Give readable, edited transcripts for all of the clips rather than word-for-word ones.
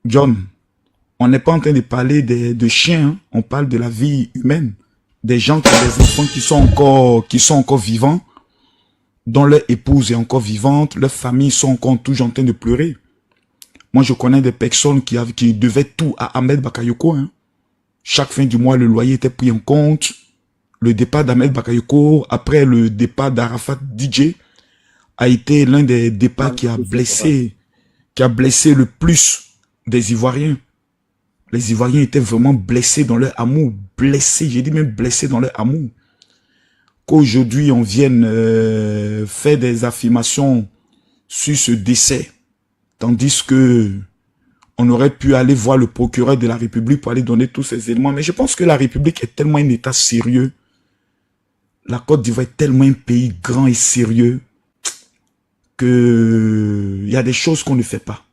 John, on n'est pas en train de parler de chiens, hein. On parle de la vie humaine. Des gens qui ont des enfants qui sont encore vivants, dont leur épouse est encore vivante, leurs familles sont encore toujours en train de pleurer. Moi, je connais des personnes qui devaient tout à Ahmed Bakayoko. Hein. Chaque fin du mois, le loyer était pris en compte. Le départ d'Ahmed Bakayoko, après le départ d'Arafat DJ, a été l'un des départs qui a blessé le plus des Ivoiriens. Les Ivoiriens étaient vraiment blessés dans leur amour. Blessés, j'ai dit même blessés dans leur amour. Qu'aujourd'hui, on vienne faire des affirmations sur ce décès. Tandis que on aurait pu aller voir le procureur de la République pour aller donner tous ces éléments. Mais je pense que la République est tellement un État sérieux. La Côte d'Ivoire est tellement un pays grand et sérieux que il y a des choses qu'on ne fait pas.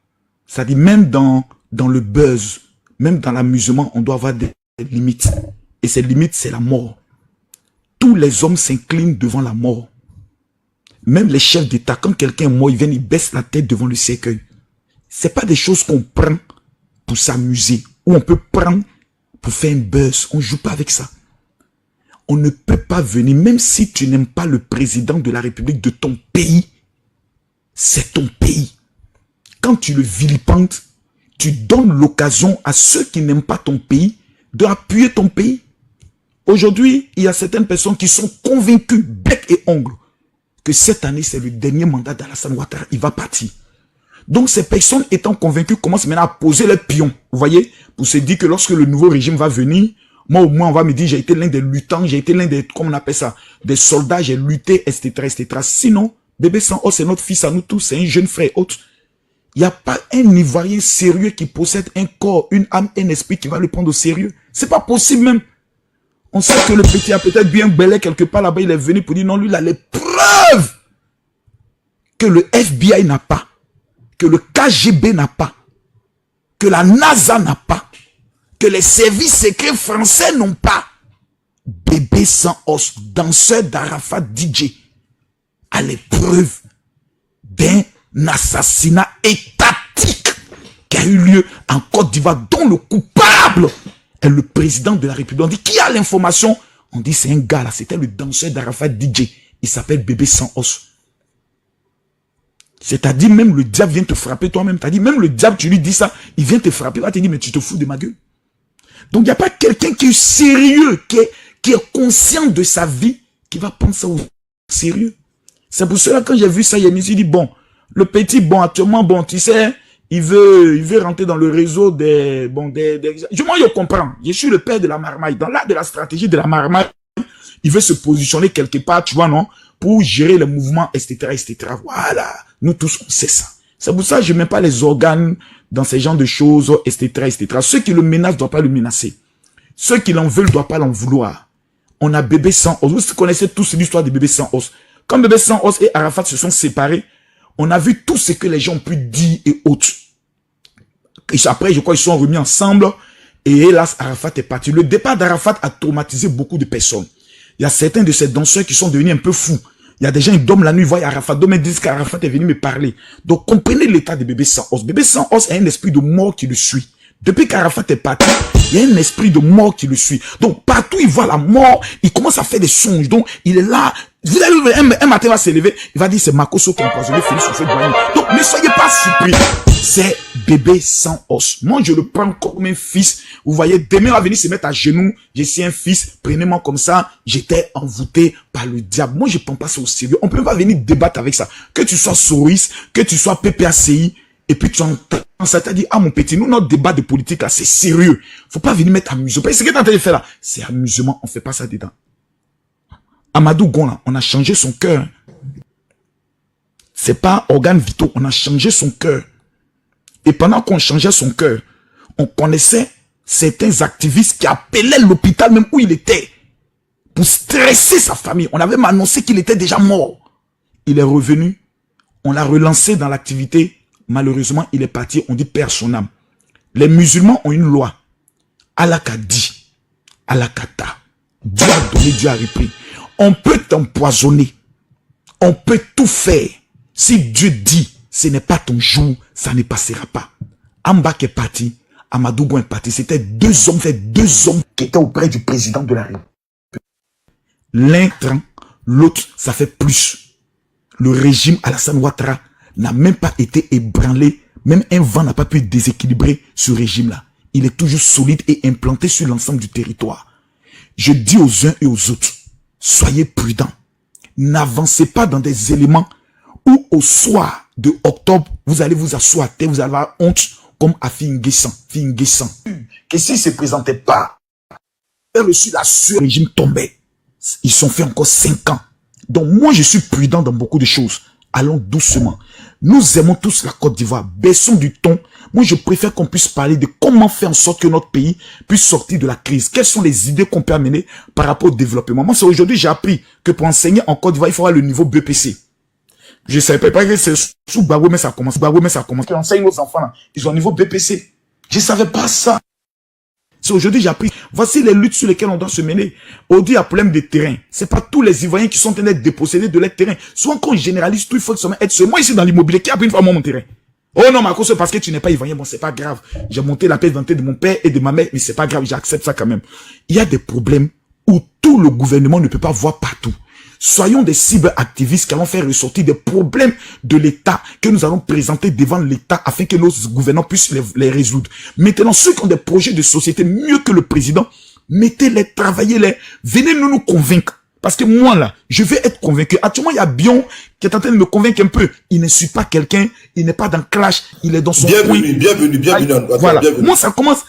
C'est-à-dire même dans le buzz, même dans l'amusement, on doit avoir des limites. Et ces limites, c'est la mort. Tous les hommes s'inclinent devant la mort. Même les chefs d'État, quand quelqu'un est mort, ils viennent, ils baissent la tête devant le cercueil. C'est pas des choses qu'on prend pour s'amuser, ou on peut prendre pour faire un buzz. On joue pas avec ça. On ne peut pas venir, même si tu n'aimes pas le président de la République de ton pays, c'est ton pays. Quand tu le vilipendes, tu donnes l'occasion à ceux qui n'aiment pas ton pays d'appuyer ton pays. Aujourd'hui, il y a certaines personnes qui sont convaincues, bec et ongles, que cette année, c'est le dernier mandat d'Alassane Ouattara. Il va partir. Donc, ces personnes étant convaincues commencent maintenant à poser les pions. Vous voyez, pour se dire que lorsque le nouveau régime va venir, moi, au moins, on va me dire, j'ai été l'un des luttants, j'ai été l'un des, comment on appelle ça, des soldats, j'ai lutté, etc., etc. Sinon, bébé sans os, c'est notre fils à nous tous, c'est un jeune frère autre. Il n'y a pas un Ivoirien sérieux qui possède un corps, une âme, un esprit qui va le prendre au sérieux. C'est pas possible même. On sait que le petit a peut-être bien belé quelque part là-bas, il est venu pour dire non, lui, il a les preuves que le FBI n'a pas, que le KGB n'a pas, que la NASA n'a pas, que les services secrets français n'ont pas. Bébé sans os, danseur d'Arafat DJ, a les preuves d'un assassinat étatique qui a eu lieu en Côte d'Ivoire, dont le coupable est le président de la République. On dit, qui a l'information? On dit, c'est un gars là, c'était le danseur d'Arafat DJ. Il s'appelle Bébé sans os. C'est-à-dire, même le diable vient te frapper toi-même. C'est-à-dire, même le diable, tu lui dis ça, il vient te frapper. Il va te dire, mais tu te fous de ma gueule. Donc, il n'y a pas quelqu'un qui est sérieux, qui est conscient de sa vie, qui va prendre ça au sérieux. C'est pour cela, quand j'ai vu ça, je me suis dit, bon, le petit, bon, actuellement, bon, tu sais, il veut rentrer dans le réseau des, bon, moi, je comprends. Je suis le père de la marmaille. Dans l'art de la stratégie de la marmaille, il veut se positionner quelque part, tu vois, non? Pour gérer le mouvement, etc., etc. Voilà. Nous tous, on sait ça. C'est pour ça que je ne mets pas les organes dans ces genres de choses, etc., etc. Ceux qui le menacent ne doivent pas le menacer. Ceux qui l'en veulent ne doivent pas l'en vouloir. On a Bébé sans os. Vous connaissez tous l'histoire de Bébé sans os. Quand Bébé sans os et Arafat se sont séparés, on a vu tout ce que les gens ont pu dire et autres. Et après, je crois qu'ils sont remis ensemble. Et hélas, Arafat est parti. Le départ d'Arafat a traumatisé beaucoup de personnes. Il y a certains de ces danseurs qui sont devenus un peu fous. Il y a des gens qui dorment la nuit, ils voient Arafat, ils disent qu'Arafat est venu me parler. Donc, comprenez l'état de Bébé sans os. Bébé sans os a un esprit de mort qui le suit. Depuis qu'Arafat est parti, il y a un esprit de mort qui le suit. Donc, partout il voit la mort, il commence à faire des songes. Donc, il est là. Un matin, il va s'élever, il va dire, c'est Makosso qui a empoisonné Félix Houphouët-Boigny. Donc, ne soyez pas surpris. C'est Bébé sans os. Moi, je le prends comme un fils. Vous voyez, demain, il va venir se mettre à genoux. Je suis un fils. Prenez-moi comme ça. J'étais envoûté par le diable. Moi, je ne prends pas ça au sérieux. On ne peut pas venir débattre avec ça. Que tu sois Soris, que tu sois PPACI, et puis tu entends ça, t'as dit, ah mon petit, nous, notre débat de politique là, c'est sérieux. Faut pas venir mettre amusement. Ce que t'es en train de faire là, c'est amusement. On fait pas ça dedans. Amadou Gon là, on a changé son cœur. C'est pas organe vitaux, on a changé son cœur. Et pendant qu'on changeait son cœur, on connaissait certains activistes qui appelaient l'hôpital même où il était pour stresser sa famille. On avait annoncé qu'il était déjà mort. Il est revenu. On l'a relancé dans l'activité. Malheureusement, il est parti. On dit père son âme. Les musulmans ont une loi. Allah a dit. Allah kata. Dieu a donné, Dieu a repris. On peut t'empoisonner. On peut tout faire. Si Dieu dit, ce n'est pas ton jour, ça ne passera pas. Ambak est parti, Amadougo est parti. C'était deux hommes qui étaient auprès du président de la République. L'un prend, l'autre, ça fait plus. Le régime Alassane Ouattara n'a même pas été ébranlé. Même un vent n'a pas pu déséquilibrer ce régime-là. Il est toujours solide et implanté sur l'ensemble du territoire. Je dis aux uns et aux autres, soyez prudents. N'avancez pas dans des éléments où au soir de octobre, vous allez vous asseoir à terre, vous allez avoir honte comme à Finguessan. Que s'il ne se présentait pas, le régime tombait. Ils sont fait encore 5 ans. Donc moi, je suis prudent dans beaucoup de choses. Allons doucement. Nous aimons tous la Côte d'Ivoire. Baissons du ton. Moi, je préfère qu'on puisse parler de comment faire en sorte que notre pays puisse sortir de la crise. Quelles sont les idées qu'on peut amener par rapport au développement. Moi, c'est aujourd'hui, j'ai appris que pour enseigner en Côte d'Ivoire, il faudra le niveau BPC. Je ne savais pas que c'est sous Bagou, mais ça commence. Bagou, mais ça commence. On enseigne aux enfants, là. Ils ont un niveau BPC. Je ne savais pas ça. C'est aujourd'hui j'ai appris. Voici les luttes sur lesquelles on doit se mêler. Aujourd'hui, il y a problème de terrain. C'est pas tous les Ivoiriens qui sont en train d'être dépossédés de leur terrain. Souvent, quand on généralise tout, il faut être seul. Moi, ici, dans l'immobilier, qui a pris une fois mon terrain? Oh non, Marco, c'est parce que tu n'es pas Ivoirien. Bon, c'est pas grave. J'ai monté la paix de mon père et de ma mère, mais c'est pas grave. J'accepte ça quand même. Il y a des problèmes où tout le gouvernement ne peut pas voir partout. Soyons des cyberactivistes qui allons faire ressortir des problèmes de l'État que nous allons présenter devant l'État afin que nos gouvernants puissent les résoudre. Maintenant, ceux qui ont des projets de société mieux que le président, mettez-les, travaillez-les, venez nous convaincre. Parce que moi, là, je vais être convaincu. Actuellement, il y a Bion qui est en train de me convaincre un peu. Il ne suit pas quelqu'un, il n'est pas dans clash, il est dans son coin. Bienvenue. Voilà. Bienvenue. Moi, ça commence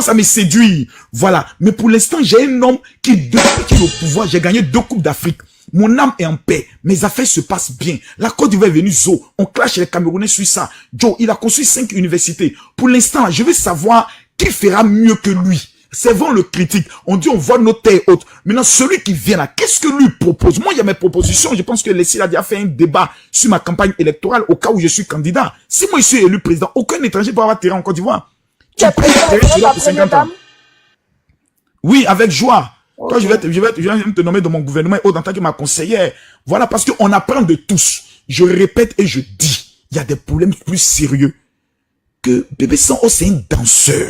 à me séduire. Voilà. Mais pour l'instant, j'ai un homme qui, depuis qu'il est au pouvoir, j'ai gagné 2 coupes d'Afrique. Mon âme est en paix. Mes affaires se passent bien. La Côte d'Ivoire est venue zo. On clash les Camerounais sur ça. Joe, il a construit 5 universités. Pour l'instant, je veux savoir qui fera mieux que lui. C'est vraiment le critique. On dit on voit nos terres hautes. Maintenant, celui qui vient là, qu'est-ce que lui propose? Moi, il y a mes propositions. Je pense que Leslie a déjà fait un débat sur ma campagne électorale au cas où je suis candidat. Si moi, je suis élu président, aucun étranger peut avoir terrain en Côte d'Ivoire. Tu prends pour 50 ans. Oui, avec joie. Okay. Toi, je vais te nommer dans mon gouvernement en tant que ma conseillère. Voilà, parce qu'on apprend de tous. Je répète et je dis, il y a des problèmes plus sérieux que Bébé Sango, c'est un danseur.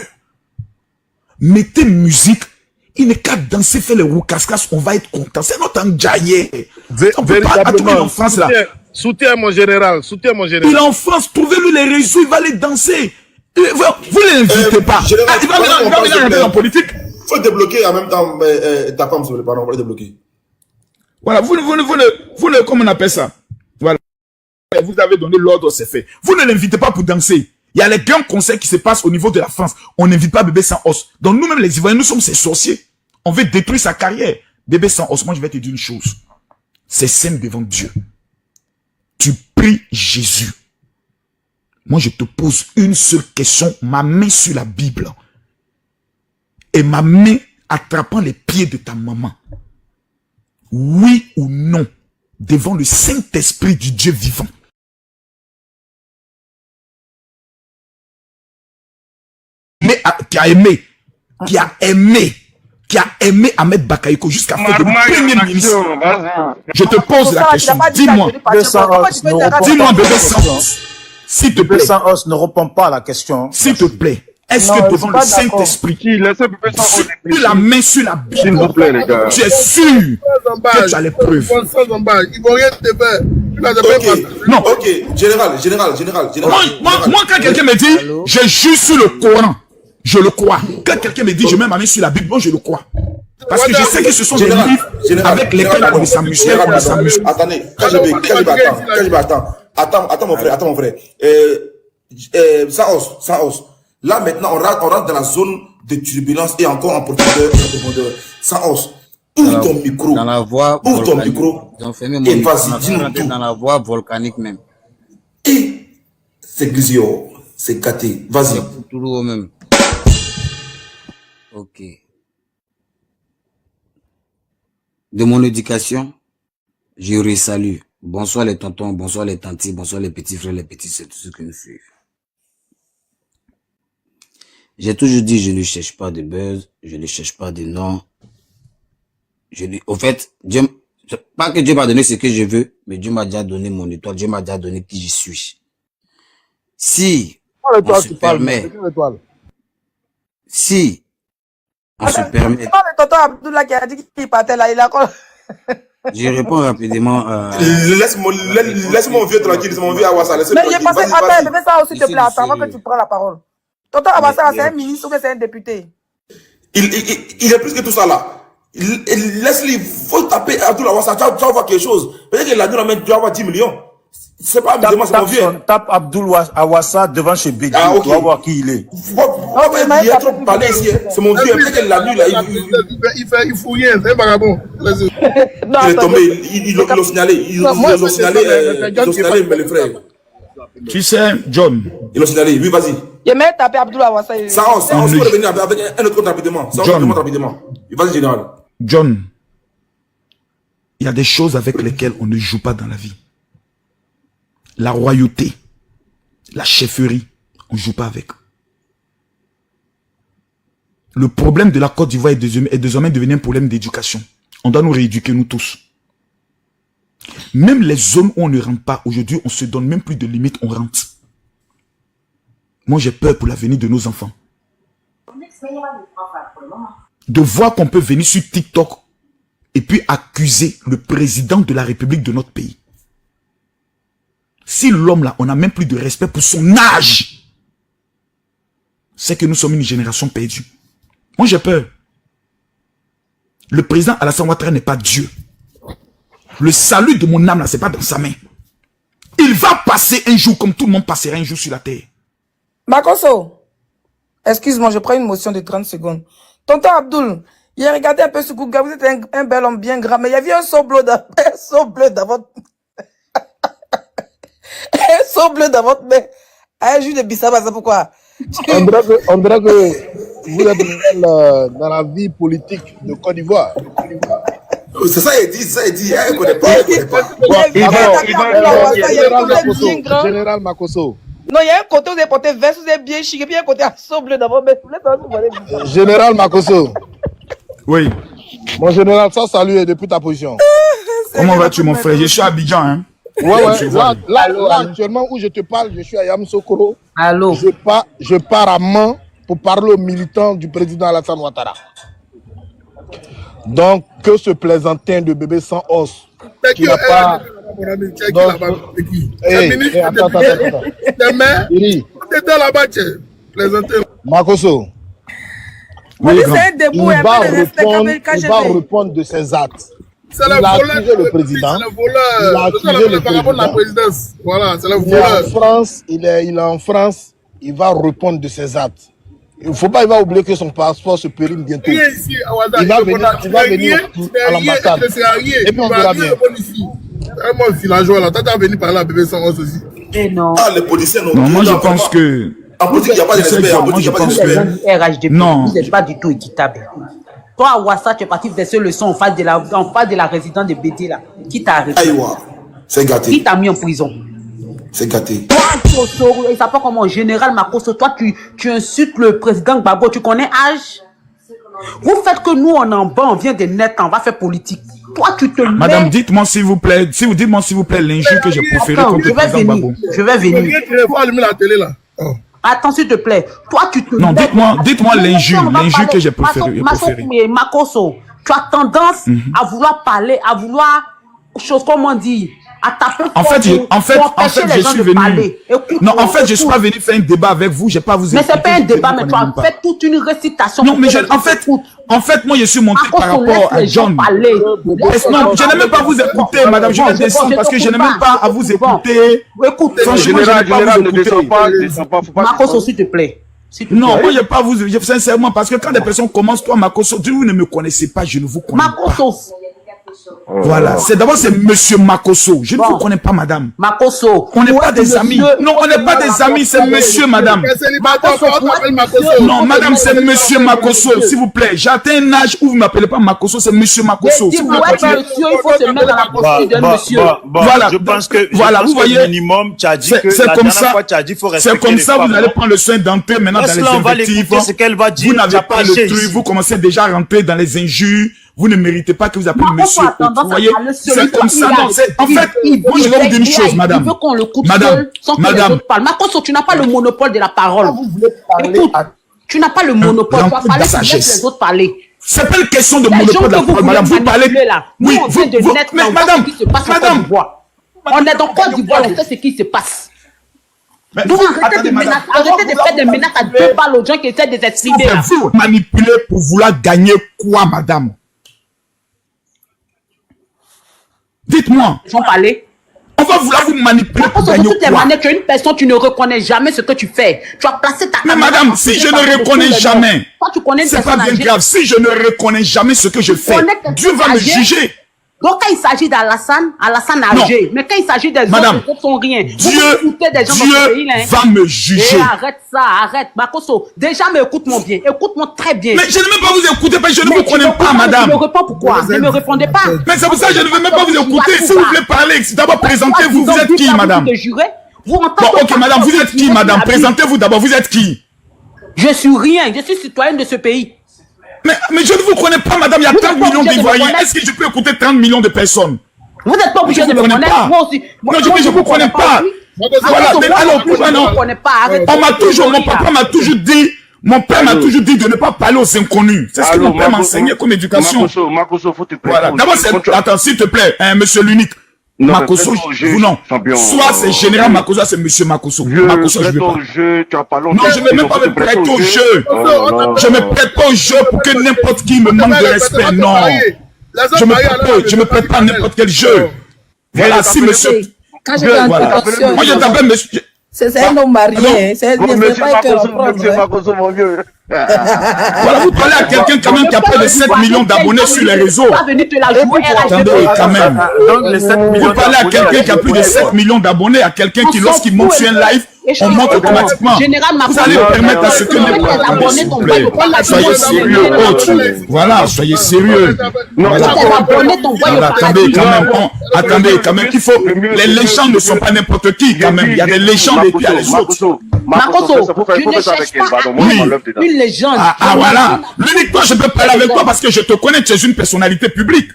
Mettez musique, il n'est qu'à danser, faire les roues cascas, on va être content. C'est notre enjaillé. On peut pas attendre en France là. Soutiens mon général, Il est en France, trouvez-lui les réseaux, il va aller danser. Vous ne l'invitez pas. Il va venir rentrer en politique. Il faut débloquer en même temps ta femme, s'il vous plaît, pardon, on va le débloquer. Voilà, comment on appelle ça? Voilà. Vous avez donné l'ordre, c'est fait. Vous ne l'invitez pas pour danser. Il y a les grands concerts qui se passent au niveau de la France. On n'invite pas Bébé sans os. Donc nous-mêmes les Ivoiriens, nous sommes ses sorciers. On veut détruire sa carrière. Bébé sans os, moi je vais te dire une chose. C'est saint devant Dieu. Tu pries Jésus. Moi je te pose une seule question. Ma main sur la Bible. Et ma main attrapant les pieds de ta maman. Oui ou non, devant le Saint-Esprit du Dieu vivant. Mais qui a aimé Ahmed Bakayoko jusqu'à faire de premier ministre. Je te pose la question. Dis-moi. Dis-moi, Bébé Sango. S'il te plaît. Bébé Sango ne répond pas à la question. S'il te plaît. Est-ce que devant le Saint-Esprit, tu la main sur la Bible, s'il vous plaît, les gars. Tu es sûr que tu as les preuves? Ils vont rien te faire. Non. Ok, général. Moi, quand quelqu'un me dit, je jure sur le Coran, je le crois. Quand quelqu'un me dit, je mets ma main sur la Bible, moi, je le crois. Parce que je sais que ce sont des livres avec lesquels on s'amuse. Attendez, attends, mon frère. Saos. Là, maintenant, on rentre dans la zone de turbulence et encore en profondeur. Saos, ouvre ton micro. Dans la voie ouvre ton micro. Et vas-y, dis-nous tout. Dans la voie volcanique même. Et c'est Glizio, c'est gâté. Vas-y. C'est toujours même. Ok. De mon éducation, je salue. Bonsoir les tontons, bonsoir les tantis, bonsoir les petits frères, les petits sœurs, tous ceux qui nous suivent. J'ai toujours dit, je ne cherche pas de buzz, je ne cherche pas de nom. Au fait, Dieu, pas que Dieu m'a donné ce que je veux, mais Dieu m'a déjà donné mon étoile, Dieu m'a déjà donné qui je suis. Si on se permet, si on se permet, Tonton Abdullah qui a dit qu'il partait là, il a encore... je réponds rapidement. Laisse-moi vieux tranquille, c'est mon vieux Awassa. Mais j'ai passé, attends, fais ça aussi, s'il te plaît, attends, avant que tu prends la parole. Tonton Awassa, c'est un ministre ou c'est un député? Il est plus que tout ça là. Laisse-le, il faut taper Abdullah Awassa, tu vas voir quelque chose. Peut-être que la nuit, tu vas avoir 10 millions. C'est pas amusement, c'est mon vieux. Tape Abdul Awassa devant chez Bégui. Ok. Tu vas voir qui il est. Il y a trop parlé ici. C'est mon vieux. Peut-être que la nuit, là, Il fout rien, c'est un vagabond. il est tombé. Ils l'ont signalé. Ils l'ont signalé, mais les frères. Tu sais, John. Ils l'ont signalé. Oui, vas-y. Il m'a tapé Abdullah Awassa. Ça, on peut revenir avec un autre compte rapidement. Ça, on demande rapidement. Vas-y, général. John, il y a des choses avec lesquelles on ne joue pas dans la vie. La royauté, la chefferie, on ne joue pas avec. Le problème de la Côte d'Ivoire est désormais devenu un problème d'éducation. On doit nous rééduquer, nous tous. Même les zones où on ne rentre pas, aujourd'hui, on se donne même plus de limites, on rentre. Moi, j'ai peur pour l'avenir de nos enfants. De voir qu'on peut venir sur TikTok et puis accuser le président de la République de notre pays. Si l'homme là, on n'a même plus de respect pour son âge, c'est que nous sommes une génération perdue. Moi, j'ai peur. Le président Alassane Ouattara n'est pas Dieu. Le salut de mon âme là, c'est pas dans sa main. Il va passer un jour comme tout le monde passera un jour sur la terre. Makosso, excuse-moi, je prends une motion de 30 secondes. Tonton Abdul, il a regardé un peu ce Google, vous êtes un bel homme bien grand, mais il y avait un saut bleu dans votre... un saut bleu dans votre main. Un jus de bissaba, c'est pourquoi? On dirait que vous êtes dans la vie politique de Côte d'Ivoire. C'est ça, il dit, il connaît pas. Général Makosso. Non, il y a un côté où vous avez porté veste, vous êtes bien chic, et puis il y a un côté saut bleu dans votre main. Général Makosso. Oui. Mon général, ça salue depuis ta position. Comment vas-tu, mon frère? Je suis à Abidjan, hein. Ouais. Là, actuellement, où je te parle, je suis à Yamoussoukro. Allô. Je pars à Mans pour parler aux militants du président Alassane Ouattara. Donc, que ce plaisantin de bébé sans os, qui n'a pas... Attends. T'étais là-bas, plaisantin. Makosso. Oui, Il va répondre de ses actes. C'est il a accusé le président. Il a accusé le président. La présidence. Voilà, c'est le voleur. Il est en France. Il va répondre de ses actes. Il ne faut pas, il va oublier que son passeport se périme bientôt. Il va venir à l'ambassade. Et puis on verra bien. Moi, je suis la joie là. T'as venu parler à bébé sans os aussi. Non. Ah, les policiers non. Non, moi je pense que... En politique, il n'y a pas de respect. En politique, il n'y a pas de respect. Non. Vous n'êtes pas du tout équitable. Toi, à Ouassa, tu es parti faire ces leçons en face de la résidence de Bédé là. Qui t'a arrêté? Aïwa, c'est gâté. Qui t'a mis en prison? C'est gâté. Toi, il s'appelle comme général Makosso. Toi, tu insultes le président Gbagbo. Tu connais âge? Vous faites que nous, on est en bas, on vient des nets, on va faire politique. Toi, tu te Madame, dites-moi s'il vous plaît, dites-moi s'il vous plaît l'injure que j'ai proférée contre le président Gbagbo. Je vais venir. Il faut allumer la télé là. Attends, s'il te plaît. Toi, tu te... Non, dites-moi l'injure que j'ai proférée. Makosso, tu as tendance à vouloir parler, à vouloir, chose comment dire, à taper. En fait, je suis venu. Non, en fait, je suis pas venu faire un débat avec vous. J'ai pas vous. Mais c'est pas un débat, mais tu as fait toute une récitation. Non, mais en fait, moi, je suis montré par rapport à John. Non, je n'aime même pas vous écouter, madame. Je vais descendre parce que je n'aime même pas à vous écouter. Écoute, général, ne descends pas. Makosso, s'il te plaît. Non, moi, je pas vous, sincèrement, parce que quand des personnes commencent, toi, Makosso, vous ne me connaissez pas, je ne vous connais pas. Makosso. Voilà, c'est monsieur Makosso. Je ne vous connais pas, madame. Makosso. On n'est pas des amis. Non, on n'est pas des amis, c'est monsieur, madame. Non, madame, c'est monsieur Makosso, s'il vous plaît. J'ai atteint un âge où vous ne m'appelez pas Makosso, c'est monsieur Makosso. Si vous êtes monsieur, il faut se mettre dans la posture d'un monsieur. Voilà, je pense que vous voyez, minimum, tu as dit que c'est comme ça, c'est comme ça, vous allez prendre le soin d'entrer maintenant dans les invectives. Vous n'avez pas le truc, vous commencez déjà à rentrer dans les injures. vous ne méritez pas que vous appelez monsieur. Vous voyez, c'est comme ça. Non, en fait, moi je vais vous dire une chose, madame. Il veut qu'on le coupe Madame, seul sans que les madame. autres parlent. Makoso, tu n'as pas le monopole de la parole. Vous voulez parler Écoute, à... tu n'as pas le monopole. Tu vas de parler, tu sagesse. laisses les autres parler. C'est pas une question de Les gens monopole de la que vous parole, madame. Vous voulez parlez. manipuler là. Nous, on vient de naître, mais on voit madame, ce qui se passe en Côte madame. d'Ivoire. On est dans Côte d'Ivoire, on sait ce qui se passe. Mais Donc arrêtez attendez, de madame. faire des menaces à deux balles aux gens qui essaient de s'exprimer là. Vous manipulez pour vouloir gagner quoi, madame? Dites-moi. Ils vont parler. On va vouloir vous manipuler pour Sur gagner toutes les quoi? manières, tu es une personne, tu ne reconnais jamais ce que tu fais. Tu as placé ta Mais caméra madame, dans si tous je les ne parties de reconnais tous les jamais, gens. Toi, tu connais une c'est pas personne bien âgée. grave. Si je ne reconnais jamais ce que je fais, connais quelqu'un Dieu va me âgé. juger. Donc quand il s'agit d'Alassane, Alassane a Non. âgé. Mais quand il s'agit des Madame, autres, les autres sont rien. Vous Dieu, foutez des gens dans ce pays là. Dieu va me juger. Et arrête ça, arrête. Makoso, déjà, mais écoute-moi bien. Écoute-moi très bien. Mais je ne veux pas vous écouter parce que je ne Mais vous tu connais me pas, réponds, madame. Tu me réponds pourquoi? Ne me répondez pas. Mais c'est pour ça que je ne veux même pas vous écouter. Si vous voulez parler, d'abord présentez-vous. Vous êtes qui, madame? Vous Bon, ok, madame, vous êtes qui, madame? Présentez-vous d'abord. Vous êtes qui? Je suis rien. Je suis citoyenne de ce pays. Mais je ne vous connais pas, madame. Il y a Vous 30 êtes pas millions obligé de me d'Ivoiriens. connaître. Est-ce que je peux écouter 30 millions de personnes? Vous n'êtes pas obligé Je de vous me connais connaître. pas. Moi aussi. Non, je ne vous connais pas. Voilà, alors, pourquoi non? On m'a toujours, mon papa m'a toujours dit, mon père m'a toujours dit de ne pas parler aux inconnus. C'est ce que mon père m'a enseigné comme éducation. Makoso, faut te plaît. Voilà. D'abord, attends, s'il te plaît, monsieur l'unique. Non, Makoso, vous non. Soit c'est général Makoso, soit c'est monsieur Makoso. Makoso, je veux pas. Tu as pas Non, je ne vais même pas me prêter au jeu. Je ne me prête pas au jeu pour que n'importe qui me manque de respect. Non. Je me prête pas à n'importe quel jeu. Voilà, si monsieur. Quand j'ai une Voilà. introduction, Moi, je t'appelle monsieur. c'est un homme marié. C'est Monsieur pas que Makoso, Makoso, mon vieux. Voilà, vous parlez à quelqu'un quand même qui a près de 7 millions d'abonnés sur les réseaux. Attendez, quand même. Donc les 7 millions Vous parlez à quelqu'un qui a plus de 7 millions d'abonnés, à quelqu'un qui, lorsqu'il monte sur un live, on monte automatiquement. Vous allez permettre à ce que s'il vous plaît. Soyez sérieux, autre. Voilà, soyez sérieux. Voilà. Attendez, quand même. Attendez, quand même. Il faut. Les légendes ne sont pas n'importe qui, quand même. Il y a des légendes et puis il y a les autres. Makoso, je ne cherche pas une légende. Ah, voilà. L'unique toi, je peux parler avec toi parce que je te connais, tu es une personnalité publique.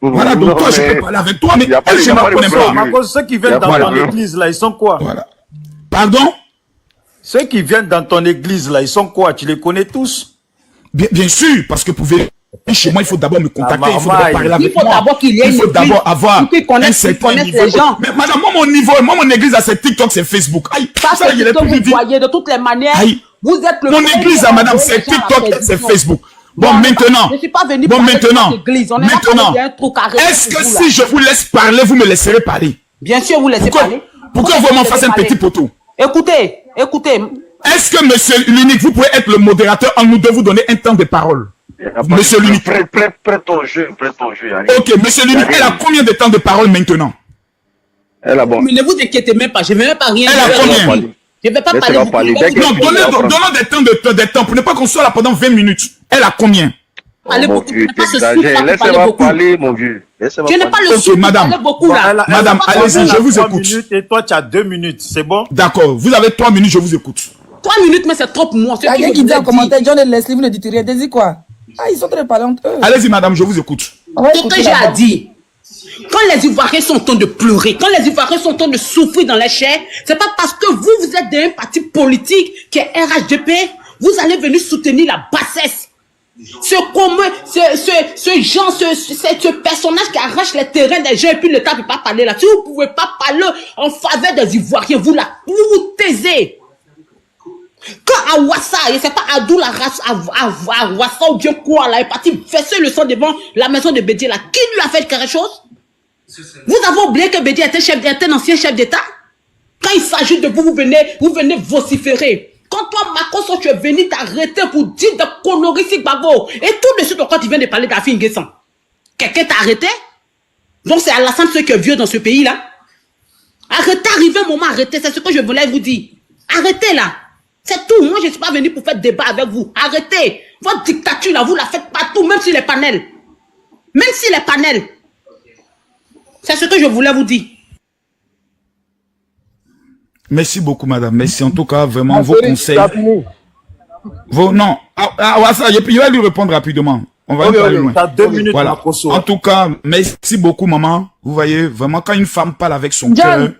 Voilà, donc toi, je peux parler avec toi, mais elle, je ne la connais pas. Marcos, ceux qui viennent dans ton église là, ils sont quoi? Voilà. Pardon? Ceux qui viennent dans ton église là, ils sont quoi? Tu les connais tous? Bien sûr, parce que pour venir chez moi, il faut d'abord me contacter, il faut d'abord parler avec moi. Il faut d'abord qu'il y ait Il faut d'abord avoir un certain niveau. les gens. Mais madame, moi, mon église, c'est TikTok, c'est Facebook. Aïe, Ça, c'est ce que vous voyez de toutes les manières. Aïe. Vous êtes le Mon église, madame, c'est TikTok, c'est Facebook. Bon, maintenant, je suis pas venu bon, parler de maintenant, votre église. On est maintenant, là, un trou carré est-ce que pour vous, si là. je vous laisse parler, vous me laisserez parler? Bien sûr, vous laissez parler. Pourquoi vous m'en fassiez un petit poteau? Écoutez. Est-ce que monsieur l'unique, vous pouvez être le modérateur en nous de vous donner un temps de parole? Monsieur l'unique. Prête ton jeu. Ok, monsieur l'unique, elle a combien de temps de parole maintenant? Elle a bon. Mais ne vous inquiétez même pas, je ne vais même pas rien Elle a combien? Je ne vais pas parler. Non, donnons des temps pour ne pas qu'on soit là pendant 20 minutes. Elle a combien? Mon vieux, laissez-moi parler, mon vieux. Je n'ai pas le souffle de parler beaucoup là. Madame, allez-y, je vous écoute. Et toi, tu as 2 minutes, c'est bon? D'accord, vous avez 3 minutes, je vous écoute. 3 minutes, mais c'est trop pour moi. Quelqu'un qui dit en commentaire, John et Leslie, vous ne dites rien. Dis quoi? Ah, ils sont très parlants entre eux. Allez-y, madame, je vous écoute. Ce que j'ai à dire, quand les Ivoiriens sont en train de pleurer, quand les Ivoiriens sont en train de souffrir dans les chairs, c'est pas parce que vous êtes d'un parti politique qui est RHDP, vous allez venir soutenir la bassesse. Ce personnage qui arrache les terrains des gens et puis l'État ne peut pas parler là. Si vous ne pouvez pas parler en faveur des Ivoiriens, vous vous taisez. Quand Awassa, je ne sais pas, Abdoul Awassa ou bien quoi là, est parti verser le sang devant la maison de Bédié là, qui lui a fait quelque chose? Vous avez oublié que Bédié était un ancien chef d'État? Quand il s'agit de vous, vous venez vociférer. Quand toi, Makoso, tu es venu t'arrêter pour dire de conneries si Gbagbo, et tout de suite, quand tu viens de parler d'Afi Nguessan, quelqu'un t'a arrêté? Donc c'est Alassane ceux qui est vieux dans ce pays-là. Arrêtez, arrivez un moment, arrêtez, c'est ce que je voulais vous dire. Arrêtez là. C'est tout. Moi, je ne suis pas venu pour faire débat avec vous. Arrêtez. Votre dictature, là, vous la faites partout, même sur les panels. Même sur les panels. C'est ce que je voulais vous dire. Merci beaucoup, madame. Merci en tout cas, vraiment, vos conseils. Non, je vais lui répondre rapidement. On va aller loin. T'as 2 minutes, Voilà. Makoso. En tout cas, merci beaucoup, maman. Vous voyez, vraiment, quand une femme parle avec son cœur...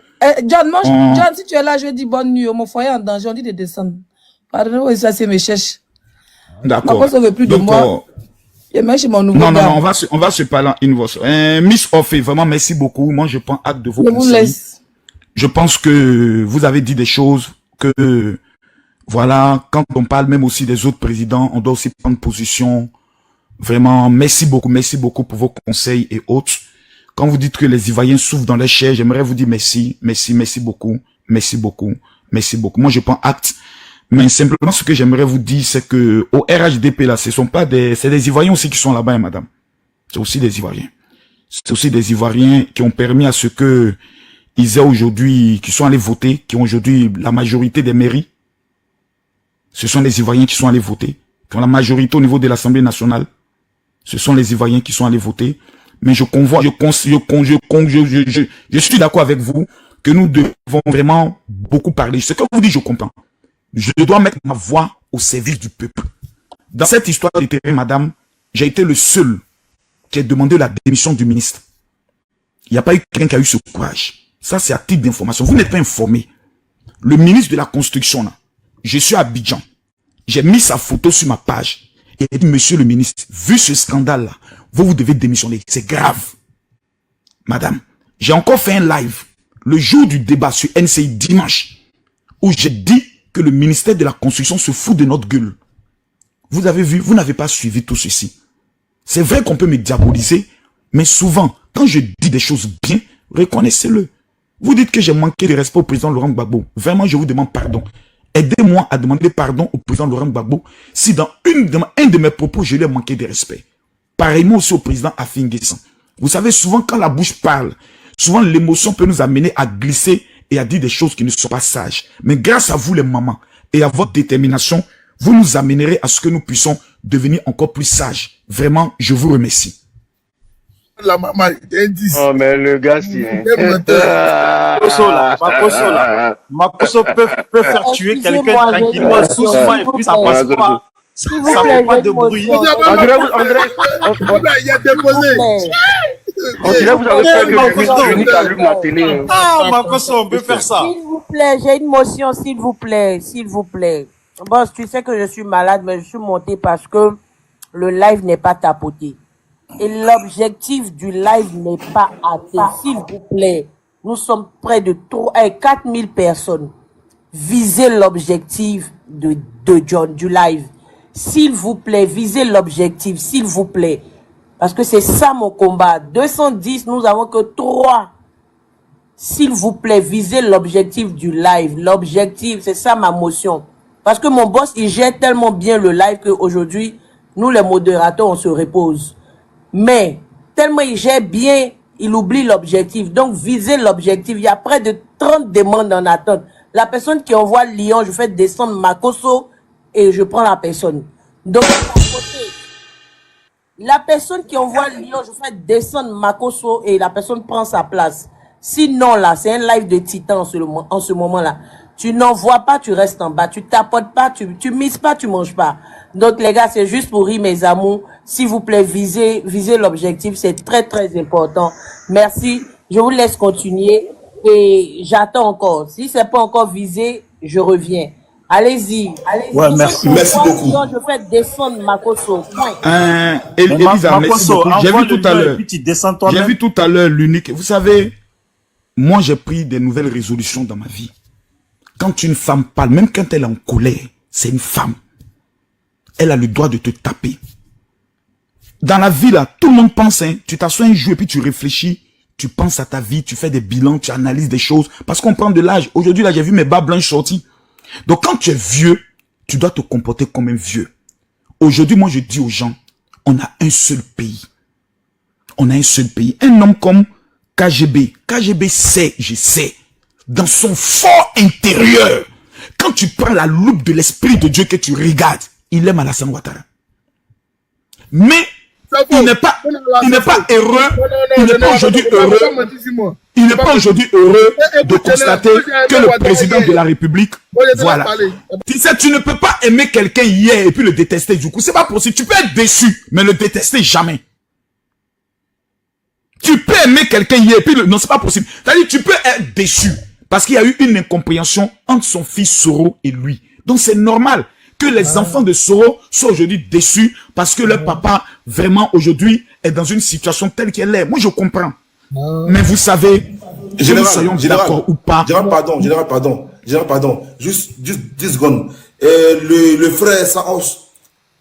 John, John, si tu es là, je dis bonne nuit. Mon foyer est en danger, on dit de descendre. Pardon, ça, c'est mes cherches. D'accord. Makoso veut plus de moi. Et même chez mon nouveau Non, gars. on va se parler en une voix. Miss Offé, vraiment, merci beaucoup. Moi, je prends acte de vos Je vous conseils. laisse. Je pense que vous avez dit des choses que, voilà, quand on parle même aussi des autres présidents, on doit aussi prendre position. Vraiment, merci beaucoup pour vos conseils et autres. Quand vous dites que les Ivoiriens souffrent dans les chairs, j'aimerais vous dire merci beaucoup. Moi, je prends acte. Mais simplement, ce que j'aimerais vous dire, c'est que au RHDP, là, c'est des Ivoiriens aussi qui sont là-bas, hein, madame. C'est aussi des Ivoiriens. C'est aussi des Ivoiriens qui ont permis à ce que ils aient aujourd'hui, qui sont allés voter, qui ont aujourd'hui la majorité des mairies. Ce sont les Ivoiriens qui sont allés voter, qui ont la majorité au niveau de l'Assemblée nationale. Ce sont les Ivoiriens qui sont allés voter. Mais je suis d'accord avec vous que nous devons vraiment beaucoup parler. Ce que vous dites, je comprends. Je dois mettre ma voix au service du peuple. Dans cette histoire de terrain, madame, j'ai été le seul qui a demandé la démission du ministre. Il n'y a pas eu quelqu'un qui a eu ce courage. Ça, c'est à titre d'information. Vous n'êtes pas informé. Le ministre de la Construction, là, je suis à Abidjan. J'ai mis sa photo sur ma page. Et il a dit, monsieur le ministre, vu ce scandale-là, vous devez démissionner. C'est grave. Madame, j'ai encore fait un live le jour du débat sur NCI dimanche, où j'ai dit que le ministère de la Construction se fout de notre gueule. Vous avez vu, vous n'avez pas suivi tout ceci. C'est vrai qu'on peut me diaboliser, mais souvent, quand je dis des choses bien, reconnaissez-le. Vous dites que j'ai manqué de respect au président Laurent Gbagbo. Vraiment, je vous demande pardon. Aidez-moi à demander pardon au président Laurent Gbagbo si dans un de mes propos, je lui ai manqué de respect. Pareillement aussi au président Afin Guessan. Vous savez, souvent quand la bouche parle, souvent l'émotion peut nous amener à glisser et à dire des choses qui ne sont pas sages. Mais grâce à vous les mamans et à votre détermination, vous nous amènerez à ce que nous puissions devenir encore plus sages. Vraiment, je vous remercie. La maman, Oh, mais le gars, si. Makoso peut faire tuer quelqu'un tranquillement, doucement, et puis ça passe pas. Ça fait pas de bruit. Il a déposé. On dirait que vous avez peur que le ministre allume la télé. Ah, Makoso, on peut faire ça. S'il vous plaît, j'ai une motion, s'il vous plaît, s'il vous plaît. Boss, tu sais que je suis malade, mais je suis monté parce que le live n'est pas tapoté. Et l'objectif du live n'est pas atteint. S'il vous plaît, nous sommes près de 4000 personnes. Visez l'objectif de John, du live. S'il vous plaît, visez l'objectif, s'il vous plaît. Parce que c'est ça mon combat. 210, nous avons que 3. S'il vous plaît, visez l'objectif du live. L'objectif, c'est ça ma motion. Parce que mon boss, il gère tellement bien le live qu'aujourd'hui, nous les modérateurs, on se repose. Mais, tellement il gère bien, il oublie l'objectif. Donc, visez l'objectif. Il y a près de 30 demandes en attente. La personne qui envoie Lyon, je fais descendre Makoso et je prends la personne. Donc, la personne qui envoie Lyon, je fais descendre Makoso et la personne prend sa place. Sinon, là, c'est un live de titan en ce moment-là. Tu n'envoies pas, tu restes en bas. Tu tapotes pas, tu mises pas, tu manges pas. Donc, les gars, c'est juste pour rire, mes amours. S'il vous plaît, visez l'objectif. C'est très, très important. Merci. Je vous laisse continuer. Et j'attends encore. Si c'est pas encore visé, je reviens. Allez-y. Ouais, merci beaucoup. Je fais descendre Makoso. Elisa, merci beaucoup. J'ai vu J'ai tout à l'heure l'unique. Vous savez, moi, j'ai pris des nouvelles résolutions dans ma vie. Quand une femme parle, même quand elle est en colère, c'est une femme. Elle a le droit de te taper. Dans la vie, là, tout le monde pense, hein, tu t'assois un jour et puis tu réfléchis, tu penses à ta vie, tu fais des bilans, tu analyses des choses. Parce qu'on prend de l'âge. Aujourd'hui, là, j'ai vu mes bas blanches sortir. Donc, quand tu es vieux, tu dois te comporter comme un vieux. Aujourd'hui, moi, je dis aux gens, on a un seul pays. On a un seul pays. Un homme comme KGB. KGB sait, je sais, dans son fort intérieur, quand tu prends la loupe de l'esprit de Dieu que tu regardes, il aime Alassane Ouattara. Mais, il n'est pas heureux, il n'est pas aujourd'hui heureux, il n'est pas aujourd'hui heureux de constater que le président de la République, voilà. Tu sais, tu ne peux pas aimer quelqu'un hier et puis le détester du coup. C'est pas possible. Tu peux être déçu, mais le détester jamais. Tu peux aimer quelqu'un hier et puis non, c'est pas possible. C'est-à-dire, tu peux être déçu parce qu'il y a eu une incompréhension entre son fils Soro et lui. Donc, c'est normal que les enfants de Soro soient aujourd'hui déçus parce que leur papa, vraiment, aujourd'hui, est dans une situation telle qu'elle est. Moi, je comprends. Mais vous savez, que nous soyons d'accord ou pas. Général, pardon. Juste 10 secondes. Le frère Saos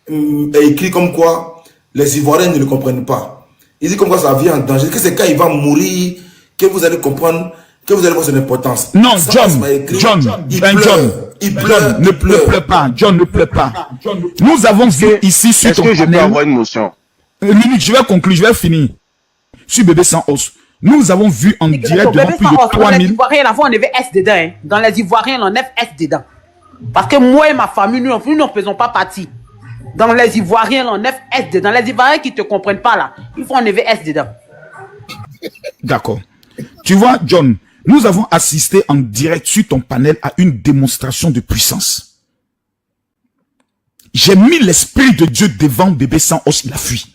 a écrit comme quoi les Ivoiriens ne le comprennent pas. Il dit comme quoi ça vient en danger, que c'est quand il va mourir que vous allez comprendre, que vous allez voir son importance. Non, John, ne pleure pas. John ne pleure pas. Nous avons vu ici sur ton panel. Est-ce que je peux avoir une motion? Minute, je vais conclure, je vais finir. Sur Bébé Sans Os. Nous avons vu en direct devant plus de 3000. Dans les Ivoiriens, on avait S dedans. Hein. Dans les Ivoiriens, on a S dedans. Parce que moi et ma famille, nous ne faisons pas partie. Dans les Ivoiriens, on a S dedans. Dans les Ivoiriens qui ne te comprennent pas là, il faut enlever S dedans. D'accord. Tu vois, John, nous avons assisté en direct sur ton panel à une démonstration de puissance. J'ai mis l'esprit de Dieu devant Bébé Sans Os, il a fui.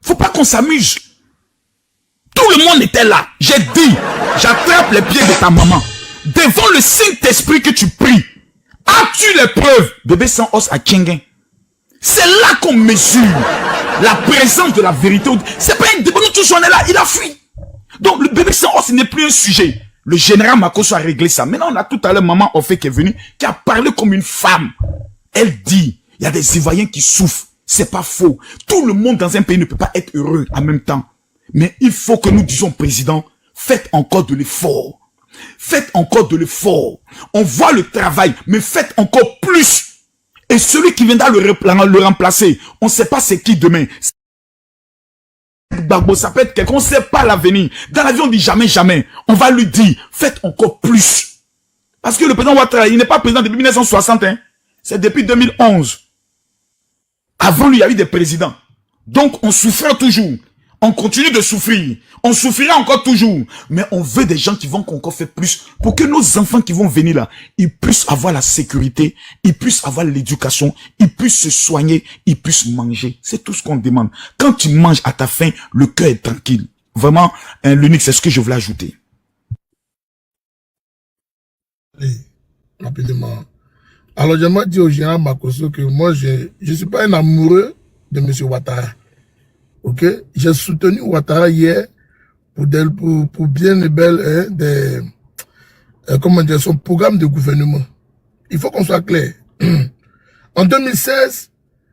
Faut pas qu'on s'amuse. Tout le monde était là. J'ai dit, j'attrape les pieds de ta maman. Devant le Saint-Esprit que tu pries. As-tu les preuves? Bébé Sans Os à Tchengen. C'est là qu'on mesure la présence de la vérité. C'est pas un débat, nous tous on est là, il a fui. Donc le Bébé Sans Os n'est plus un sujet. Le général Makosso a réglé ça. Maintenant on a tout à l'heure maman Ophé qui est venue, qui a parlé comme une femme. Elle dit, il y a des Ivoiriens qui souffrent. C'est pas faux. Tout le monde dans un pays ne peut pas être heureux en même temps. Mais il faut que nous disions, président, faites encore de l'effort. Faites encore de l'effort. On voit le travail, mais faites encore plus. Et celui qui viendra le remplacer, on ne sait pas c'est qui demain. Gbagbo, ça peut être quelqu'un, on ne sait pas l'avenir. Dans la vie, on dit jamais, jamais. On va lui dire, faites encore plus. Parce que le président Ouattara, il n'est pas président depuis 1960, hein. C'est depuis 2011. Avant lui, il y a eu des présidents. Donc, on souffre toujours. On continue de souffrir. On souffrira encore toujours. Mais on veut des gens qui vont encore faire plus pour que nos enfants qui vont venir là, ils puissent avoir la sécurité, ils puissent avoir l'éducation, ils puissent se soigner, ils puissent manger. C'est tout ce qu'on demande. Quand tu manges à ta faim, le cœur est tranquille. Vraiment, l'unique, c'est ce que je voulais ajouter. Allez, rapidement. Alors, j'aimerais dire au général Makosso que moi, je ne suis pas un amoureux de M. Ouattara. Ok, j'ai soutenu Ouattara hier pour bien et belle comment dire, son programme de gouvernement. Il faut qu'on soit clair. En 2016,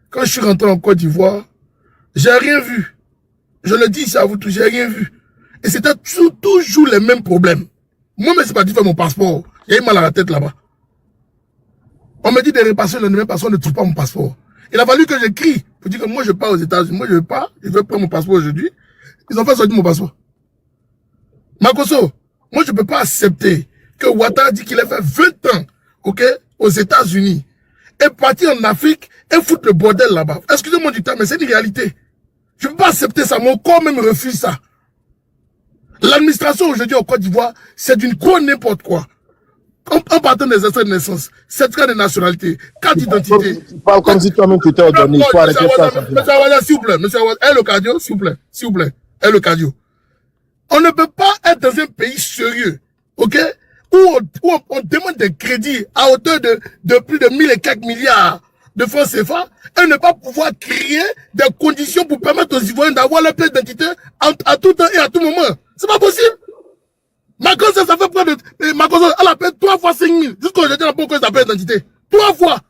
quand je suis rentré en Côte d'Ivoire, j'ai rien vu. Je le dis ça à vous tous, j'ai rien vu. Et c'était toujours les mêmes problèmes. Moi-même, c'est pas dit faire mon passeport. J'ai eu mal à la tête là-bas. On me dit de repasser le numéro parce qu'on ne trouve pas mon passeport. Il a fallu que j'écris pour dire que moi je pars aux États-Unis. Moi je veux pas, je veux prendre mon passeport aujourd'hui. Ils ont fait sortir mon passeport. Makosso, moi je peux pas accepter que Ouattara dit qu'il a fait 20 ans, ok, aux États-Unis, et partir en Afrique et foutre le bordel là-bas. Excusez-moi du temps, mais c'est une réalité. Je peux pas accepter ça. Mon corps même refuse ça. L'administration aujourd'hui en Côte d'Ivoire, c'est d'une gros n'importe quoi. En partant des extraits de naissance, certificat de nationalité, carte d'identité. Tu parles comme si toi-même tu étais ordonné. Il faut arrêter ça. Monsieur Awaza, s'il vous plaît. Monsieur Awaza, le cardio, s'il vous plaît. S'il vous plaît. Le cardio. On ne peut pas être dans un pays sérieux, ok, où on demande des crédits à hauteur de plus de 1000 et quelques milliards de francs CFA et ne pas pouvoir créer des conditions pour permettre aux Ivoiriens d'avoir leur pièce d'identité à tout temps et à tout moment. C'est pas possible. Macron, ça fait près de... Macron, elle a payé 3 fois 5 000. Jusqu'aujourd'hui, elle n'a pas encore sa pièce d'identité. 3 fois.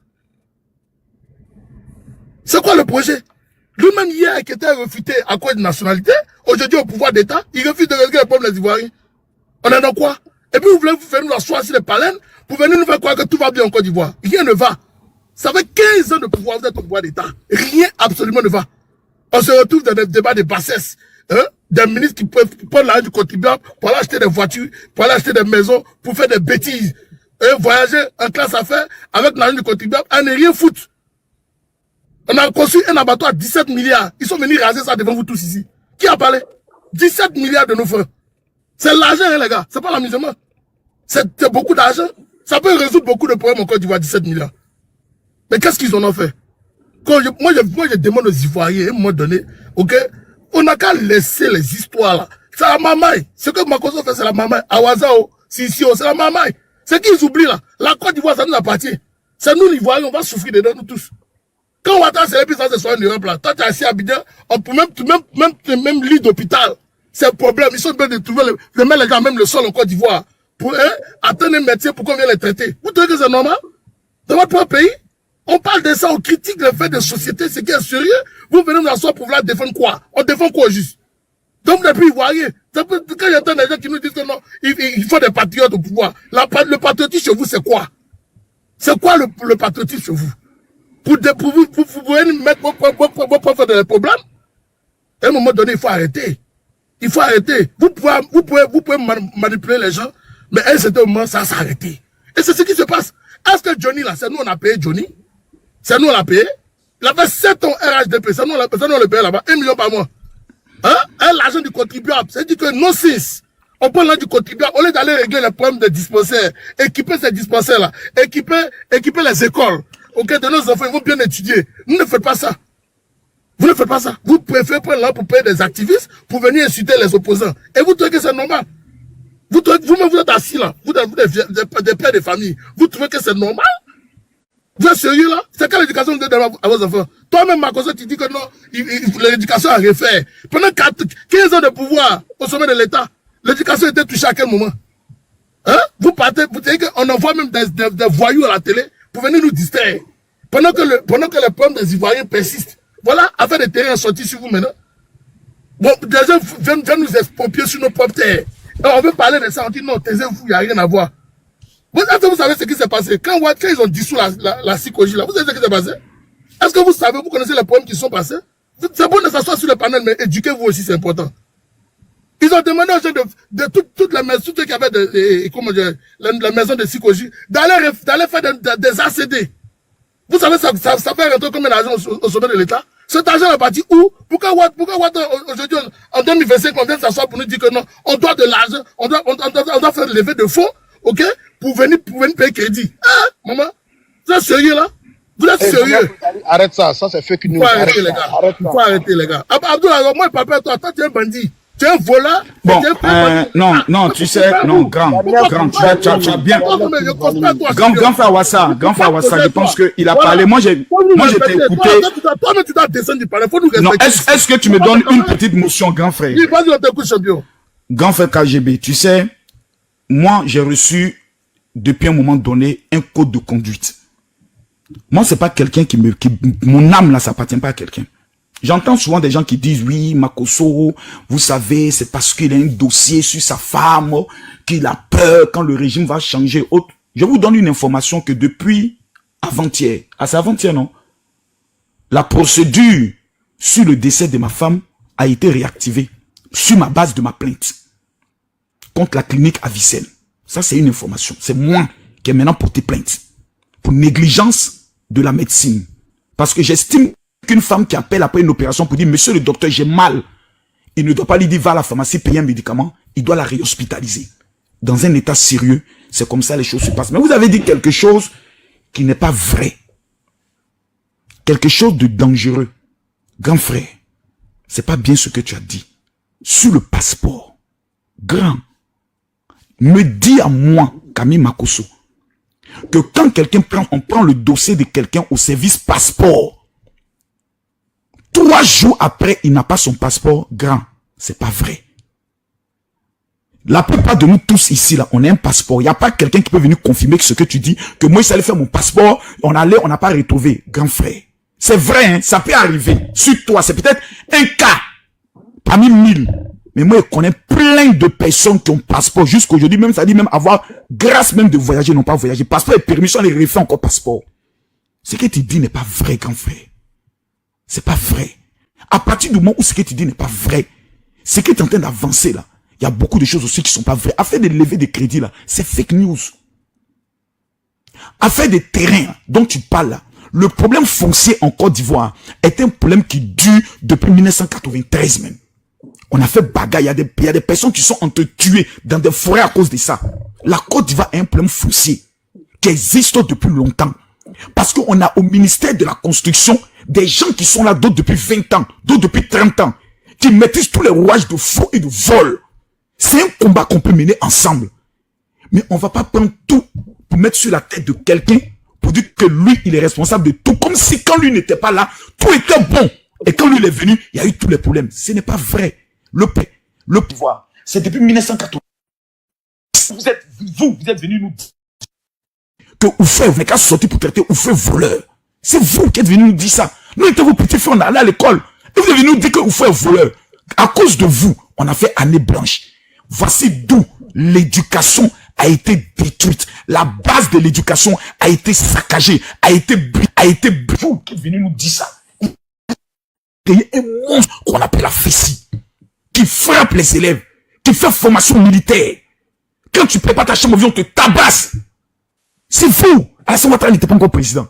C'est quoi le projet? Lui-même hier, qui était refuté à cause de nationalité, aujourd'hui au pouvoir d'État, il refuse de régler les problèmes des Ivoiriens. On est dans quoi? Et puis vous voulez vous faire nous asseoir sur les palènes pour venir nous faire croire que tout va bien en Côte d'Ivoire. Rien ne va. Ça fait 15 ans de pouvoir, vous êtes au pouvoir d'État. Rien absolument ne va. On se retrouve dans des débats de bassesse. Hein? Des ministres qui peuvent prendre l'argent du contribuable pour aller acheter des voitures, pour aller acheter des maisons, pour faire des bêtises. Et voyager en classe affaires avec l'argent du contribuable à ne rien foutre. On a construit un abattoir à 17 milliards. Ils sont venus raser ça devant vous tous ici. Qui a parlé? 17 milliards de nos frères. C'est l'argent, hein, les gars. C'est pas l'amusement. C'est beaucoup d'argent. Ça peut résoudre beaucoup de problèmes en Côte d'Ivoire, 17 milliards. Mais qu'est-ce qu'ils en ont fait? Moi, je demande aux Ivoiriens, à un moment donné, ok, on n'a qu'à laisser les histoires là. C'est la mamaille. Ce que Makoso fait, c'est la mamaille. Awazao, Sissio, c'est la mamaille. C'est qu'ils oublient là. La Côte d'Ivoire, ça nous appartient. C'est nous, l'Ivoirien, on va souffrir dedans, nous tous. Quand on va t'en célébrer, ça, c'est soit en Europe là. Toi, t'es assis à Abidjan, on peut même lit d'hôpital. C'est un problème. Ils sont en train de trouver, de mettre les gars, même le sol en Côte d'Ivoire. Pour atteindre un métier, pour qu'on vienne les traiter. Vous trouvez que c'est normal? Dans votre propre pays? On parle de ça, on critique le fait de société, c'est qui est sérieux. Vous venez nous asseoir pour vouloir défendre quoi? On défend quoi juste? Donc, depuis Ivoirien, quand j'entends des gens qui nous disent que non, il faut des patriotes au pouvoir. Le patriotisme chez vous, c'est quoi? C'est quoi le patriotisme chez vous? Pour vous mettre vos profs dans les problèmes? À un moment donné, il faut arrêter. Il faut arrêter. Vous pouvez manipuler les gens, mais à un certain moment, ça s'est arrêté. Et c'est ce qui se passe. Est-ce que Johnny, là, c'est nous, on a payé Johnny? C'est nous, on l'a payé? Il avait 7 ans RHDP, c'est nous, on le paye là-bas, 1 million par mois. Hein? L'argent du contribuable. C'est-à-dire que non, 6. On prend l'argent du contribuable, au lieu d'aller régler les problèmes des dispensaires, équiper ces dispensaires-là, équiper les écoles, ok, de nos enfants, ils vont bien étudier. Vous ne faites pas ça. Vous ne faites pas ça. Vous préférez prendre l'argent pour payer des activistes, pour venir insulter les opposants. Et vous trouvez que c'est normal? Vous-même, vous êtes assis là, vous êtes des pères de famille. Vous trouvez que c'est normal? Vous êtes sérieux là? C'est quelle éducation vous donnez à vos enfants? Toi-même, Makoso, tu dis que non, l'éducation a refait. Pendant 15 ans de pouvoir au sommet de l'État, l'éducation était touchée à quel moment? Hein? Vous dites qu'on envoie même des voyous à la télé pour venir nous distraire. Pendant que les problèmes des Ivoiriens persistent. Voilà, afin des terrains sortis sur vous maintenant. Bon, des gens viennent nous exproprier sur nos propres terres. Et on veut parler de ça, on dit non, taisez-vous, il n'y a rien à voir. Vous savez ce qui s'est passé? Quand ils ont dissous la psychologie là, vous savez ce qui s'est passé? Est-ce que vous connaissez les problèmes qui sont passés? C'est bon de s'asseoir sur le panel, mais éduquez-vous aussi, c'est important. Ils ont demandé aux gens de toutes les maisons, tous ceux qui avaient la maison de psychologie, d'aller faire des ACD. Vous savez, ça fait rentrer combien d'argent au sommet de l'État? Cet argent est parti où? Pourquoi aujourd'hui, en 2025, on vient s'asseoir pour nous dire que non, on doit de l'argent, on doit faire lever de fonds, ok? Pour venir payer crédit. Hein, maman? Vous êtes sérieux, là? Vous êtes sérieux? Arrête ça c'est fake news. Faut arrêter, les gars. Faut arrêter, les gars. Abdoul, alors, moi, papa, toi, tu es un bandit. Tu es un voleur. Bon, non, tu sais, non, grand, tu as bien. Grand frère Wassa, je pense qu'il a parlé. Moi, j'ai écouté. Toi-même, tu dois descendre du palais. Faut nous respecter. Non, est-ce que tu me donnes une petite motion, grand frère? Oui, vas-y, on t'écoute, champion. Grand frère KGB, tu sais, moi, j'ai reçu, depuis un moment donné, un code de conduite. Moi, c'est pas quelqu'un mon âme là, ça appartient pas à quelqu'un. J'entends souvent des gens qui disent, oui, Makoso, vous savez, c'est parce qu'il a un dossier sur sa femme, qu'il a peur quand le régime va changer. Je vous donne une information que depuis avant-hier, c'est avant-hier, non? La procédure sur le décès de ma femme a été réactivée sur ma base de ma plainte contre la clinique à Vissel. Ça, c'est une information. C'est moi qui ai maintenant porté plainte pour négligence de la médecine. Parce que j'estime qu'une femme qui appelle après une opération pour dire, monsieur le docteur, j'ai mal, il ne doit pas lui dire, va à la pharmacie, payer un médicament, il doit la réhospitaliser. Dans un état sérieux, c'est comme ça les choses se passent. Mais vous avez dit quelque chose qui n'est pas vrai. Quelque chose de dangereux. Grand frère, c'est pas bien ce que tu as dit. Sur le passeport, grand, me dis à moi, Camille Makoso, que quand on prend le dossier de quelqu'un au service passeport, 3 jours après, il n'a pas son passeport, grand. C'est pas vrai. La plupart de nous tous ici, là, on a un passeport. Il n'y a pas quelqu'un qui peut venir confirmer ce que tu dis, que moi, il allait faire mon passeport, on n'a pas retrouvé. Grand frère. C'est vrai, hein, ça peut arriver. Sur toi, c'est peut-être un cas parmi 1000. Mais moi, je connais plein de personnes qui ont passeport jusqu'aujourd'hui, même ça dit même avoir grâce même de voyager, non pas voyager. Passeport et permission, les refait encore passeport. Ce que tu dis n'est pas vrai, grand frère. C'est pas vrai. À partir du moment où ce que tu dis n'est pas vrai, ce que tu es en train d'avancer là, il y a beaucoup de choses aussi qui sont pas vraies. Affaire de lever des crédits là, c'est fake news. Affaire des terrains dont tu parles là, Le problème foncier en Côte d'Ivoire est un problème qui dure depuis 1993 même. On a fait bagarre, il y a des personnes qui sont entretuées dans des forêts à cause de ça. La Côte d'Ivoire a un problème foncier qui existe depuis longtemps. Parce qu'on a au ministère de la construction des gens qui sont là, d'autres depuis 20 ans, d'autres depuis 30 ans, qui maîtrisent tous les rouages de faux et de vol. C'est un combat qu'on peut mener ensemble. Mais on va pas prendre tout pour mettre sur la tête de quelqu'un pour dire que lui, il est responsable de tout. Comme si quand lui n'était pas là, tout était bon. Et quand lui il est venu, il y a eu tous les problèmes. Ce n'est pas vrai. Le pouvoir, c'est depuis 1980. Vous êtes venu nous dire que Oufé, vous n'avez qu'à sortir pour traiter Oufé voleur. C'est vous qui êtes venu nous dire ça. Nous étions vos petits filles, on allait à l'école. Et vous êtes venu nous dire que Oufé est voleur. À cause de vous, on a fait année blanche. Voici d'où l'éducation a été détruite. La base de l'éducation a été saccagée, a été vous qui êtes venu nous dire ça. Il y a un monstre qu'on appelle la Fessie, qui frappe les élèves, qui fait formation militaire. Quand tu prépares ta chambre, on te tabasse. C'est vous. Alassane Ouattara n'était pas encore président.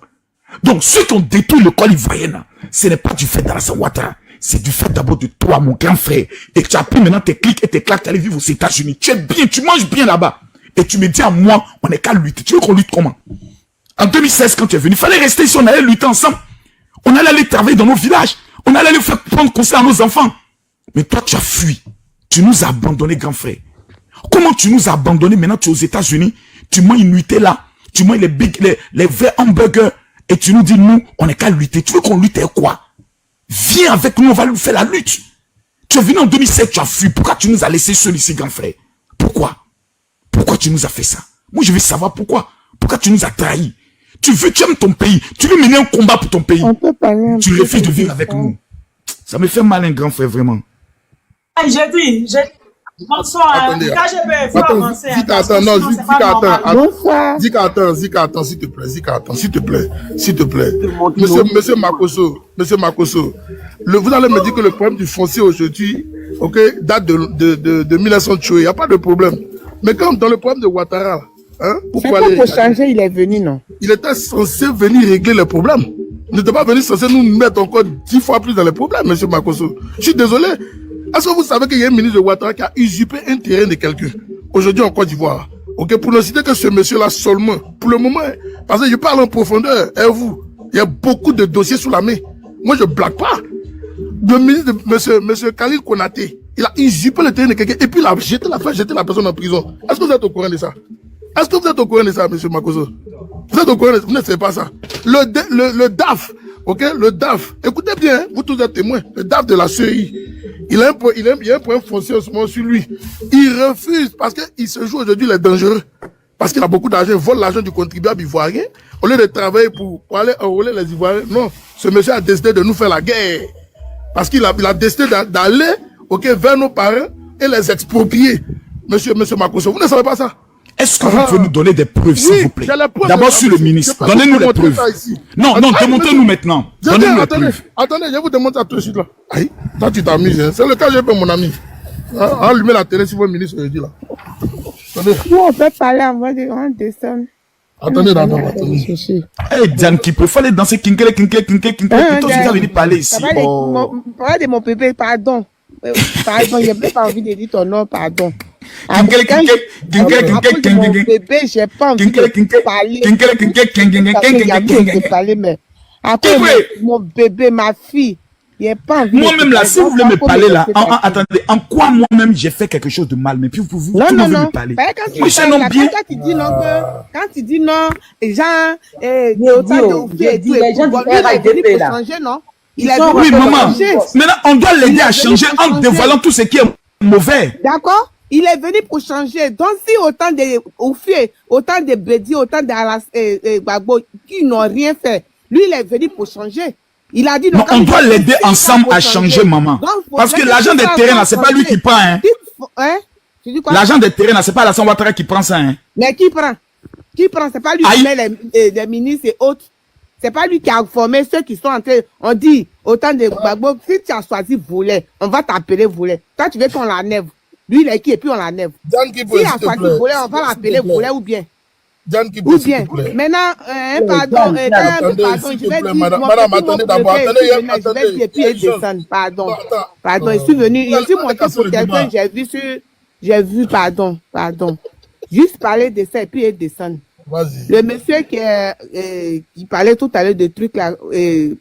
Donc, ceux qui ont détruit l'école ivoirienne, ce n'est pas du fait d'Alassane Ouattara. C'est du fait d'abord de toi, mon grand frère. Et tu as pris maintenant tes clics et tes claques, tu allais vivre aux États-Unis. Tu es bien, tu manges bien là-bas. Et tu me dis à moi, on n'est qu'à lutter. Tu veux qu'on lutte comment? En 2016, quand tu es venu, il fallait rester ici, on allait lutter ensemble. On allait aller travailler dans nos villages. On allait aller faire prendre conseil à nos enfants. Mais toi, tu as fui. Tu nous as abandonnés, grand frère. Comment tu nous as abandonnés? Maintenant, tu es aux États-Unis. Tu manges une nuitée là. Tu manges les verts hamburgers. Et tu nous dis, nous, on n'est qu'à lutter. Tu veux qu'on lutte et quoi? Viens avec nous, on va nous faire la lutte. Tu es venu en 2007, tu as fui. Pourquoi tu nous as laissé seuls ici, grand frère? Pourquoi? Pourquoi tu nous as fait ça? Moi, je veux savoir pourquoi. Pourquoi tu nous as trahis? Tu aimes ton pays. Tu veux mener un combat pour ton pays. Tu refuses de vivre avec nous. Ça me fait mal, un grand frère, vraiment. J'ai dit. Bonsoir. Zika, attends, s'il te plaît. Monsieur Makoso, vous allez me dire que le problème du foncier aujourd'hui, ok, date de 1900 tués, il n'y a pas de problème. Mais quand dans le problème de Ouattara, hein, pour changer, il est venu, non? Il était censé venir régler les problèmes. Il n'était pas venu censé nous mettre encore 10 fois plus dans les problèmes, monsieur Makoso. Je suis désolé. Est-ce que vous savez qu'il y a un ministre de Ouattara qui a usurpé un terrain de quelqu'un aujourd'hui en Côte d'Ivoire? Ok, pour ne citer que ce monsieur-là seulement, pour le moment, parce que je parle en profondeur, et vous, il y a beaucoup de dossiers sous la main. Moi, je blague pas. Le ministre de monsieur Khalil Konaté, il a usurpé le terrain de quelqu'un et puis il a jeté la personne en prison. Est-ce que vous êtes au courant de ça? Est-ce que vous êtes au courant de ça, monsieur Makoso? Vous êtes au courant de ça? Vous ne savez pas ça. Le DAF, ok, le DAF, écoutez bien, vous tous êtes témoins, le DAF de la CEI, il y a un point foncier en ce moment sur lui. Il refuse parce qu'il se joue aujourd'hui, il est dangereux. Parce qu'il a beaucoup d'argent, il vole l'argent du contribuable ivoirien. Au lieu de travailler pour aller enrôler les Ivoiriens, non, ce monsieur a décidé de nous faire la guerre. Parce qu'il a décidé d'aller, ok, vers nos parents et les exproprier. Monsieur Makoso, vous ne savez pas ça? Est-ce que vous pouvez nous donner des preuves, s'il vous plaît? D'abord sur le ministre. Donnez-nous les preuves. Non, démontez-nous maintenant. Donnez-nous les preuves. Attendez, je vous demande ça tout de suite là. Aïe, toi tu t'amuses, hein. C'est le cas, j'ai fait mon ami. Allumez la télé si votre ministre le dit là. Attendez. Nous, on peut parler en mode de descendre. Attendez, attendez. Eh, Diane, qui peut aller danser kinkele. Plutôt, tu vas venir parler ici. Parle de mon bébé, pardon. Pardon, je n'ai pas envie de dire ton nom, pardon. Mon bébé, j'ai pas envie de parler, mais après, mon bébé, ma fille, j'ai pas envie. Moi-même là, si vous voulez me parler là, attendez, en quoi moi-même j'ai fait quelque chose de mal, mais puis vous non, me parler. Quand tu dis non, les gens, changer, non? Oui, maman. Maintenant, on doit l'aider à changer en dévoilant tout ce qui est mauvais. D'accord? Il est venu pour changer. Donc, si autant de Oufé, autant de Bédi, autant de Gbagbo qui n'ont rien fait, lui, il est venu pour changer. Il a dit... Non, on doit l'aider ensemble à changer, maman. Donc, parce que l'argent des terrains, là, c'est pas lui qui prend, hein. L'argent des terrains, là, c'est pas Alassane Ouattara qui prend ça, hein. Mais qui prend? Qui prend? C'est pas lui qui met les ministres et autres. C'est pas lui qui a formé ceux qui sont entrés. On dit, autant de Gbagbo, si tu as choisi volet, on va t'appeler volet. Toi, tu veux qu'on l'enlève. Lui, il est qui et puis on l'enlève. Si il a choisi volet, on va l'appeler volet ou bien. Ou bien, maintenant, pardon, je vais dire, madame, attendez d'abord, attendez, et puis descendre, pardon, je suis venu, je suis monté pour quelqu'un, j'ai vu, pardon, juste parler de ça et puis descendre. Le monsieur qui parlait tout à l'heure de trucs là,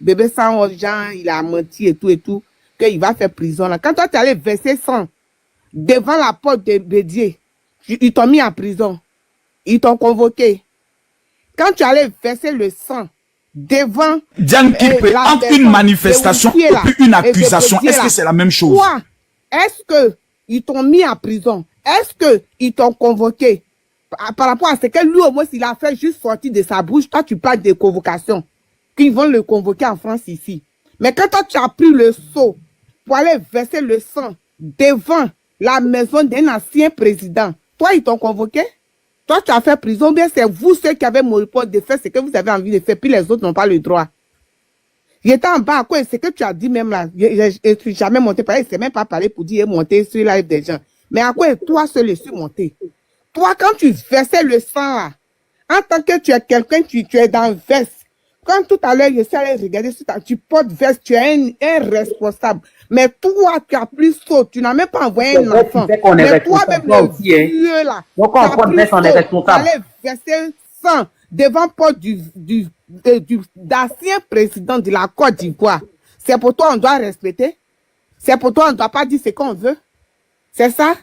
bébé sans gens, il a menti et tout, qu'il va faire prison là. Quand toi tu allais verser sang devant la porte de Bédier, ils t'ont mis en prison. Ils t'ont convoqué. Quand tu allais verser le sang devant Diane Kipre, entre une manifestation et puis une accusation, est-ce que c'est la même chose? Toi, est-ce que ils t'ont mis en prison? Est-ce que ils t'ont convoqué? Par rapport à ce que lui, au moins, il a fait juste sortir de sa bouche, toi, tu parles de convocation, qu'ils vont le convoquer en France ici. Mais quand toi, tu as pris le seau pour aller verser le sang devant la maison d'un ancien président, toi, ils t'ont convoqué? Toi, tu as fait prison, bien c'est vous ceux qui avez mon report de faire ce que vous avez envie de faire, puis les autres n'ont pas le droit. J'étais en bas, à quoi, ce que tu as dit même là, je ne suis jamais monté, il ne s'est même pas parlé pour dire monter sur live des gens. Mais à quoi, toi seul, je suis monté. Toi, quand tu versais le sang là, en tant que tu es quelqu'un, tu es dans veste. Quand tout à l'heure, je suis allé regarder, tu portes veste, tu es un responsable. Mais toi, tu as pris saut, tu n'as même pas envoyé un enfant. Mais toi-même, le vieux là, tu as pris saut, tu allais verser sang devant porte d'ancien président de la Côte d'Ivoire. C'est pour toi, on doit respecter. C'est pour toi, on ne doit pas dire ce qu'on veut. C'est ça?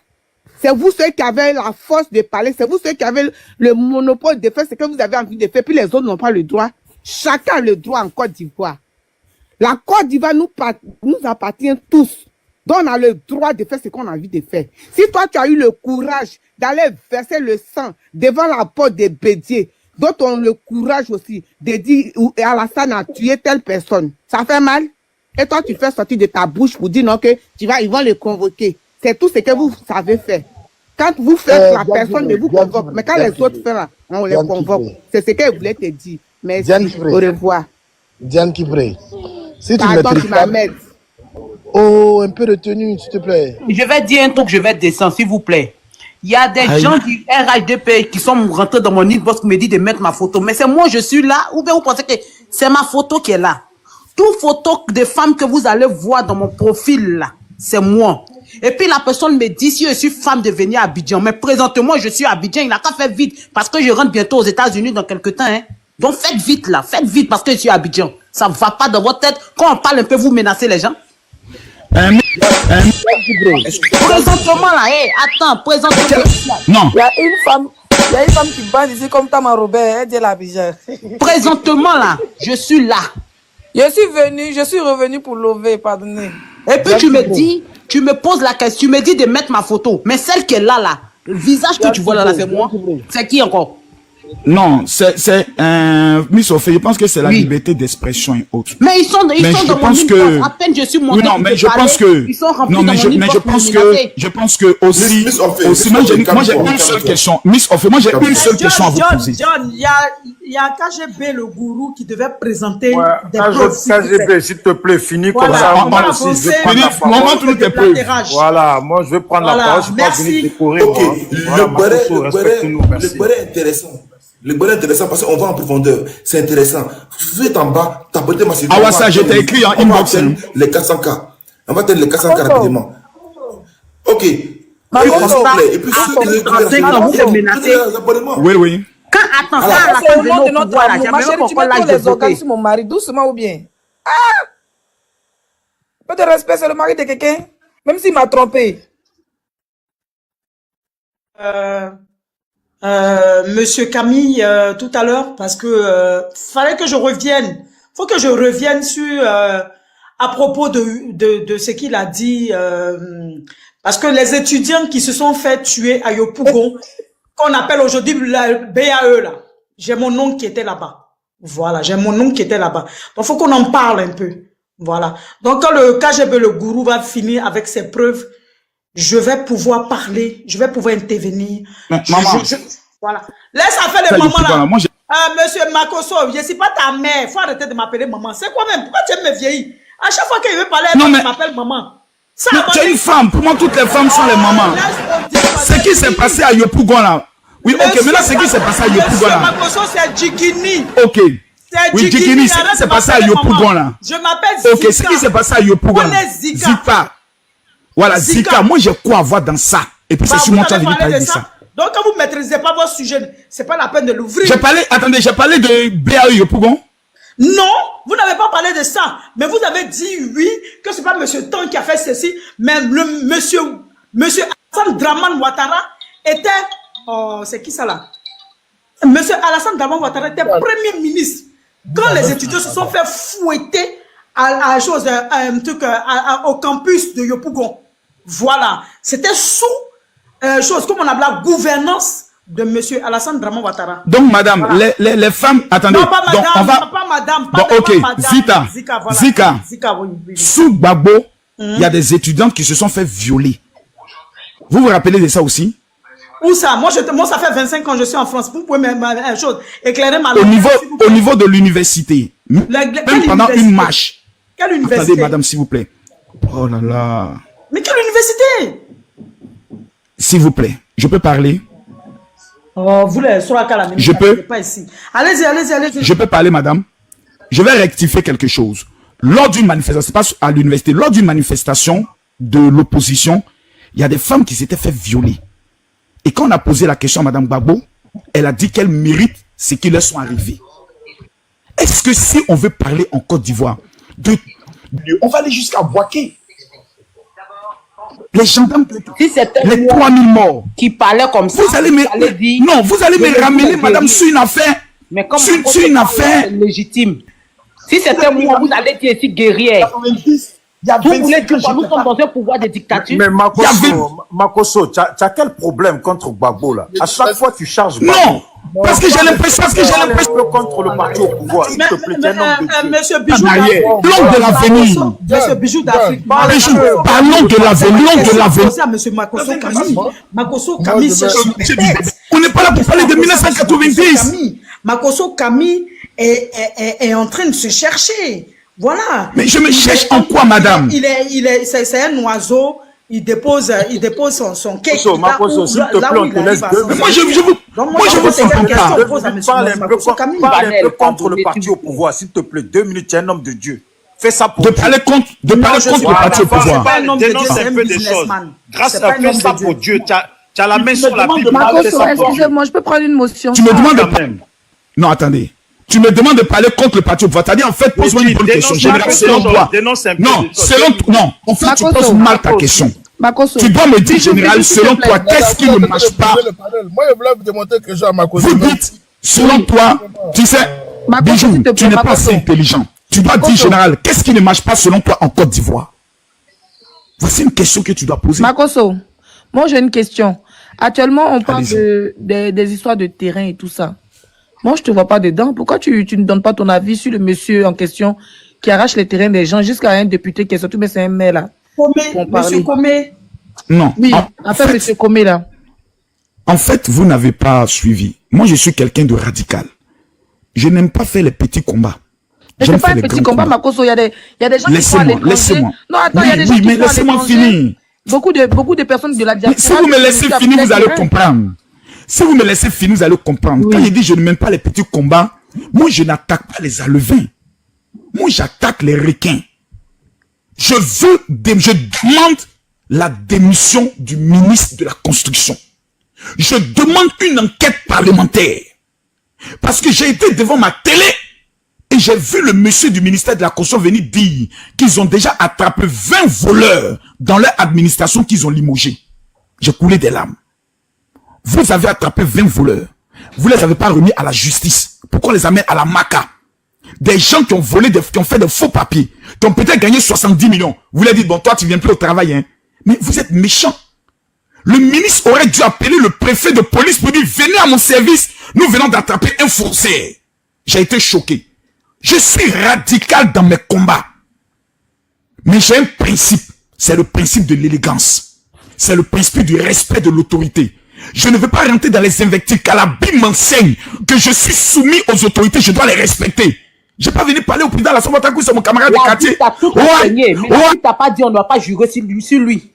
C'est vous ceux qui avez la force de parler, c'est vous ceux qui avez le monopole de faire ce que vous avez envie de faire, puis les autres n'ont pas le droit. Chacun a le droit en Côte d'Ivoire. La Côte d'Ivoire nous appartient tous. Donc on a le droit de faire ce qu'on a envie de faire. Si toi tu as eu le courage d'aller verser le sang devant la porte des Bédier, d'autres ont le courage aussi de dire Alassane a tué telle personne, ça fait mal? Et toi tu fais sortir de ta bouche pour dire non que ils vont le convoquer. C'est tout ce que vous savez faire. Quand vous faites la personne ne vous convoque, mais quand les autres font, on les convoque. C'est ce qu'elle voulait te dire. Merci. Au revoir. Diane Kipre, si tu pardon, maîtrises pas... Oh, un peu de tenue, s'il te plaît. Je vais dire un truc, je vais descendre, s'il vous plaît. Il y a des gens du RHDP qui sont rentrés dans mon inbox qui me disent de mettre ma photo. Mais c'est moi, je suis là. Ou bien vous pensez que c'est ma photo qui est là. Toute photo de femmes que vous allez voir dans mon profil là, c'est moi. Et puis la personne me dit si je suis femme de venir à Abidjan. Mais présentement, je suis à Abidjan. Il n'a qu'à faire vite parce que je rentre bientôt aux États-Unis dans quelques temps. Hein. Donc faites vite là, faites vite parce que je suis à Abidjan. Ça ne va pas dans votre tête. Quand on parle un peu, vous menacez les gens. Présentement là, attends, présentement. Non. Il y a une femme qui bande ici comme Tama Robert, elle dit l'Abidjan. Présentement là, je suis là. Je suis revenu pour lever, pardonnez. Et puis tu me dis, tu me poses la question, tu me dis de mettre ma photo. Mais celle qui est là, le visage que tu vois là, c'est moi. C'est qui encore? Non, c'est Miss Ophé, je pense que c'est la liberté d'expression et autres. Mais ils sont dans mon inbox. À peine je suis monté. Oui, non, mais je pense que. Ils sont remplis non, mais je pense que aussi. Moi, j'ai une seule question. Miss Ophé, moi, j'ai une seule question à vous poser. John, il y a KGB, le gourou, qui devait présenter des preuves. KGB, s'il te plaît, finis comme ça. Moi aussi, je vais prendre la parole. Voilà, moi, je vais prendre la parole. Je ne suis pas venu décorer. Ok, le beurre est intéressant. Le bon intéressant parce qu'on va en profondeur. C'est intéressant. Vous êtes en bas, tapotez ma série. Ah ouais, ça, j'étais écrit en inbox. Les 400K. On va tenir les 400K rapidement. Ok. Et puis, oui. Quand, attends, ça, c'est au nom de notre amour. Ma chérie, tu mets tous les organes sur mon mari, doucement ou bien? Ah! Peu de respect, c'est le mari de quelqu'un. Même s'il m'a trompé. Monsieur Camille, tout à l'heure, parce que fallait que je revienne. Faut que je revienne sur à propos de ce qu'il a dit, parce que les étudiants qui se sont fait tuer à Yopougon, qu'on appelle aujourd'hui la BAE là, j'ai mon oncle qui était là-bas. Voilà, j'ai mon oncle qui était là-bas. Donc faut qu'on en parle un peu. Voilà. Donc quand le KGB, le gourou, va finir avec ses preuves, je vais pouvoir parler, je vais pouvoir intervenir. Maman. Voilà. Laisse affaire de maman là. Monsieur Makoso, je ne suis pas ta mère. Il faut arrêter de m'appeler maman. C'est quoi même? Pourquoi tu aimes me vieillir? À chaque fois qu'il veut parler, il m'appelle maman. Tu es une femme. Pour moi, toutes les femmes sont les mamans. Ce qui s'est passé à Yopougon là, Oui, ok, maintenant c'est qui s'est passé à Yopougon là? Makoso, c'est Djigini. Ok. Oui, Djigini, c'est qui s'est passé à Yopougon là? Je m'appelle Zika. Ok, c'est qui s'est passé à Yopougon? On est Zika. Zika. Voilà, Zika. Moi, j'ai quoi à voir dans ça? Et puis c'est sur moi que tu as venu parler de ça. Donc, quand vous ne maîtrisez pas votre sujet, c'est pas la peine de l'ouvrir. Attendez, j'ai parlé de BAE Yopougon. Non, vous n'avez pas parlé de ça. Mais vous avez dit oui, que c'est pas M. Tang qui a fait ceci, mais le monsieur Alassane Dramane Ouattara était... Oh, c'est qui ça là? Monsieur Alassane Dramane Ouattara était premier ministre. Quand les étudiants se sont fait fouetter au campus de Yopougon. Voilà. C'était sous comme on appelle la gouvernance de monsieur Alassane Dramane Ouattara. Donc, madame, voilà. les femmes... Attendez. Non, pas madame, donc, on va... pas madame. Bon, ok. Zika, voilà. Zika. Oui. Sous Gbagbo, il y a des étudiantes qui se sont fait violer. Vous vous rappelez de ça aussi? Où ça? Moi, ça fait 25 ans que je suis en France. Vous pouvez éclairer ma au niveau de l'université. Même pendant une marche. Quelle université? Attendez, madame, s'il vous plaît. Oh là là. Mais quelle université? S'il vous plaît, je peux parler? Oh, vous les Soraka, je peux? Pas ici. Allez-y. Je peux parler, madame? Je vais rectifier quelque chose. Lors d'une manifestation, pas à l'université, lors d'une manifestation de l'opposition, il y a des femmes qui s'étaient fait violer. Et quand on a posé la question à madame Gbagbo, elle a dit qu'elle mérite ce qui leur sont arrivés. Est-ce que si on veut parler en Côte d'Ivoire, on va aller jusqu'à Boaké? Les gendarmes, si les 3000 morts qui parlaient comme ça, vous allez me ramener, madame, sur une affaire. Mais comme sur une affaire légitime. Si c'était moi, vous allez dire ici guerrière. Vous voulez dire que nous sommes dans un pouvoir de dictature? Mais Makoso, tu as quel problème contre Gbagbo là? À chaque fois tu charges Gbagbo. Non, parce que j'ai l'impression contre le parti au pouvoir. S'il te plaît, tu es un homme de Dieu. Monsieur Bijou, l'homme de l'avenir. Monsieur Bijou d'Afrique. Parlons de l'avenir. Monsieur Makoso Kami cherche une tête. On n'est pas là pour parler de 1990. Makoso Kami est en train de se chercher. Voilà. Mais je me cherche en quoi, madame? C'est un oiseau. Il dépose son cake. Makoso, s'il te plaît, on te laisse deux minutes. Moi, je vous comprends pas. Parle un peu contre le parti au pouvoir, s'il te plaît. 2 minutes, tu es un homme de Dieu. Fais ça pour de parler contre le parti au pouvoir. Dénonce un peu des choses. Grâce à faire ça pour Dieu, tu as la main sur la Bible. Excusez-moi, je peux prendre une motion. Tu me demandes de... Non, attendez. Tu me demandes de parler contre le parti au pouvoir. C'est-à-dire, en fait, pose-moi une bonne question. Général, selon toi. Non, en fait, tu poses mal ta question. Tu dois me dire, général, selon toi, qu'est-ce qui ne marche pas? Moi, je voulais vous démontrer que j'ai à Makoso. Vous dites, selon toi, tu sais, Bijou, tu n'es pas assez intelligent. Tu dois dire, général, qu'est-ce qui ne marche pas selon toi en Côte d'Ivoire? Voici une question que tu dois poser. Makoso, moi j'ai une question. Actuellement, on parle des histoires de terrain et tout ça. Moi, je te vois pas dedans. Pourquoi tu ne donnes pas ton avis sur le monsieur en question qui arrache les terrains des gens jusqu'à un député qui est sorti, mais c'est un maire là. Monsieur Comé. Non. Oui, en fait, monsieur Comé là. En fait, vous n'avez pas suivi. Moi, je suis quelqu'un de radical. Je n'aime pas faire les petits combats. C'est pas un petit combat, Makoso. Il y a des gens qui sont à l'étranger. Laissez-moi. Non, attends, il y a des gens qui sont à l'étranger. Laissez-moi finir. Beaucoup de personnes de la diaspora. Si vous me laissez finir, vous allez comprendre. Si vous me laissez finir, vous allez comprendre. Oui. Quand je dis je ne mène pas les petits combats, moi je n'attaque pas les alevins. Moi j'attaque les requins. Je demande la démission du ministre de la Construction. Je demande une enquête parlementaire. Parce que j'ai été devant ma télé et j'ai vu le monsieur du ministère de la Construction venir dire qu'ils ont déjà attrapé 20 voleurs dans leur administration qu'ils ont limogé. J'ai coulé des larmes. Vous avez attrapé 20 voleurs. Vous les avez pas remis à la justice. Pourquoi on les amène à la MACA? Des gens qui ont volé, qui ont fait de faux papiers, qui ont peut-être gagné 70 millions. Vous leur dites, bon, toi, tu viens plus au travail, hein. Mais vous êtes méchants. Le ministre aurait dû appeler le préfet de police pour dire, venez à mon service, nous venons d'attraper un faussaire. J'ai été choqué. Je suis radical dans mes combats. Mais j'ai un principe. C'est le principe de l'élégance. C'est le principe du respect de l'autorité. Je ne veux pas rentrer dans les invectives. Qu'à la Bible m'enseigne que je suis soumis aux autorités, je dois les respecter. Je n'ai pas venu parler au président de la Sombatakou, c'est mon camarade de quartier. Mais tu t'as pas dit on ne doit pas jurer sur lui.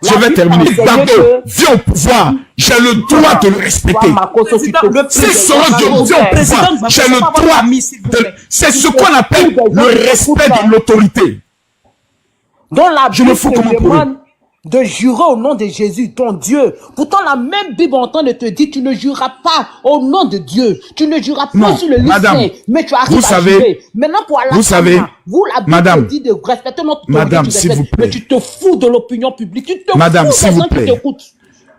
Je vais terminer. Gbagbo, viens au pouvoir. J'ai le droit de le respecter. C'est son de viens au pouvoir. J'ai le droit de... C'est ce qu'on appelle le respect de l'autorité. Dans la je me fous comment demande de jurer au nom de Jésus, ton Dieu. Pourtant, la même Bible est en train de te dire, tu ne jureras pas au nom de Dieu. Tu ne jureras pas sur le lycée, mais tu arrives à jurer. Maintenant, pour Allah, vous, la Bible dit de respecter notre autorité, mais tu te fous de l'opinion publique. Tu te fous des gens qui t'écoutent.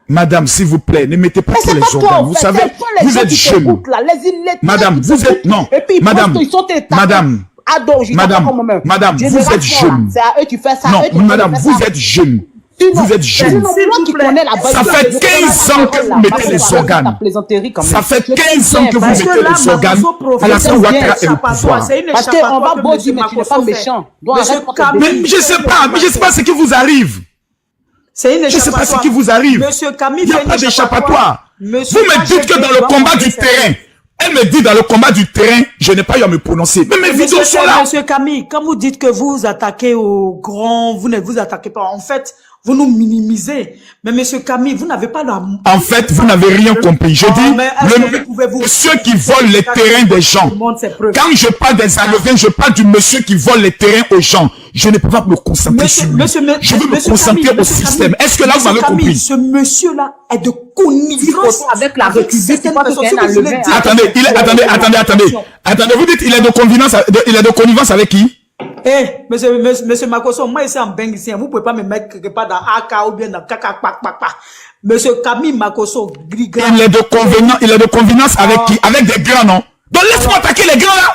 Madame, s'il vous plaît, ne mettez pas tous les organes. Vous savez, vous êtes jeune. Madame, vous êtes... Non, madame, madame, vous êtes jeune. C'est à eux tu fais ça. Non, madame, vous êtes jeune. Vous êtes jeune. Ça fait 15 ans que vous mettez les organes. Ça fait 15 ans que vous mettez les organes. Alassane Ouattara est au pouvoir. Parce qu'on va beau dire, mais tu n'es pas méchant. Mais je ne sais pas ce qui vous arrive. Je ne sais pas ce qui vous arrive. Il n'y a pas d'échappatoire. Vous me dites que dans le combat du terrain, elle me dit dans le combat du terrain, je n'ai pas eu à me prononcer. Mais mes vidéos sont là. Monsieur Camille, quand vous dites que vous attaquez aux grands, vous ne vous attaquez pas. En fait, vous nous minimisez. Mais monsieur Camille, vous n'avez pas la... En fait, vous n'avez rien compris. Je dis, ceux qui volent les terrains des gens. Quand je parle des Alevins, je parle du monsieur qui vole les terrains aux gens. Je ne peux pas me concentrer sur lui. Je veux me concentrer au système. Est-ce que là, vous avez compris? Ce monsieur-là est de connivence avec la République. Attendez, attendez, vous dites, il est de connivence avec qui? Eh, monsieur Makoso, moi ici en Beng ici, vous pouvez pas me mettre quelque part dans AK ou bien dans Kaka. Monsieur Camille Makoso, Grigra. Il est de convenance avec qui? Avec des grands, non? Donc laisse-moi attaquer les grands là.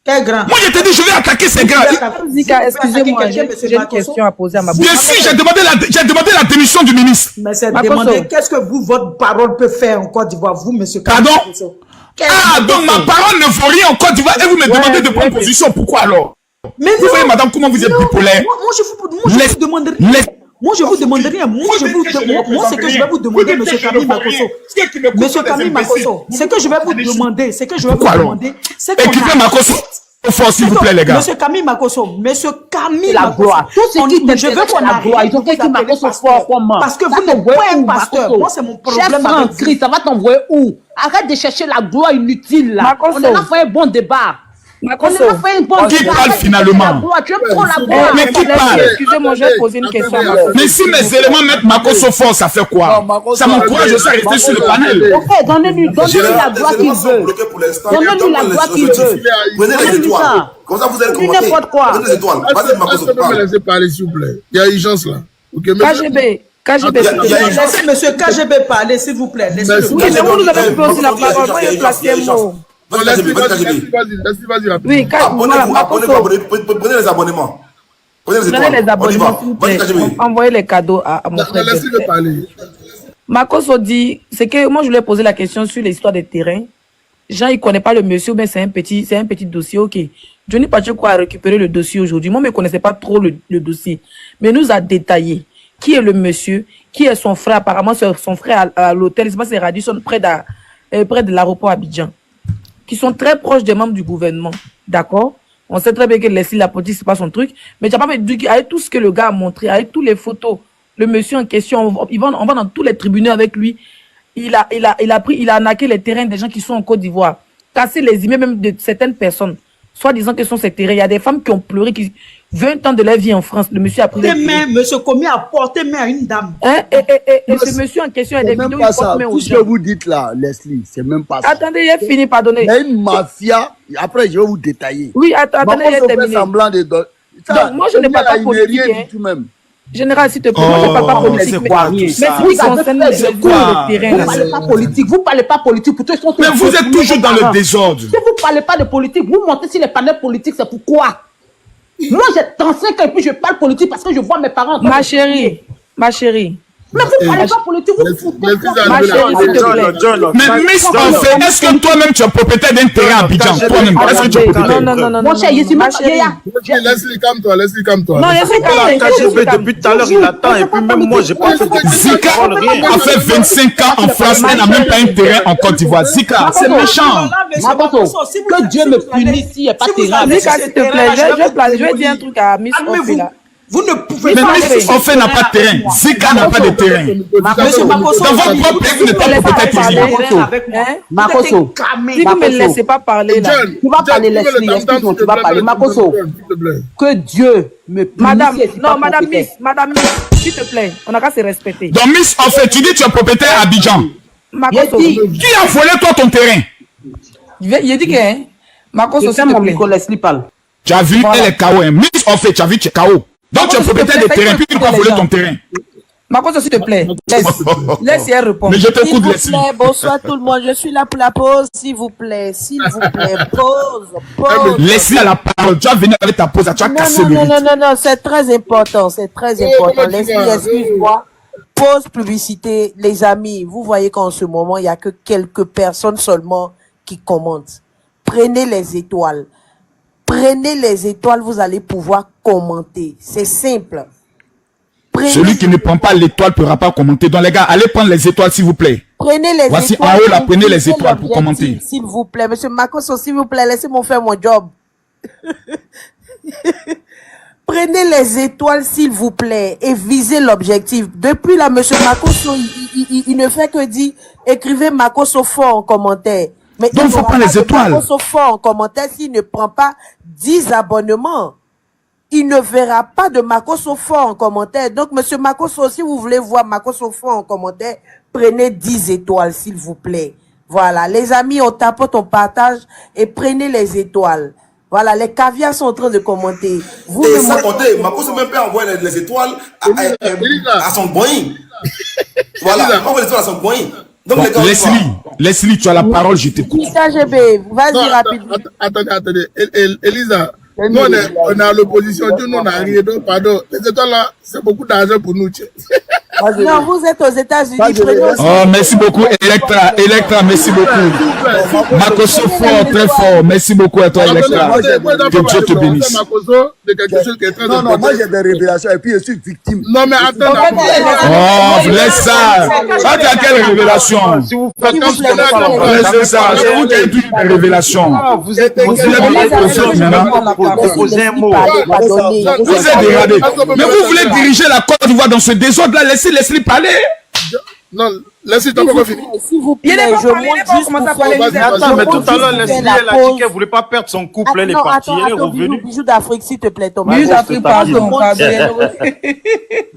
Quel grand? Moi je te dis, je vais attaquer ces grands. Zika, excusez-moi, j'ai une question à poser à ma bouche. Bien sûr, j'ai demandé la démission du ministre. Mais c'est demander, qu'est-ce que vous, votre parole peut faire en Côte d'Ivoire, vous, monsieur Camille? Pardon? Ah, donc ma parole ne vaut rien en Côte d'Ivoire et vous me demandez de prendre position. Pourquoi alors? Mais vous voyez, madame, comment vous êtes bipolaire? Moi, je vous demande rien. Moi, je vous demande rien. Moi, c'est que je vais vous demander, monsieur Camille Makoso. Monsieur Camille Makoso, c'est que je vais vous demander, c'est écoutez Makoso, s'il vous plaît, les gars. Monsieur Camille Makoso, monsieur Camille la gloire. Tout ce qui je veux qu'on la gloire. Ils ont fait qui Makoso fort comment? Parce que vous n'êtes pas un pasteur. Moi, c'est mon problème avec Christ. Ça va t'envoyer où? Arrête de chercher la gloire inutile, là. On a fait un bon débat. Qui parle finalement? Mais qui parle? Excusez-moi, je vais poser une question. Mais si mes éléments mettent Makoso fort, ça fait quoi? Ça m'encourage aussi à rester sur le panel. Donnez-lui la gloire qu'il veut. Donnez-lui la gloire qu'il veut. Prenez les étoiles. Comme ça, vous allez commenter. N'importe quoi. Prenez les étoiles. Vas-y, Makoso, me laisser parler, s'il vous plaît. Il y a urgence là. KGB, laissez monsieur KGB parler, s'il vous plaît. Oui, mais vous nous avez pris aussi la parole. Moi, je place un mot. Vas-y, oui, prenez les abonnements. Prenez les étoiles. Les abonnements, s'il vous plaît. Envoyez les cadeaux à mon frère. Laissez-le parler. Makoso dit, c'est que moi, je lui ai posé la question sur l'histoire des terrains. Jean, il ne connaît pas le monsieur, mais c'est un petit dossier, ok. Johnny Pacheco a récupéré le dossier aujourd'hui. Moi, je ne connaissais pas trop le dossier. Mais il nous a détaillé qui est le monsieur, qui est son frère. Apparemment, c'est son frère à l'hôtel. Je sais pas si c'est Radisson, près de l'aéroport Abidjan. Qui sont très proches des membres du gouvernement. D'accord? On sait très bien que Leslie, la politique, c'est pas son truc. Mais tu n'as pas dit avec tout ce que le gars a montré, avec toutes les photos, le monsieur en question, on va dans tous les tribunaux avec lui. Il a arnaqué les terrains des gens qui sont en Côte d'Ivoire. Cassé les immeubles même de certaines personnes. Soit disant que ce sont ces terrains. Il y a des femmes qui ont pleuré, qui 20 ans de leur vie en France. Le monsieur a pris les mains. Monsieur Komi a porté main à une dame. Et ce monsieur en question a des vidéos. Pas ça. Tout ce que vous dites là, Leslie, c'est même pas ça. Attendez, il a fini, pardonnez. Il y a une mafia. Après, je vais vous détailler. Oui, attendez, il a terminé. Semblant de... Donc, moi, je n'ai pas politique. Du tout même. Général, s'il te plaît, moi je ne parle pas politique. Mais ce qui concerne le terrain, vous ne parlez pas politique. Vous ne parlez pas politique. Mais vous êtes toujours dans le désordre. Si vous ne parlez pas de politique, vous montez sur les panels politiques, c'est pourquoi? Moi, j'ai 35 ans et puis je parle politique parce que je vois mes parents. Ma chérie. Mais vous ne parlez pas politique, vous foutez. Ma chérie, s'il te plaît. Mais Miss Enfant, est-ce que toi-même tu es propriétaire d'un terrain à Abidjan? Toi-même, est-ce que tu es propriétaire? Non. Mon cher, ma chérie. Leslie, calme-toi. Non, KGB, depuis tout à l'heure, il attend et puis même moi, j'ai pas fait de Zika a fait 25 ans en France, elle n'a même pas un terrain en Côte d'Ivoire. Zika, c'est méchant. Que Dieu me punisse s'il n'y a pas de terrain. Zika, s'il te plaît, je vais dire un truc à Miss Enfant là. Vous ne pouvez Mais pas... Miss Offet n'a pas de terrain. Zika n'a pas de terrain. Monsieur Makosso, dans votre propre pays, vous n'êtes pas propriétaire ici. Makosso, si vous ne me laissez pas parler là, tu vas parler Leslie, excuse-moi, tu vas parler. Makosso, que Dieu me punisse. Madame Miss, s'il te plaît, on n'a qu'à se respecter. Donc Miss Offet, tu dis que tu es propriétaire à Abidjan. Makosso, qui a volé toi ton terrain? Il dit que Makosso, s'il te plaît. Leslie parle. Tu as vu, elle est KO. Miss Offet, tu as vu, tu es KO. Donc tu es propriétaire de terrain, puis tu vas voler ton terrain. Makosso, s'il te plaît, laisse elle répondre. Mais je t'écoute, S'il vous Leslie. plaît, bonsoir tout le monde, je suis là pour la pause, s'il vous plaît, pause. Leslie a la parole, tu vas venir avec ta pause, tu vas casser le rythme. Non, c'est très important, Leslie, excuse-moi. Pause publicité, les amis, vous voyez qu'en ce moment, il n'y a que quelques personnes seulement qui commentent. Prenez les étoiles, vous allez pouvoir commenter, c'est simple. Celui qui ne prend pas l'étoile ne pourra pas commenter. Donc les gars, allez prendre les étoiles s'il vous plaît. Prenez les Voici étoiles. en haut là, prenez les étoiles pour commenter. S'il vous plaît, monsieur Makosso, s'il vous plaît, laissez-moi faire mon job. Prenez les étoiles s'il vous plaît et visez l'objectif. Depuis là, monsieur Makosso, il ne fait que dire, écrivez Makosso fort en commentaire. Mais donc il faut prendre les étoiles. Makosso fort en commentaire s'il ne prend pas 10 abonnements. Il ne verra pas de Makosso fort en commentaire. Donc, monsieur Makosso, si vous voulez voir Makosso fort en commentaire, prenez 10 étoiles, s'il vous plaît. Voilà. Les amis, on tapote, on partage et prenez les étoiles. Voilà. Les caviars sont en train de commenter. Vous et sans compter, Makosso même peut envoyer les étoiles à son Boeing. Voilà. Il envoie les étoiles à son Boeing. Donc, bon, les gars, Leslie, tu as la parole, je t'écoute. KGB, vas-y rapidement. Attendez. Elisa. Nous, on est à l'opposition, nous, on n'a rien d'autre, pardon. Les étoiles là, c'est beaucoup d'argent pour nous. Non, vous êtes aux États-Unis. Oh, merci beaucoup, Electra, merci beaucoup. Makosso fort, très fort. Merci beaucoup à toi, Electra. Que Dieu te bénisse. Non, moi j'ai des révélations et puis je suis victime. Non, mais attends. Oh, laisse ça. Ça, tu as quelle révélation? Laissez ça. C'est vous qui avez toutes les révélations. Vous êtes maintenant. Proposer un mot. Vous êtes dégradé. Mais vous voulez diriger la Côte d'Ivoire dans ce désordre-là, laissez parler. Non, laissez t'as pas fini. S'il vous plaît, je monte juste pour faire... Attends, mais tout à l'heure, Leslie, elle a dit qu'elle ne voulait pas perdre son couple, elle est partie, elle est revenue. Bijou d'Afrique, s'il te plaît, Thomas. Bijou d'Afrique, pardon.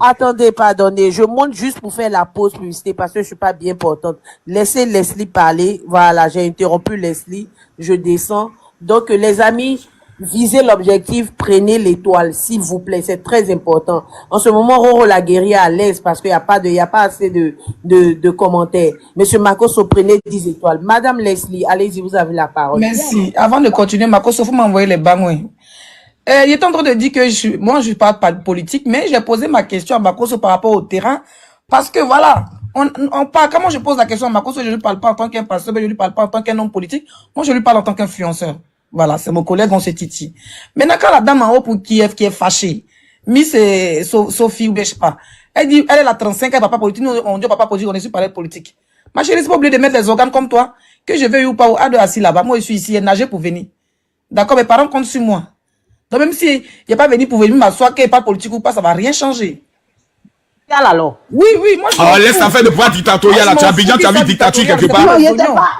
Attendez, pardonnez. Je monte juste pour faire la pause publicité parce que je ne suis pas bien portante. Laissez Leslie parler. Voilà, j'ai interrompu Leslie. Je descends. Donc, les amis... Visez l'objectif, prenez l'étoile, s'il vous plaît, c'est très important. En ce moment, Roro la guerrière à l'aise parce qu'il n'y a pas assez de commentaires. Monsieur Makosso, prenez 10 étoiles. Madame Leslie, allez-y, vous avez la parole. Merci. Avant de continuer, Makosso, faut m'envoyer les bangouins. Il est en train de dire que moi, je parle pas de politique, mais j'ai posé ma question à Makosso par rapport au terrain. Parce que voilà, on parle, comment je pose la question à Makosso, je lui parle pas en tant qu'un pasteur, je lui parle pas en tant qu'un homme politique. Moi, je lui parle en tant qu'influenceur. Voilà, c'est mon collègue, on se titi. Maintenant, quand la dame en haut pour Kiev qui est fâchée, Miss Sophie ou je sais pas, elle dit, elle est la 35, elle papa politique, nous, on dit papa politique, on est sur parler politique. Ma chérie, c'est pas obligé de mettre les organes comme toi, que je vais ou pas, ou à deux assis là-bas. Moi, je suis ici, elle nageait pour venir. D'accord, mes parents comptent sur moi. Donc, même si il n'est pas venu pour venir m'asseoir, qu'elle parle politique ou pas, ça va rien changer. Alors. Oui, moi je oh, laisse l'affaire de pouvoir dictatorial là. Tu as Abidjan, tu as vu dictature quelque part.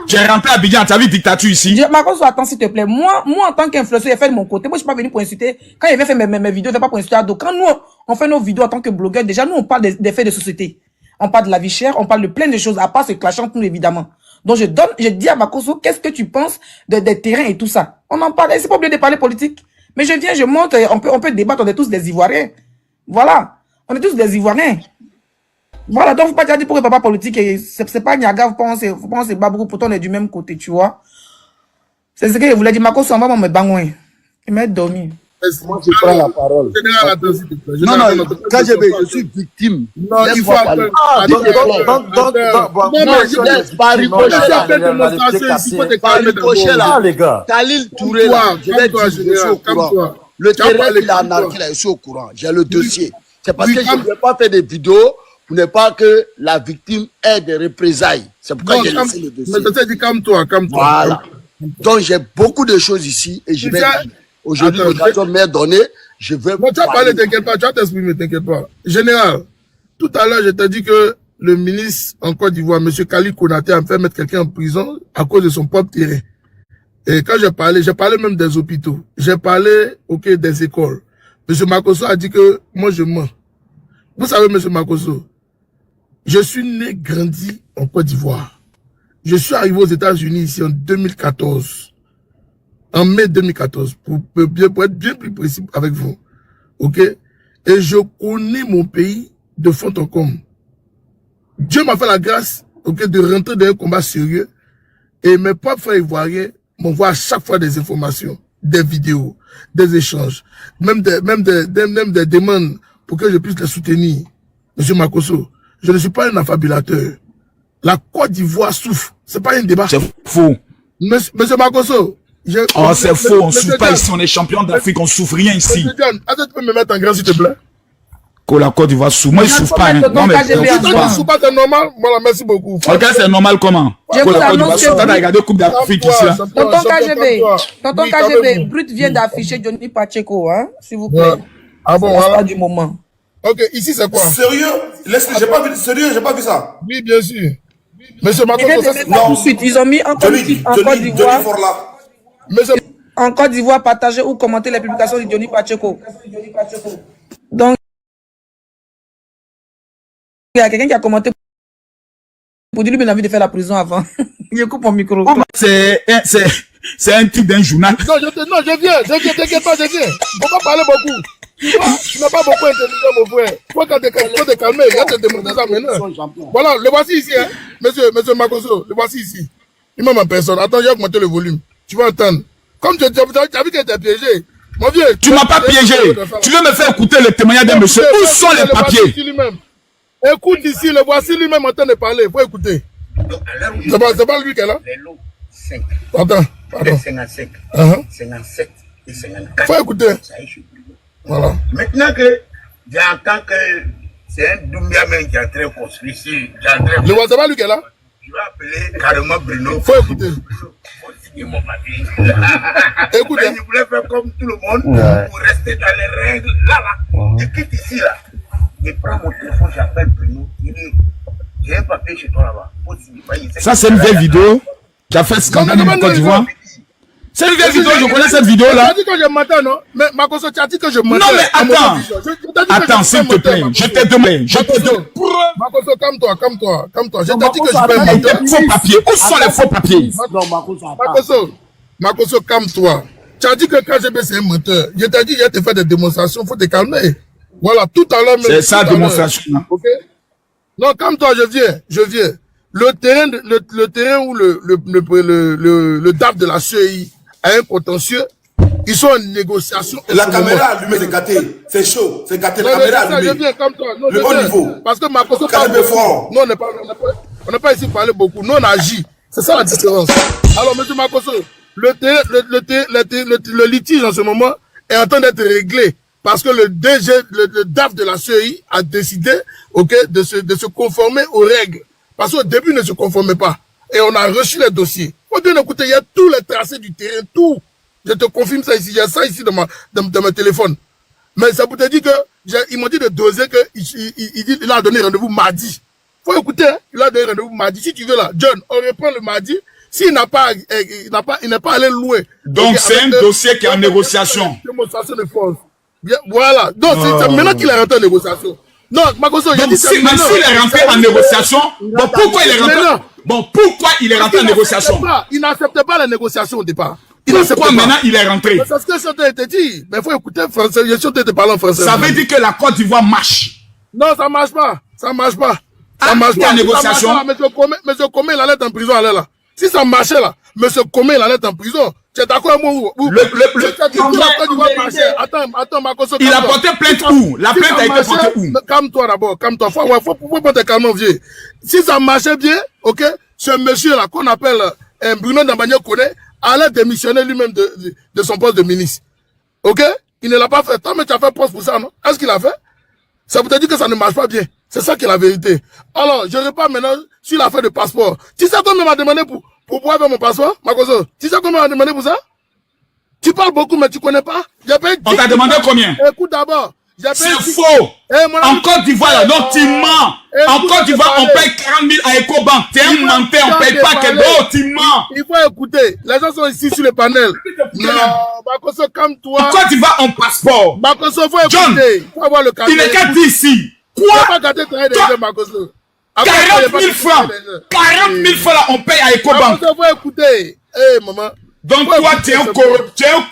Tu es rentré à Abidjan, tu as vu dictature ici. Makosso, attends s'il te plaît. Moi en tant qu'influenceur, il fait de mon côté. Moi, je suis pas venu pour insulter. Quand il vient faire mes vidéos, il ne fait pas pour insulter Ado. Quand nous, on fait nos vidéos en tant que blogueur, déjà, nous, on parle des faits de société. On parle de la vie chère, on parle de plein de choses, à part se clasher entre nous, évidemment. Donc, je dis à Makosso, qu'est-ce que tu penses des terrains et tout ça? On en parle. C'est pas obligé de parler politique. Mais je monte, on peut débattre, on est tous des Ivoiriens. Voilà. On est tous des Ivoiriens. Voilà, donc faut pas dire pour le papa politique, c'est pas Niaga, faut penser Babrou, pourtant on est du même côté, tu vois. C'est ce que je voulais dire, Makosso, on va me bangouin. Il m'a dormi. Moi, je prends la parole. Non, KGB, je suis victime. Non, il faut attendre. Par ricochet, là, les gars. Khalil Touré, là, je vais dire, je suis au courant. Le terrain qu'il a anarqué, là, je suis au courant. J'ai le dossier. C'est parce que je ne vais pas faire des vidéos pour ne pas que la victime ait des représailles. C'est pourquoi j'ai laissé le dossier. Mais ça dit calme-toi. Voilà. Donc j'ai beaucoup de choses ici et je vais aujourd'hui l'occasion m'est donnée. je vais... Non, tu vas parler, t'inquiète pas, tu vas t'exprimer, t'inquiète pas. Général, tout à l'heure, je t'ai dit que le ministre en Côte d'Ivoire, M. Kali Konaté, a fait mettre quelqu'un en prison à cause de son propre terrain. Et quand j'ai parlé même des hôpitaux. J'ai parlé, ok, des écoles. M. Makosso a dit que moi, je mens. Vous savez, M. Makosso, je suis né, grandi en Côte d'Ivoire. Je suis arrivé aux États-Unis ici en 2014. En mai 2014, pour être bien plus précis avec vous. Ok? Et je connais mon pays de fond en comble. Dieu m'a fait la grâce, ok, de rentrer dans un combat sérieux. Et mes propres frères ivoiriens m'envoient à chaque fois des informations, des vidéos, des échanges, même des demandes pour que je puisse les soutenir. Monsieur Makosso, je ne suis pas un affabulateur. La Côte d'Ivoire souffre. C'est pas un débat. C'est faux. Monsieur Makosso, c'est faux, on ne souffre pas ici, on est champion d'Afrique, on ne souffre rien ici. Monsieur John, est-ce que tu peux me mettre en grand, s'il te plaît? Que la Côte d'Ivoire souffre. Moi, je ne souffre pas. Non, mais si toi, tu ne souffres pas, c'est normal. Voilà, merci beaucoup. Ok, c'est normal comment? Que la Côte d'Ivoire souffre. T'as regardé Coupe d'Afrique ici, là. Tonton KGB, Brut vient d'afficher Johnny Pacheco, hein, s'il vous plaît. Ah bon, voilà. Pas du moment. Ok, ici, c'est quoi? Sérieux? J'ai pas vu, sérieux, j'ai pas vu ça. Oui, bien sûr. Monsieur Makosso, ça c'est... Tout de suite, ils ont mis en Côte d'Ivoire. En Côte d'Ivoire, partager ou commenter les publications de Johnny Pacheco. Donc, il y a quelqu'un qui a commenté pour dire lui, il a envie de faire la prison avant. Il coupe mon micro. C'est un truc d'un journal. Non, je viens, t'inquiète pas, je viens. Faut pas parler beaucoup. Tu n'as pas beaucoup intelligent, mon frère. Faut te calmer, il y a te demander ça maintenant. Voilà, le voici ici, hein. Monsieur Makosso, le voici ici. Il m'a ma personne. Attends, j'ai augmenté le volume. Tu vas entendre. Comme tu as vu que t'es piégé. Mon vieux. Tu m'as pas piégé. Tu veux me faire écouter le témoignage d'un monsieur. Où sont les papiers? Écoute ici, le voici lui-même en train de parler. Faut écouter. C'est pas lui qui est là? Les lots 5. Attends. 55, 57 et 54. Faut écouter. Voilà. Maintenant que j'entends que c'est un Doumbia même qui est en train de construire ici. Le voici, c'est pas lui qui est là? Je vais appeler carrément Bruno. Faut écouter. Faut signer mon papier. Écoutez. Je voulais faire comme tout le monde pour rester dans les règles. Là. Je quitte ici, là. Je prends mon téléphone, j'appelle Bruno. Il dit, j'ai un papier chez toi là-bas. Ça, c'est une vieille vidéo qui a fait scandale en Côte d'Ivoire. C'est une vieille vidéo, je connais cette vidéo-là. Tu as dit que je m'entends, non? Mais Makosso, tu as dit que je m'entends. Non, mais attends, s'il te plaît. Je t'ai demandé. Makosso, calme-toi. Je t'ai dit que je peux mentir. Faux papiers. Où sont les faux papiers? Makosso, calme-toi. Tu as dit que KGB c'est un menteur. Je t'ai dit, je vais te faire des démonstrations, faut te calmer. Voilà, tout à l'heure. C'est ça, démonstration. Ok? Non, calme-toi, je viens. Le terrain où le DAF de la CEI a un contentieux, ils sont en négociation. La caméra allumée, c'est gâté. C'est chaud, c'est gâté. La caméra allumée. Je viens comme toi. Non, le bon niveau. Parce que Makosso parle beaucoup. Non, on n'a pas ici parlé beaucoup. Nous, on agit. C'est ça la différence. Alors, M. Makosso, le litige en ce moment est en train d'être réglé. Parce que le DG, le DAF de la CEI a décidé, ok, de se conformer aux règles. Parce qu'au début, il ne se conformait pas. Et on a reçu les dossiers. Faut bien écouter, il y a tous les tracés du terrain, tout. Je te confirme ça ici. Il y a ça ici dans mon téléphone. Mais ça pour te dire que, ils m'ont dit de doser que, il a donné rendez-vous mardi. Faut écouter, hein? Il a donné rendez-vous mardi. Si tu veux là, John, on reprend le mardi. S'il il n'est pas allé louer. Donc c'est un dossier qui est en négociation. Démonstration de force. Bien, voilà. Donc c'est maintenant qu'il est rentré en négociation. Non, Makosso, donc s'il est rentré en négociation, bon, pourquoi il est rentré? Bon, pourquoi il est rentré en négociation? Il n'acceptait pas la négociation au départ. Pourquoi maintenant il est rentré? C'est ce que je t'ai dit. Mais il faut écouter français. Je suis en train de parler en français. Ça veut dire que la Côte d'Ivoire marche. Non, ça marche pas. Ça marche pas. Ça marche pas. Négociation. Monsieur Comé, il allait être en prison, allait là. Si ça marchait là, monsieur Comé, il allait être en prison. Tu es d'accord avec moi ou? Attends, Makosso. Il a porté plainte où? La plainte a été portée où? Calme-toi d'abord, calme-toi. Faut pas te calmer, vieux. Si ça marchait bien, ok, ce monsieur-là, qu'on appelle Bruno Ndambagné Koné, allait démissionner lui-même de son poste de ministre. Ok? Il ne l'a pas fait. Toi, mais tu as fait poste pour ça, non? Est-ce qu'il a fait? Ça veut te dire que ça ne marche pas bien. C'est ça qui est la vérité. Alors, je repars maintenant sur l'affaire de passeport. Tu sais combien il m'a demandé pour pouvoir faire mon passeport, Makosso? Tu sais combien il m'a demandé pour ça? Tu parles beaucoup, mais tu connais pas. On t'a demandé combien? Écoute d'abord. C'est faux. En Côte d'Ivoire, non, tu mens. En Côte d'Ivoire, on paye 40 000 à EcoBank. T'es un menteur, on paye pas que d'autres, tu mens. Il faut écouter. Les gens sont ici sur le panel. Non, Makosso, calme-toi. En Côte d'Ivoire, on passeport. Makosso, faut écouter. John, faut avoir le il n'est qu'à dire ici. Quoi? 40 000 francs. 40 000 francs, là, on paye à EcoBank. Makosso, faut écouter. Eh, maman. Donc toi, tu es un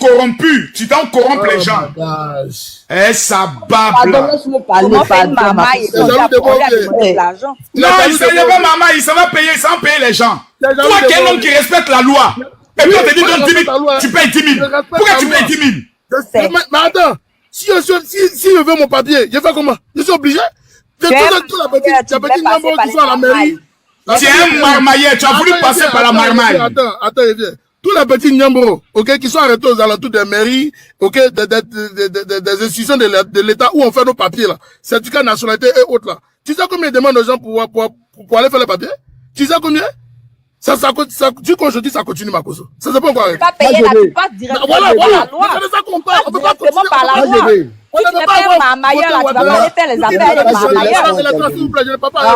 corrompu. Tu t'en corrompes les gens. Eh, ça bave là. Comment faire une maman et puis l'argent? Non, il ne pas maman, il s'en va payer sans payer les gens. Toi qui es un homme qui respecte la loi. Et puis on te dit donne 10 000, tu payes 10 000. Pourquoi tu payes 10 000? Mais attends, si je veux mon papier, je fais comment? Je suis obligé. Tout la petite numéro qui sont à la mairie. Tu es un marmailleur, tu as voulu passer par la marmaille. Attends, tous les petits Niambro, ok, qui sont arrêtés aux alentours des mairies, ok, des institutions de l'État où on fait nos papiers là, certificat de nationalité et autres là. Tu sais combien ils demandent aux gens pour aller faire les papiers? Tu sais combien? Tu quand je dis ça continue Makosso. Ça c'est pas encore arrêté. Pas payer la plupart directement voilà. par la loi. C'est ça qu'on parle. On peut pas directement par la loi. Si tu n'es pas un marmailleur là, tu vas pas aller faire les affaires des marmailleurs.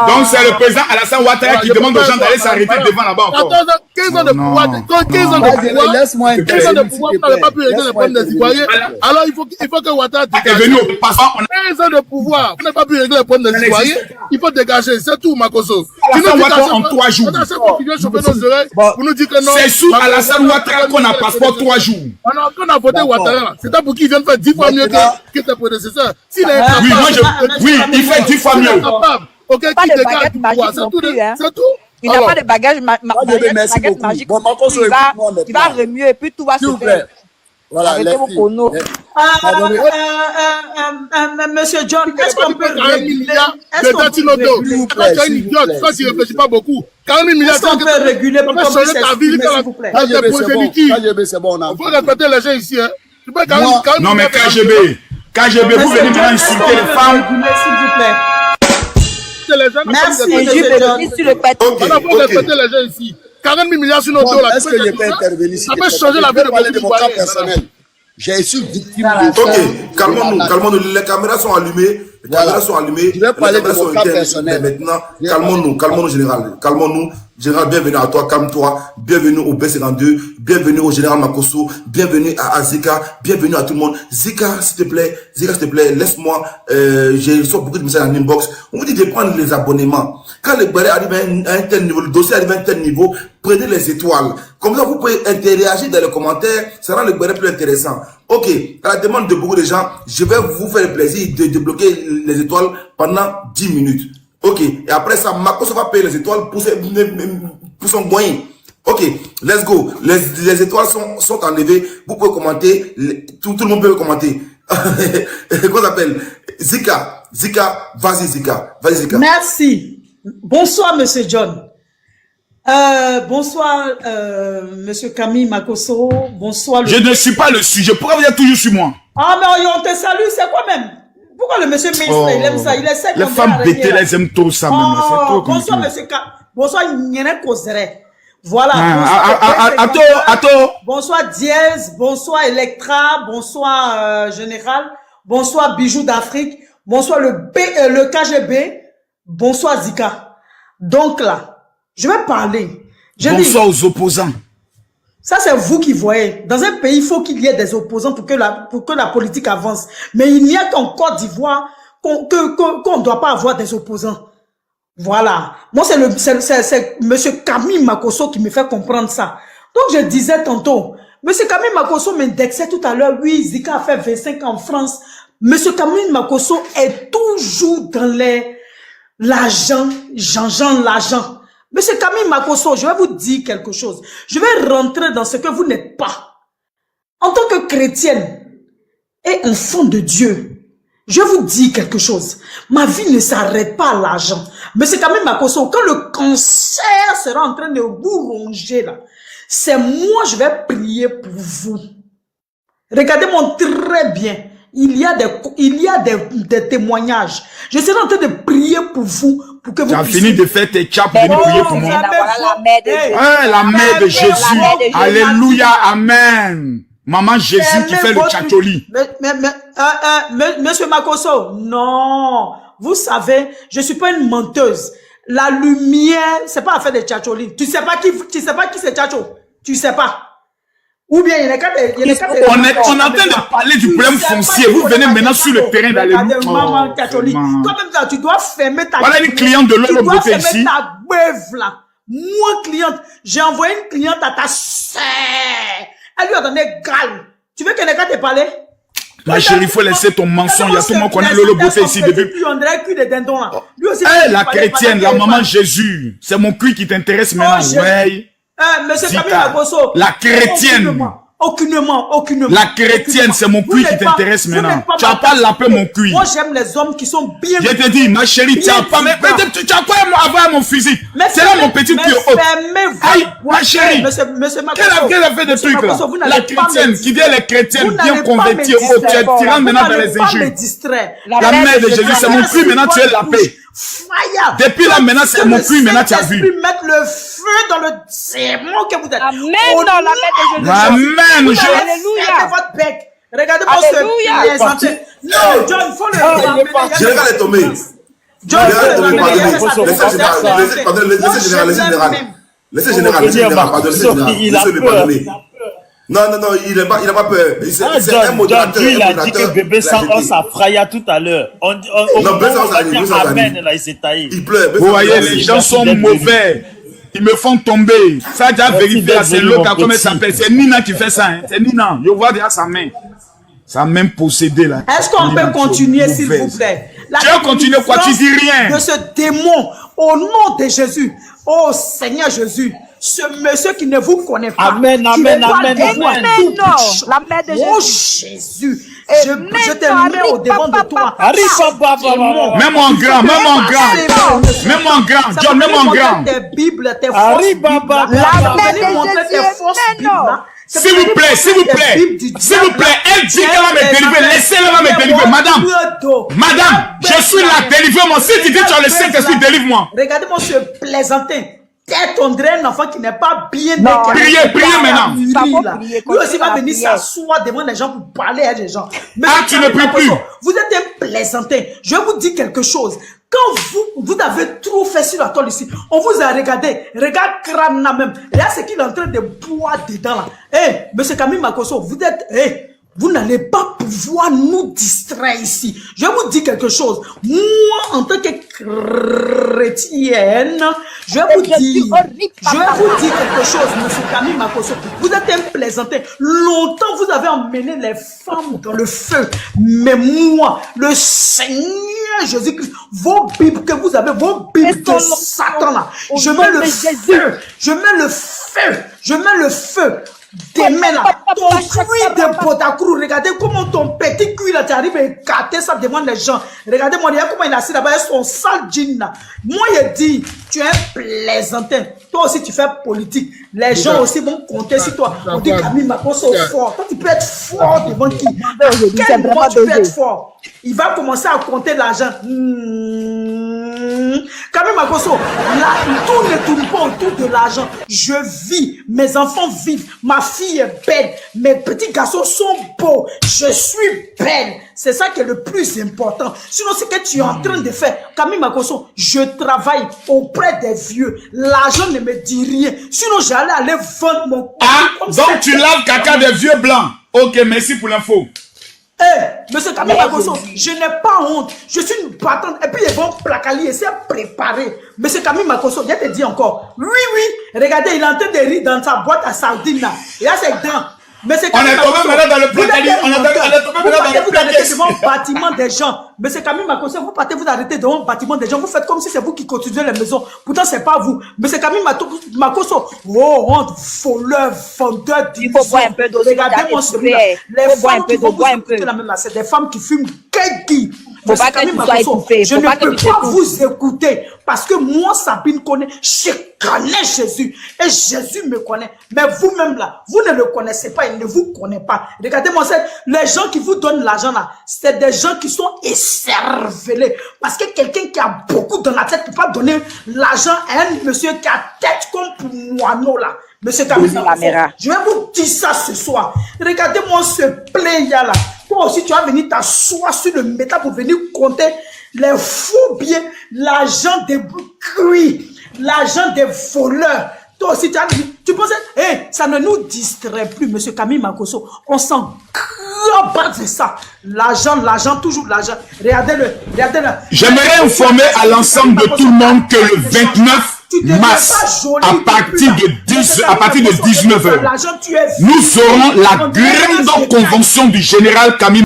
Donc c'est le président Alassane Ouattara qui demande aux gens d'aller s'arrêter devant là-bas encore. 15 ans de pouvoir, 15 ans de pouvoir, on n'a pas pu régler les problèmes des Ivoiriens. Alors il faut que Ouattara dégage. 15 ans de pouvoir, on n'a pas pu régler les problèmes des Ivoiriens. Il faut dégager, c'est tout Makosso. Alassane Ouattara en 3 jours. Pour nous dire que non. C'est sous Alassane Ouattara qu'on a passeport 3 jours. On a voté Ouattara. C'est pas pour qu'il vienne faire 10 fois mieux que tes prédécesseurs. S'il est oui, il fait 10 fois mieux. Ok, pas de baguette magique non plus, hein. C'est tout. Il n'a pas de bagage magique. Il va remuer et puis tout va se faire. Voilà, Monsieur John, est-ce qu'on peut réguler? Tu es une idiote, toi tu ne réfléchis pas beaucoup. 40 000 milliards, est-ce qu'on peut réguler pour qu'on puisse s'exprimer, s'il vous plaît? Il faut respecter les gens ici, hein. Non mais KGB, vous venez maintenant insulter les femmes. S'il vous plaît. Merci, monsieur John. On a pas respecter les gens ici. 40 000 milliards sur nos dos là. Est-ce que je peux intervenir? Ça peut changer la vie de parler de mon cas personnel. J'ai su victime de Ok, calmons-nous. Les caméras sont allumées. Je vais parler de mon cas personnel. Maintenant, calmons-nous, général. Calmons-nous. Général, bienvenue à toi, calme-toi. Bienvenue au B52. Bienvenue au général Makosso. Bienvenue à Zika. Bienvenue à tout le monde. Zika, s'il te plaît, laisse-moi. J'ai reçu beaucoup de messages en inbox. On vous dit de prendre les abonnements. Quand le barré arrive à un tel niveau, le dossier arrive à un tel niveau, prenez les étoiles. Comme ça, vous pouvez interagir dans les commentaires. Ça rend le barré plus intéressant. Ok, à la demande de beaucoup de gens, je vais vous faire le plaisir de débloquer les étoiles pendant 10 minutes. Ok, et après ça, Makosso va payer les étoiles pour son moyen. Ok, let's go. Les étoiles sont enlevées. Vous pouvez commenter. Tout le monde peut commenter. Comment ça s'appelle? Zika, vas-y Zika. Merci. Bonsoir, monsieur John. Bonsoir, monsieur Camille Makosso. Bonsoir. Je ne suis pas le sujet. Pourquoi vous êtes toujours sur moi? Ah, mais on te salue, c'est quoi même? Pourquoi le monsieur ministre, il aime ça? Il essaie de les femmes bêtées, elles aiment trop ça. Bonsoir, monsieur Bonsoir, Nyene Kozere. Voilà. Attends. Bonsoir, Diez. Bonsoir, Electra. Bonsoir, Général. Bonsoir, Bijoux d'Afrique. Bonsoir, le KGB. Bonsoir, Zika. Donc là, je vais parler. Bonsoir aux opposants. Ça, c'est vous qui voyez. Dans un pays, il faut qu'il y ait des opposants pour que la politique avance. Mais il n'y a qu'en Côte d'Ivoire qu'on ne doit pas avoir des opposants. Voilà. Moi, c'est monsieur Camille Makosso qui me fait comprendre ça. Donc, je disais tantôt, monsieur Camille Makosso m'indexait tout à l'heure, oui, Zika a fait 25 ans en France. Monsieur Camille Makosso est toujours dans l'argent, l'argent. Monsieur Camille Makosso, je vais vous dire quelque chose. Je vais rentrer dans ce que vous n'êtes pas. En tant que chrétienne et enfant de Dieu, je vous dis quelque chose. Ma vie ne s'arrête pas à l'argent. Monsieur Camille Makosso, quand le cancer sera en train de vous ronger là, c'est moi je vais prier pour vous. Regardez-moi très bien. Il y a des témoignages. Je serai en train de prier pour vous, pour que vous puissiez... Tu as fini de faire tes tchats pour venir prier pour moi. La mère de Jésus. La mère de Jésus. Alléluia, amen. Maman Jésus qui fait le tchatcholi. Monsieur Makoso, non. Vous savez, je suis pas une menteuse. La lumière, c'est pas affaire de tchatcholi. Tu sais pas qui c'est tchatcho. Tu sais pas. Ou bien il y a des on est en train de parler du problème foncier. Vous venez maintenant sur le terrain d'aller. Maman tchatcholi. Toi-même là, tu dois fermer ta. Voilà une cliente de l'eau beauté ici. Tu dois fermer ta beuve là. Moi cliente, j'ai envoyé une cliente à ta sœur. Elle lui a donné gale. Tu veux que Neka te parle? Ma chérie, il faut laisser ton mensonge. Il y a tout le monde qui connaît Lolo Beauté ici depuis. La chrétienne, la maman Jésus. C'est mon cuit qui t'intéresse maintenant. Ouais. Monsieur Camille Makoso. La chrétienne. Aucunement. La chrétienne, c'est mon cuit qui t'intéresse maintenant. Tu n'as pas l'appeler mon cuit. Moi, j'aime les hommes qui sont bien. Je te dis, ma chérie, tu n'as pas. Mais tu n'as pas avoir mon physique. C'est là mon petit cuir haut. Aïe, ma chérie. Quelle a fait de trucs là? La chrétienne, qui dit elle est chrétienne, bien convertie. Oh, tu rentres maintenant dans les injures. La mère de Jésus, c'est mon cuit, maintenant tu es la paix. Depuis là, maintenant, c'est mon cuit, maintenant tu as vu. Mettre le feu dans le démon que vous êtes. Amen dans la main de Jésus. Amen. Alléluia. Votre bec. Regardez-moi ce plaisanter. Non, John, il faut le. Je regarde les tombés. John, laissez général, pardonnez. Non, il n'a pas peur. C'est un modérateur. Il a dit que bébé 111 a fraya tout à l'heure. Amen, là, il s'est taillé. Il pleure. Vous voyez, les gens sont mauvais. Ils me font tomber. Ça a déjà vérifié. C'est l'autre, comment il s'appelle. C'est Nina qui fait ça. C'est Nina. Je vois déjà sa main. Sa main possédée là. Est-ce qu'on peut continuer, s'il vous plaît? Tu vas continuer quoi? Tu dis rien. De ce démon, au nom de Jésus. Oh Seigneur Jésus. Ce monsieur qui ne vous connaît pas. Amen. La mère de Jésus. Oh Jésus. Je te mets au devant de toi. Même en grand. John, même en grand. Tes Bibles, tes fausses Bibles. S'il vous plaît, elle dit qu'elle va me délivrer, laissez-la me délivrer, madame, je suis là, délivre-moi, si tu dis que tu as le Saint-Esprit, délivre-moi. Regardez-moi ce plaisantin, tête on dirait un enfant qui n'est pas bien. Priez maintenant. Lui aussi va venir s'asseoir devant les gens pour parler à des gens. Tu ne pries plus. Vous êtes un plaisantin, je vais vous dire quelque chose. Quand vous avez trop fait sur la toile ici, on vous a regardé, regarde crâne là même. Et là, c'est qu'il est en train de boire dedans là. Monsieur Camille Makoso, vous n'allez pas pouvoir nous distraire ici. Je vais vous dire quelque chose. Moi, en tant que chrétienne, je vais vous dire quelque chose, monsieur Camille Makoso. Vous êtes un plaisantin. Longtemps, vous avez emmené les femmes dans le feu. Mais moi, le Seigneur Jésus-Christ, vos Bibles que vous avez, vos Bibles de Satan là, je mets le feu. Je mets le feu. Demain là, ton cuir de Botakrou, regardez comment ton petit cuir là, tu arrives à écarter ça devant les gens. Regardez-moi, regarde comment il a assis là-bas, son sale jean là. Moi, il dit, tu es un plaisantin. Toi aussi, tu fais politique. Les gens aussi vont compter sur toi. On dit Camille Makoso fort. Toi, tu peux être fort devant qui? Quel moment tu peux être fort? Il va commencer à compter l'argent. Camille Makoso, là, tout ne tourne pas autour de l'argent. Je vis, mes enfants vivent, ma fille est belle, mes petits garçons sont beaux, je suis belle. C'est ça qui est le plus important. Sinon, ce que tu es en train de faire, Camille Makoso, je travaille auprès des vieux. L'argent ne me dit rien. Sinon, j'allais aller vendre mon... Donc tu laves caca des vieux blancs. Ok, merci pour l'info. Monsieur Camille Makoso, je n'ai pas honte. Je suis une battante. Et puis ils vont placalier, c'est préparé. Monsieur Camille Makoso, je te dis encore. Oui. Regardez, il est en train de rire dans sa boîte à sardines là. Et là, c'est grand. Monsieur Camille Makoso, on est tombé maintenant dans le placalier. On est tombé maintenant dans le placalier. Devant le bâtiment des gens. Monsieur Camille Makoso, vous partez vous arrêtez devant le bâtiment des gens. Vous faites comme si c'est vous qui construisez les maisons. Pourtant, c'est pas vous. Monsieur Camille Makoso, honte, voleur, vendeur d'illusions. Il faut boire un peu d'eau. Regardez-moi celui-là. Les femmes qui vont vous écouter la même là, c'est des femmes qui fument keki. Faut pas que tu sois étouffé. Je ne peux pas vous écouter parce que moi, Sabine connaît, je connais Jésus et Jésus me connaît. Mais vous-même là, vous ne le connaissez pas, il ne vous connaît pas. Regardez-moi, les gens qui vous donnent l'argent là, c'est des gens qui sont écervelés. Parce que quelqu'un qui a beaucoup dans la tête ne peut pas donner l'argent à un monsieur qui a tête comme pour moineau là. Monsieur Camille, je vais vous dire ça ce soir. Regardez-moi ce play-là. Toi aussi, tu vas venir t'asseoir sur le métal pour venir compter les faux billets, l'argent des cuits, l'argent des voleurs. Toi aussi, tu pensais, ça ne nous distrait plus, monsieur Camille Makosso. On s'en bat de ça. L'argent, toujours l'argent. Regardez-le. J'aimerais informer à l'ensemble de tout le monde que le 29 mars, à partir de 19h, nous aurons la grande convention du général Camille.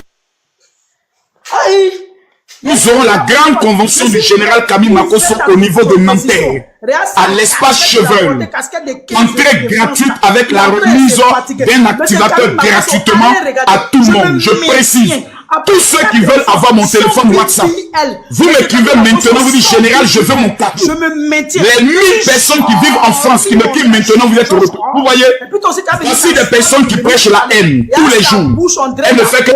Nous aurons la grande convention du général Camille Makosso au niveau de Nanterre, à l'espace Chevreuil. Entrée gratuite avec la remise d'un activateur gratuitement à tout le monde. Je précise, tous ceux qui veulent avoir mon téléphone WhatsApp, vous m'écrivez maintenant, vous dites général, je veux mon cadeau. Les 1000 personnes qui vivent en France, qui m'écrivent maintenant, vous êtes retrouvés. Vous voyez, voici des personnes qui prêchent la haine tous les jours. Elle ne fait que...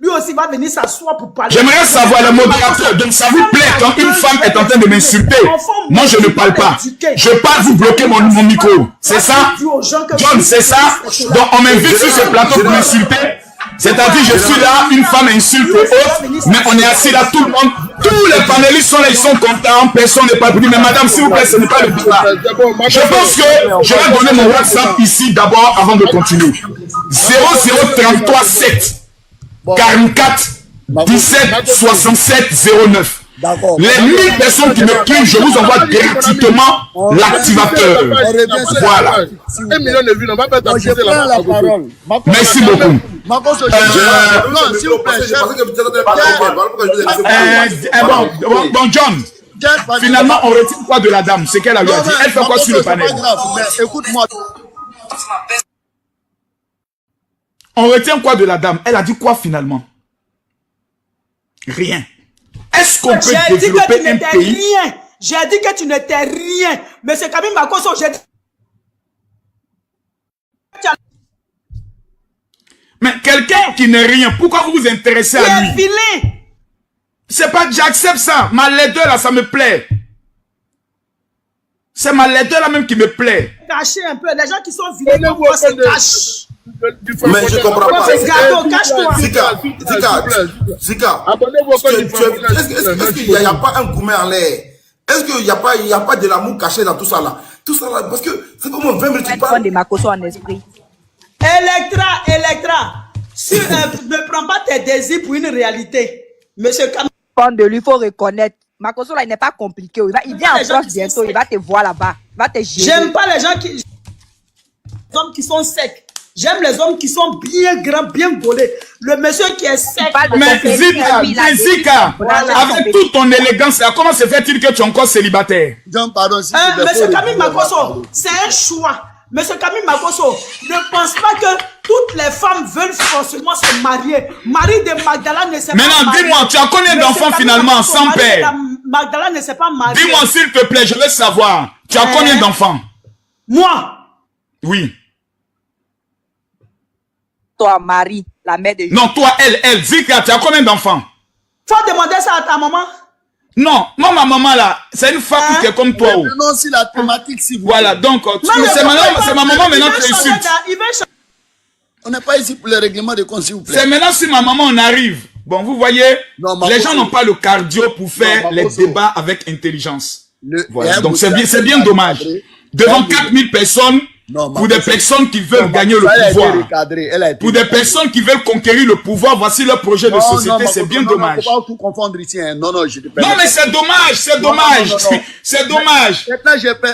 Lui aussi va venir s'asseoir pour parler. J'aimerais savoir le modérateur. Donc ça vous plaît quand une femme est en train de m'insulter? Moi je ne parle pas. Je parle, vous bloquez mon micro. C'est ça? John, c'est ça? Donc on m'invite sur ce plateau pour m'insulter. C'est-à-dire je suis là, une femme insulte autre, mais on est assis là, tout le monde, tous les panélistes sont là, ils sont contents, personne n'est pas pour dire, mais madame, s'il vous plaît, ce n'est pas le débat. Je pense que je vais donner mon WhatsApp ici d'abord avant de continuer. 0033 7 44 17 67 09. Les 1000 personnes qui me crient, je vous envoie gratuitement l'activateur. Voilà. Merci beaucoup. Bon, John. Finalement, on retire quoi de la dame? C'est qu'elle a dit. Elle fait quoi sur le panel? Écoute-moi. On retient quoi de la dame? Elle a dit quoi finalement? Rien. Est-ce qu'on peut développer un pays? J'ai dit que tu n'étais rien. Mais c'est Camille Makosso, j'ai dit... Mais quelqu'un qui n'est rien, pourquoi vous vous intéressez à lui? C'est pas que j'accepte ça. Ma laideur là, ça me plaît. C'est ma laideur là même qui me plaît. Cachez un peu. Les gens qui sont vilains, pourquoi se cachent? Mais je comprends pas. Zika, est-ce qu'il n'y a pas un gourmet en l'air? Est-ce qu'il n'y a pas de l'amour caché dans tout ça là? Tout ça là, parce que c'est comme 20 minutes tu parles. de Makosso en esprit. Electra, ne prends pas tes désirs pour une réalité. Monsieur Camille. De lui, il faut reconnaître. Makosso là, il n'est pas compliqué. Il vient en France bientôt, il va te voir là-bas. Va te gérer. J'aime pas les gens qui... Les hommes qui sont secs. J'aime les hommes qui sont bien grands, bien gaulés. Le monsieur qui est sec. Mais Zika, avec toute ton élégance, comment se fait-il que tu es encore célibataire? Pardon, monsieur Camille Makosso, c'est un choix. Monsieur Camille Makosso, ne pense pas que toutes les femmes veulent forcément se marier. Marie de Magdala ne s'est pas mariée. Maintenant, dis-moi, tu as combien d'enfants finalement sans père? Magdala ne s'est pas mariée. Dis-moi s'il te plaît, je veux savoir. Tu as combien d'enfants? Moi? Oui. Toi, Marie, la mère de... Non, toi, elle, Zika, tu as combien d'enfants? Faut demander ça à ta maman. Non, moi, ma maman là, c'est une femme qui est comme toi. Non, si la thématique, si vous... Voilà, donc, c'est ma maman maintenant qui insulte. On n'est pas ici pour le règlement de compte, s'il vous plaît. C'est maintenant si ma maman on arrive. Bon, vous voyez, les gens n'ont pas le cardio pour faire les débats avec intelligence. Voilà, donc c'est bien dommage. Devant 4000 personnes, pour des personnes qui veulent gagner le pouvoir, pour des personnes qui veulent conquérir le pouvoir, voici leur projet de société, c'est bien dommage. On ne peut pas tout confondre ici. Non, je te non, mais c'est dommage, c'est dommage. C'est dommage. Maintenant,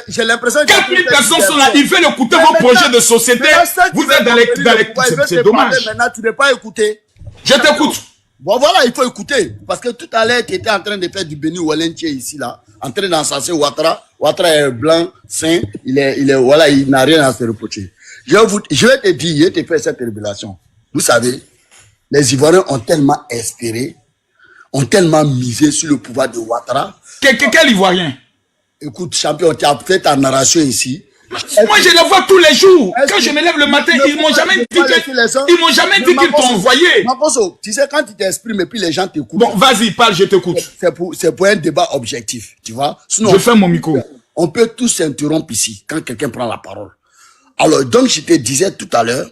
j'ai l'impression que 4000 personnes sont là, ils veulent écouter vos projets de société. Vous êtes dans les... C'est dommage. Maintenant, tu ne veux pas écouter. Je t'écoute. Bon, voilà, il faut écouter. Parce que tout à l'heure, tu étais en train de faire du Béni Walentie ici, là. En train d'encenser Ouattara. Ouattara est blanc, sain. Voilà, il n'a rien à se reprocher. Je vais te dire, je te fais cette révélation. Vous savez, les Ivoiriens ont tellement espéré, ont tellement misé sur le pouvoir de Ouattara. Quel Ivoirien? Écoute, champion, tu as fait ta narration ici. Moi, je les vois tous les jours. Quand je me lève le matin, ils m'ont jamais dit qu'ils t'ont envoyé. Makosso, tu sais, quand tu t'exprimes et puis les gens t'écoutent. Bon, vas-y, parle, je t'écoute. C'est pour un débat objectif, tu vois. Sinon, je ferme mon micro. On peut tous s'interrompre ici quand quelqu'un prend la parole. Alors, donc, je te disais tout à l'heure,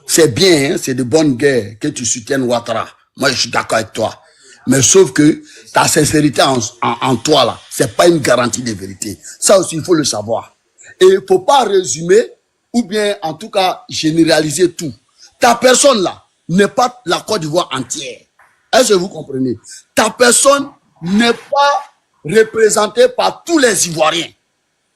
c'est bien, hein, c'est de bonne guerre que tu soutiennes Ouattara. Moi, je suis d'accord avec toi. Mais sauf que ta sincérité en toi, là, c'est pas une garantie de vérité. Ça aussi, il faut le savoir. Et il faut pas résumer, ou bien, en tout cas, généraliser tout. Ta personne, là, n'est pas la Côte d'Ivoire entière. Est-ce que vous comprenez? Ta personne n'est pas représentée par tous les Ivoiriens.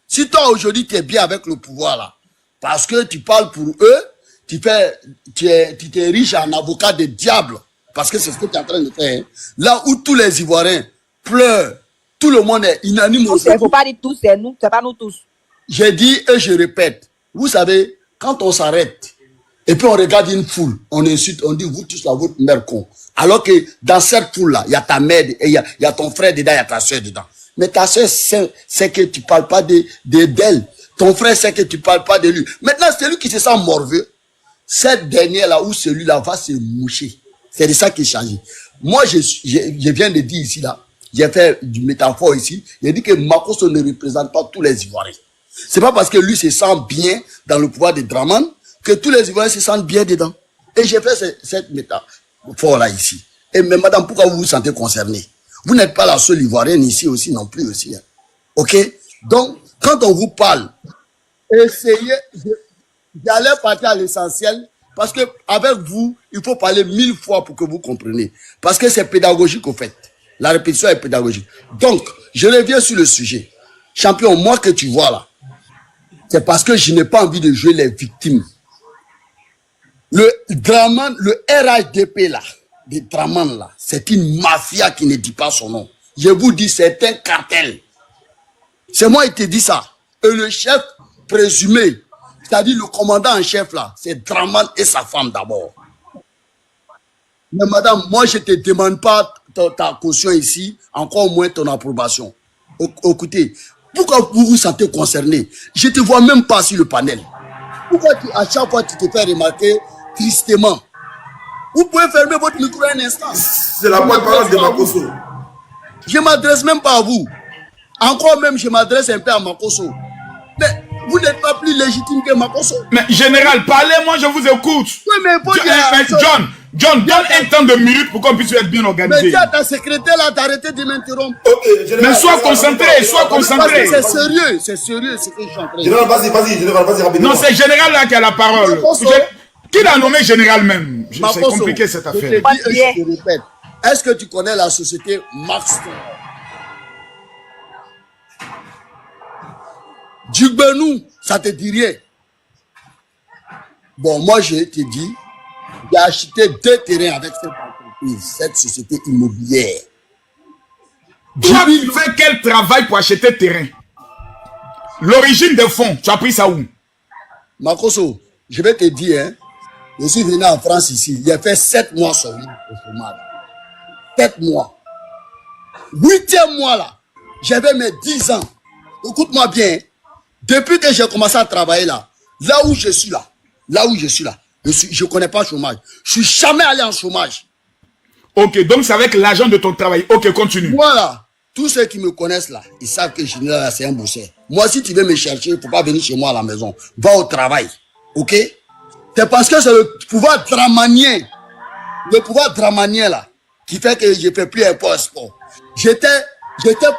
Si toi, aujourd'hui, tu es bien avec le pouvoir, là, parce que tu parles pour eux, tu t'es riche en avocat de diable, parce que c'est ce que tu es en train de faire. Hein. Là où tous les Ivoiriens pleurent, tout le monde est unanime. Il ne faut pas dire tous, c'est nous, c'est pas nous tous. J'ai dit et je répète, vous savez, quand on s'arrête, et puis on regarde une foule, on insulte, on dit, vous tous là, votre mère con. Alors que dans cette foule-là, il y a ta mère, et il y a ton frère dedans, il y a ta soeur dedans. Mais ta soeur sait que tu ne parles pas d'elle. Ton frère sait que tu ne parles pas de lui. Maintenant, c'est lui qui se sent morveux. Cette dernière-là ou celui-là va se moucher. C'est de ça qui est changé. Moi, je viens de dire ici, là, j'ai fait du métaphore ici, j'ai dit que Makosso ne représente pas tous les Ivoiriens. C'est pas parce que lui se sent bien dans le pouvoir de Draman que tous les Ivoiriens se sentent bien dedans. Et j'ai fait cette métaphore-là ici. Et mais madame, pourquoi vous vous sentez concerné? Vous n'êtes pas la seule Ivoirienne ici aussi non plus aussi. Hein. Ok? Donc, quand on vous parle, essayez d'aller partir à l'essentiel, parce que avec vous, il faut parler 1000 fois pour que vous compreniez. Parce que c'est pédagogique au fait. La répétition est pédagogique. Donc, je reviens sur le sujet. Champion, moi que tu vois là, c'est parce que je n'ai pas envie de jouer les victimes. Le Draman, le RHDP là, de Draman là, c'est une mafia qui ne dit pas son nom. Je vous dis, c'est un cartel. C'est moi qui te dis ça. Et le chef présumé, c'est-à-dire le commandant en chef là, c'est Draman et sa femme d'abord. Mais madame, moi je ne te demande pas ta caution ici, encore moins ton approbation. Écoutez, pourquoi vous vous sentez concerné? Je ne te vois même pas sur le panel. Pourquoi à chaque fois tu te fais remarquer tristement? Vous pouvez fermer votre micro un instant. C'est la parole de Makosso. Je ne m'adresse même pas à vous. Encore même, je m'adresse un peu à Makosso. Mais vous n'êtes pas plus légitime que Makosso. Mais général, parlez, moi je vous écoute. Oui, mais il faut dire... John, donne un temps de minutes pour qu'on puisse être bien organisé. Mais dis à ta secrétaire là d'arrêter de m'interrompre. Mais sois concentré, sois concentré. C'est sérieux ce que je suis en train de dire. Général, vas-y, général, vas-y rapidement. Non, c'est général là qui a la parole. Qui l'a nommé général même? C'est compliqué cette affaire. Je te répète. Est-ce que tu connais la société Max? Djugbenou, ça te dit rien. Bon, moi je te dis, j'ai acheté 2 terrains avec cette entreprise, cette société immobilière. Tu as fait quel travail pour acheter terrain? L'origine des fonds, tu as pris ça où? Makosso, je vais te dire, hein, je suis venu en France ici, j'ai fait 7 mois sur l'île au chômage. 7 mois. 8e mois là, j'avais mes 10 ans. Écoute-moi bien, depuis que j'ai commencé à travailler là où je suis là, je ne connais pas le chômage. Je ne suis jamais allé en chômage. Ok, donc c'est avec l'argent de ton travail. Ok, continue. Voilà. Tous ceux qui me connaissent là, ils savent que Général, c'est un bosseur. Moi, si tu veux me chercher, il ne faut pas venir chez moi à la maison. Va au travail. Ok? C'est parce que c'est le pouvoir dramanien. Le pouvoir dramanien là, qui fait que je ne fais plus import-export. J'étais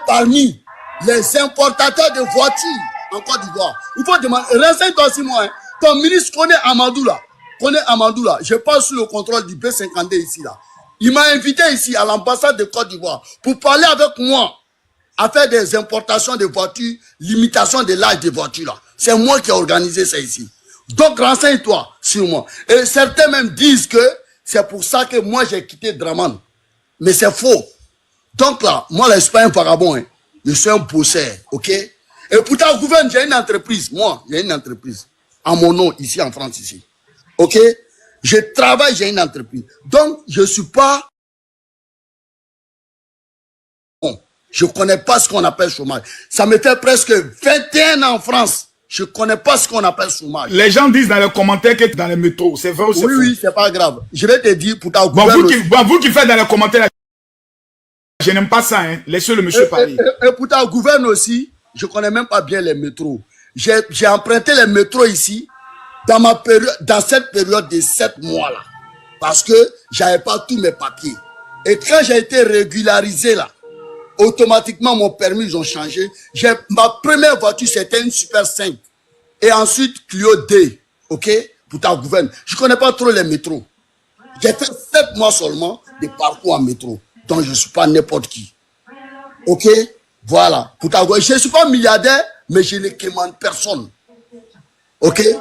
parmi les importateurs de voitures en Côte d'Ivoire. Il faut demander, renseigne-toi aussi moi. Hein. Ton ministre connaît Amadou là. Je passe sous le contrôle du B52 ici là. Il m'a invité ici à l'ambassade de Côte d'Ivoire pour parler avec moi à faire des importations de voitures, limitation de l'âge des voitures là. C'est moi qui ai organisé ça ici. Donc renseigne-toi sur moi. Et certains même disent que c'est pour ça que moi j'ai quitté Draman. Mais c'est faux. Donc là, moi là, je ne suis pas un vagabond. Hein. Je suis un bosseur, ok? Et pourtant, au gouvernement, j'ai une entreprise. Moi, j'ai une entreprise. En mon nom, ici en France, ici. Ok? Je travaille, j'ai une entreprise. Donc, je ne suis pas... Bon, je ne connais pas ce qu'on appelle chômage. Ça me fait presque 21 ans en France. Je ne connais pas ce qu'on appelle chômage. Les gens disent dans les commentaires que dans les métros, c'est vrai ou c'est faux? Oui, c'est pas grave. Je vais te dire, pour ta vous qui faites dans les commentaires, je n'aime pas ça, hein. Laissez le monsieur parler. Et pour ta gouverne aussi, je ne connais même pas bien les métros. j'ai emprunté les métros ici dans cette période de 7 mois là. Parce que j'avais pas tous mes papiers. Et quand j'ai été régularisé là, automatiquement mon permis ils ont changé. Ma première voiture c'était une Super 5. Et ensuite Clio D, ok, pour ta gouverne. Je connais pas trop les métros. J'ai fait 7 mois seulement de parcours en métro. Donc je suis pas n'importe qui. Ok, voilà. Pour ta gouverne. Je suis pas milliardaire, mais je ne commande personne. Ok. Et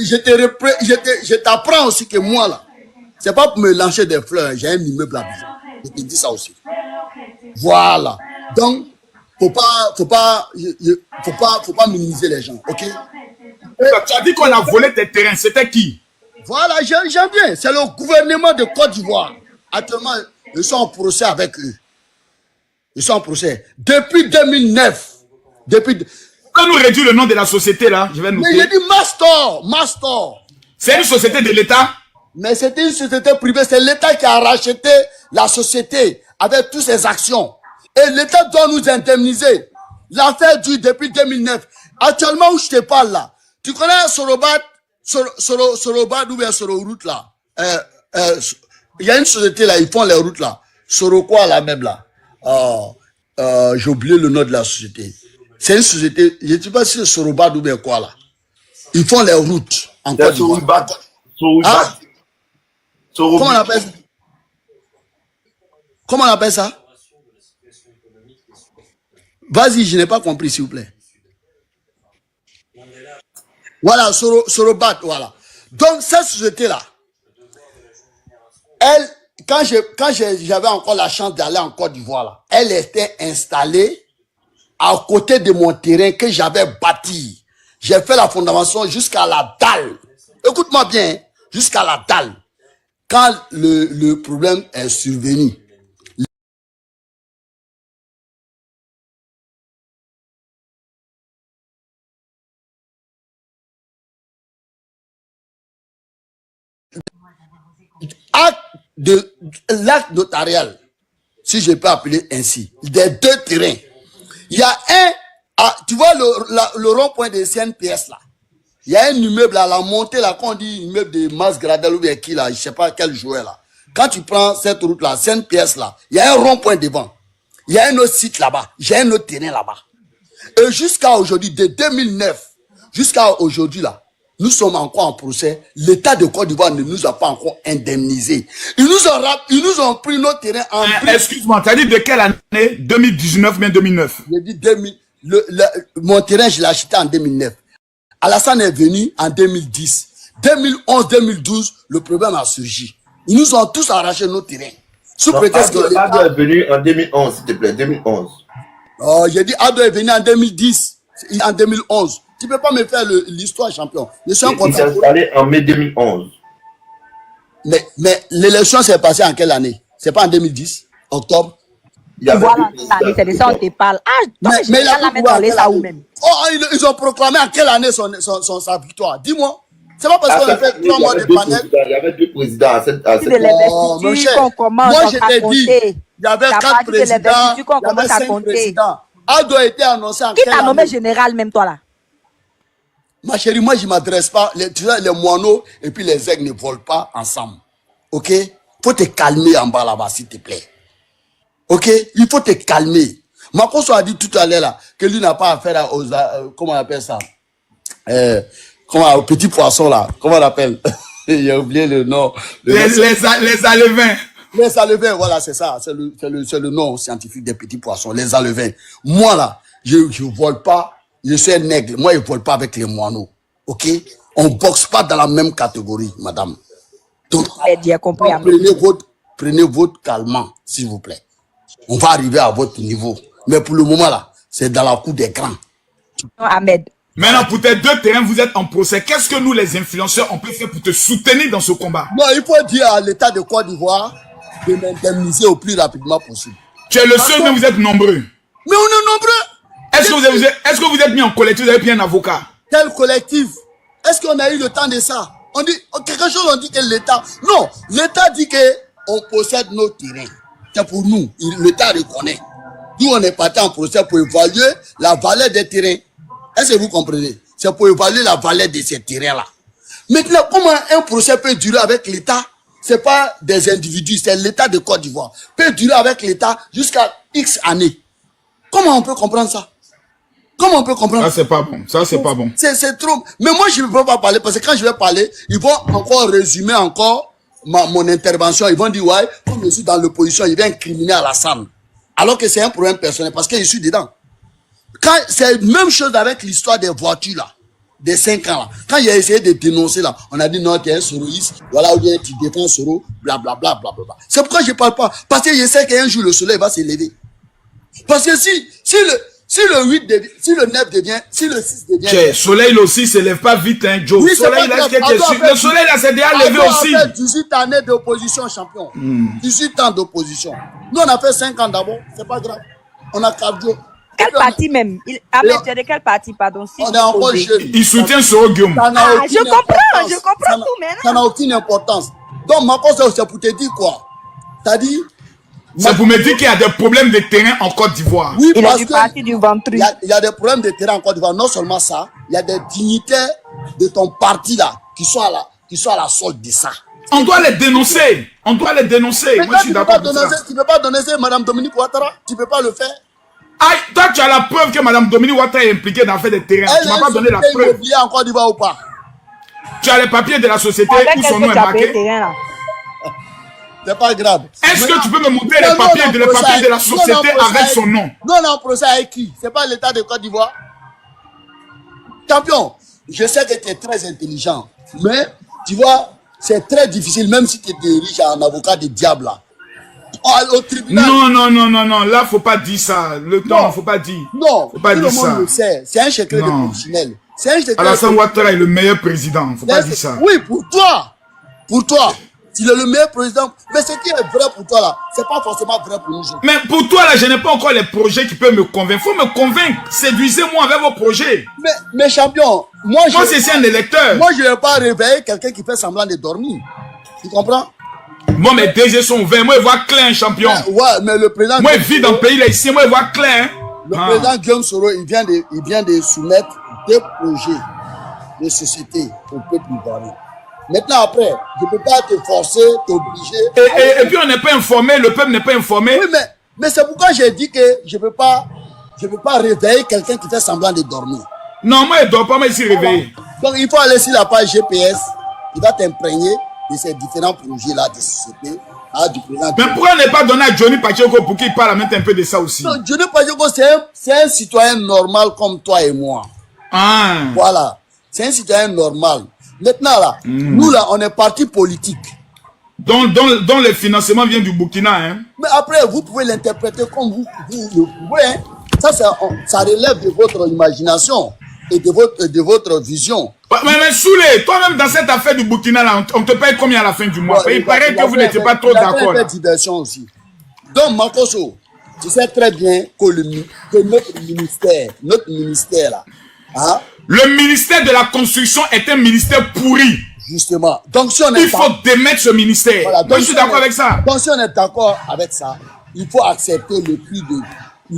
je t'apprends aussi que moi là, c'est pas pour me lancer des fleurs. J'ai un immeuble à Abidjan. Je te dis ça aussi. Voilà. Donc, faut pas minimiser les gens, ok? Tu as dit qu'on a volé tes terrains, c'était qui? Voilà, j'aime bien. C'est le gouvernement de Côte d'Ivoire. Actuellement, ils sont en procès avec eux. Ils sont en procès. Depuis 2009. Quand nous réduit le nom de la société là, je vais noter. Mais j'ai dit Mastor. C'est une société de l'État? Mais c'était une société privée. C'est l'État qui a racheté la société avec toutes ses actions. Et l'État doit nous indemniser. L'affaire dure depuis 2009. Actuellement où je te parle là, tu connais Sorobat ou bien Sororoute là. Il y a une société là, ils font les routes là. Soro quoi là même là. J'ai oublié le nom de la société. C'est une société, je ne sais pas si c'est Sorobat ou bien quoi là. Ils font les routes en Côte d'Ivoire. Hein? Comment on appelle ça? Vas-y, je n'ai pas compris, s'il vous plaît. Voilà, Sorobat, voilà. Donc, cette société-là, elle, quand j'avais encore la chance d'aller en Côte d'Ivoire, là, elle était installée à côté de mon terrain que j'avais bâti. J'ai fait la fondation jusqu'à la dalle. Écoute-moi bien, jusqu'à la dalle. Quand le problème est survenu, l'acte notarial, si je peux appeler ainsi, des 2 terrains. Il y a tu vois le rond-point de CNPS là. Il y a un immeuble à la montée là, quand on dit immeuble de Mas Gradel ou bien qui là, je sais pas quel joueur là. Quand tu prends cette route là, CNPS là, il y a un rond-point devant. Il y a un autre site là-bas. J'ai un autre terrain là-bas. Et jusqu'à aujourd'hui, de 2009 jusqu'à aujourd'hui là, nous sommes encore en procès. L'État de Côte d'Ivoire ne nous a pas encore indemnisés. Ils nous ont pris nos terrains en prix. Excuse-moi, tu as dit de quelle année? 2019 mais 2009? J'ai dit 2000. Mon terrain, je l'ai acheté en 2009. Alassane est venu en 2010. 2011, 2012, le problème a surgi. Ils nous ont tous arraché nos terrains. Sous prétexte que Ado est venu en 2011, s'il te plaît, 2011. Oh, j'ai dit Ado est venu en 2010, en 2011. Tu peux pas me faire l'histoire, champion. Je suis Il s'est installé en mai 2011. Mais l'élection s'est passée en quelle année? C'est pas en 2010, octobre? Voilà, c'est de ça on te parle. Ah, donc je vais la mettre dans les ça ou même. Oh, ils ont proclamé en quelle année sa victoire? Dis-moi. C'est pas parce qu'on a fait 3 mois de panel. Il y avait 2 présidents à cette moi, je t'ai dit, il y avait 4 présidents, il y avait 5 présidents. Ado a été annoncé en quelle année? Qui t'a nommé année? général même toi là? Ma chérie, moi je ne m'adresse pas. Les moineaux et puis les aigles ne volent pas ensemble. Ok? Faut te calmer en bas là-bas, s'il te plaît. Ok? Il faut te calmer. Makoso a dit tout à l'heure là que lui n'a pas affaire aux comment on appelle ça? Aux petits poissons là. Comment on appelle? J'ai oublié le nom. Les alevins. Les alevins, voilà, c'est ça. C'est le nom scientifique des petits poissons. Les alevins. Moi là, je ne vole pas. Je suis un aigle. Moi, je ne vole pas avec les moineaux. Ok? On ne boxe pas dans la même catégorie, madame. Donc, prenez votre calmant, s'il vous plaît. On va arriver à votre niveau. Mais pour le moment là, c'est dans la cour des grands. Ahmed. Maintenant, pour tes 2 terrains, vous êtes en procès. Qu'est-ce que nous, les influenceurs, on peut faire pour te soutenir dans ce combat? Non, il faut dire à l'État de Côte d'Ivoire de m'indemniser au plus rapidement possible. Tu es le seul, mais vous êtes nombreux. Mais on est nombreux. Est-ce que vous êtes mis en collectif, vous avez pris un avocat? Quel collectif? Est-ce qu'on a eu le temps de ça? On dit, quelque chose, on dit que l'État... Non, l'État dit qu'on possède nos terrains. C'est pour nous. L'État reconnaît. Nous, on est parti en procès pour évaluer la valeur des terrains. Est-ce que vous comprenez? c'est pour évaluer la valeur de ces terrains-là. Maintenant, comment un procès peut durer avec l'État? C'est pas des individus, c'est l'État de Côte d'Ivoire. Peut durer avec l'État jusqu'à X années. Comment on peut comprendre ça? Comment on peut comprendre ça? Ça, c'est pas bon. Ça, c'est pas bon. C'est trop. Mais moi, je ne peux pas parler parce que quand je vais parler, ils vont encore résumer encore mon intervention. Ils vont dire, ouais, comme je suis dans l'opposition, il vient incriminer Alassane. Alors que c'est un problème personnel parce que je suis dedans. C'est la même chose avec l'histoire des voitures là, des 5 ans là. Quand il a essayé de dénoncer là, on a dit non, tu es un soroïste, voilà, ou bien tu défends Soro, blablabla. C'est pourquoi je ne parle pas. Parce que je sais qu'un jour le soleil va se lever. Parce que si le 8 devient, si le 9 devient, si le 6 devient... Le soleil aussi ne se lève pas vite, hein, Joe. Oui, le soleil là, c'est déjà levé aussi. On a fait 18 années d'opposition, champion. 18 ans d'opposition. Nous, on a fait 5 ans d'abord, c'est pas grave. On a cardio. Quel parti même? Ahmed, tu es de quel parti, pardon? Si on est encore jeune. Il soutient Soro Guillaume. Je comprends tout, mais ça n'a aucune importance. Donc, ma cause, c'est pour te dire quoi? T'as dit... C'est pour me dire qu'il y a des problèmes de terrain en Côte d'Ivoire. Oui, il parce est du parti du ventre. Il y a des problèmes de terrain en Côte d'Ivoire. Non seulement ça, il y a des dignitaires de ton parti là qui sont à la solde de ça. On doit les dénoncer. On doit les dénoncer. Mais moi, je suis d'accord avec ça. Tu ne peux pas dénoncer Mme Dominique Ouattara. Tu ne peux pas le faire. Ah, toi, tu as la preuve que Mme Dominique Ouattara est impliquée dans l'affaire des terrains. Tu ne m'as pas donné la preuve. En Côte d'Ivoire ou pas? Tu as les papiers de la société où son nom est marqué. C'est pas grave. Est-ce que tu peux me montrer les papiers de la société avec son nom? Non, on est en procès avec qui? C'est pas l'État de Côte d'Ivoire. Champion, je sais que tu es très intelligent. Mais, tu vois, c'est très difficile, même si tu te diriges à un avocat de diable là. Au tribunal. Non. Là, faut pas dire ça. Le temps, faut pas dire. Non, faut pas tout dire le monde ça. le sait. C'est un secret de professionnel. Alassane Ouattara est le meilleur président. Faut pas dire ça. Oui, pour toi. Pour toi. Il est le meilleur président. Mais ce qui est vrai pour toi là, c'est pas forcément vrai pour nous. Mais pour toi là, je n'ai pas encore les projets qui peuvent me convaincre. Faut me convaincre. Séduisez-moi avec vos projets. Mais champion, moi c'est un électeur. Moi, je ne vais pas réveiller quelqu'un qui fait semblant de dormir. Tu comprends? Moi, mes DG sont ouverts. Moi, je vois clair, champion. Mais le président... Moi, je vis dans le pays là ici. Moi, je vois clair. Le président Guillaume Soro, il vient de soumettre des projets de société au peuple ivoirien. Maintenant, après, je ne peux pas te forcer, t'obliger. Et puis, on n'est pas informé, le peuple n'est pas informé. Oui, mais c'est pourquoi j'ai dit que je ne peux pas réveiller quelqu'un qui fait semblant de dormir. Non, moi, je ne dors pas, moi, ici réveillé. Donc, il faut aller sur la page GPS. Il va t'imprégner de ces différents projets-là de société. Mais pourquoi ne pas donner à Johnny Pacheco pour qu'il parle un peu de ça aussi? Non, Johnny Pacheco, c'est un citoyen normal comme toi et moi. Voilà. C'est un citoyen normal. Maintenant, là, nous, là, on est parti politique. Dont le financement vient du Burkina, hein? Mais après, vous pouvez l'interpréter comme vous le pouvez, hein? Ça relève de votre imagination et de votre vision. Mais Soulé, toi-même, dans cette affaire du Burkina, là, on te paye combien à la fin du mois? Il paraît que vous n'étiez pas trop d'accord. Il y a diversion aussi. Donc, Makoso, tu sais très bien que notre ministère, là, hein? Le ministère de la construction est un ministère pourri. Justement. Donc, si il faut démettre ce ministère. Voilà. Donc, je suis d'accord avec ça. Donc, si on est d'accord avec ça, il faut accepter le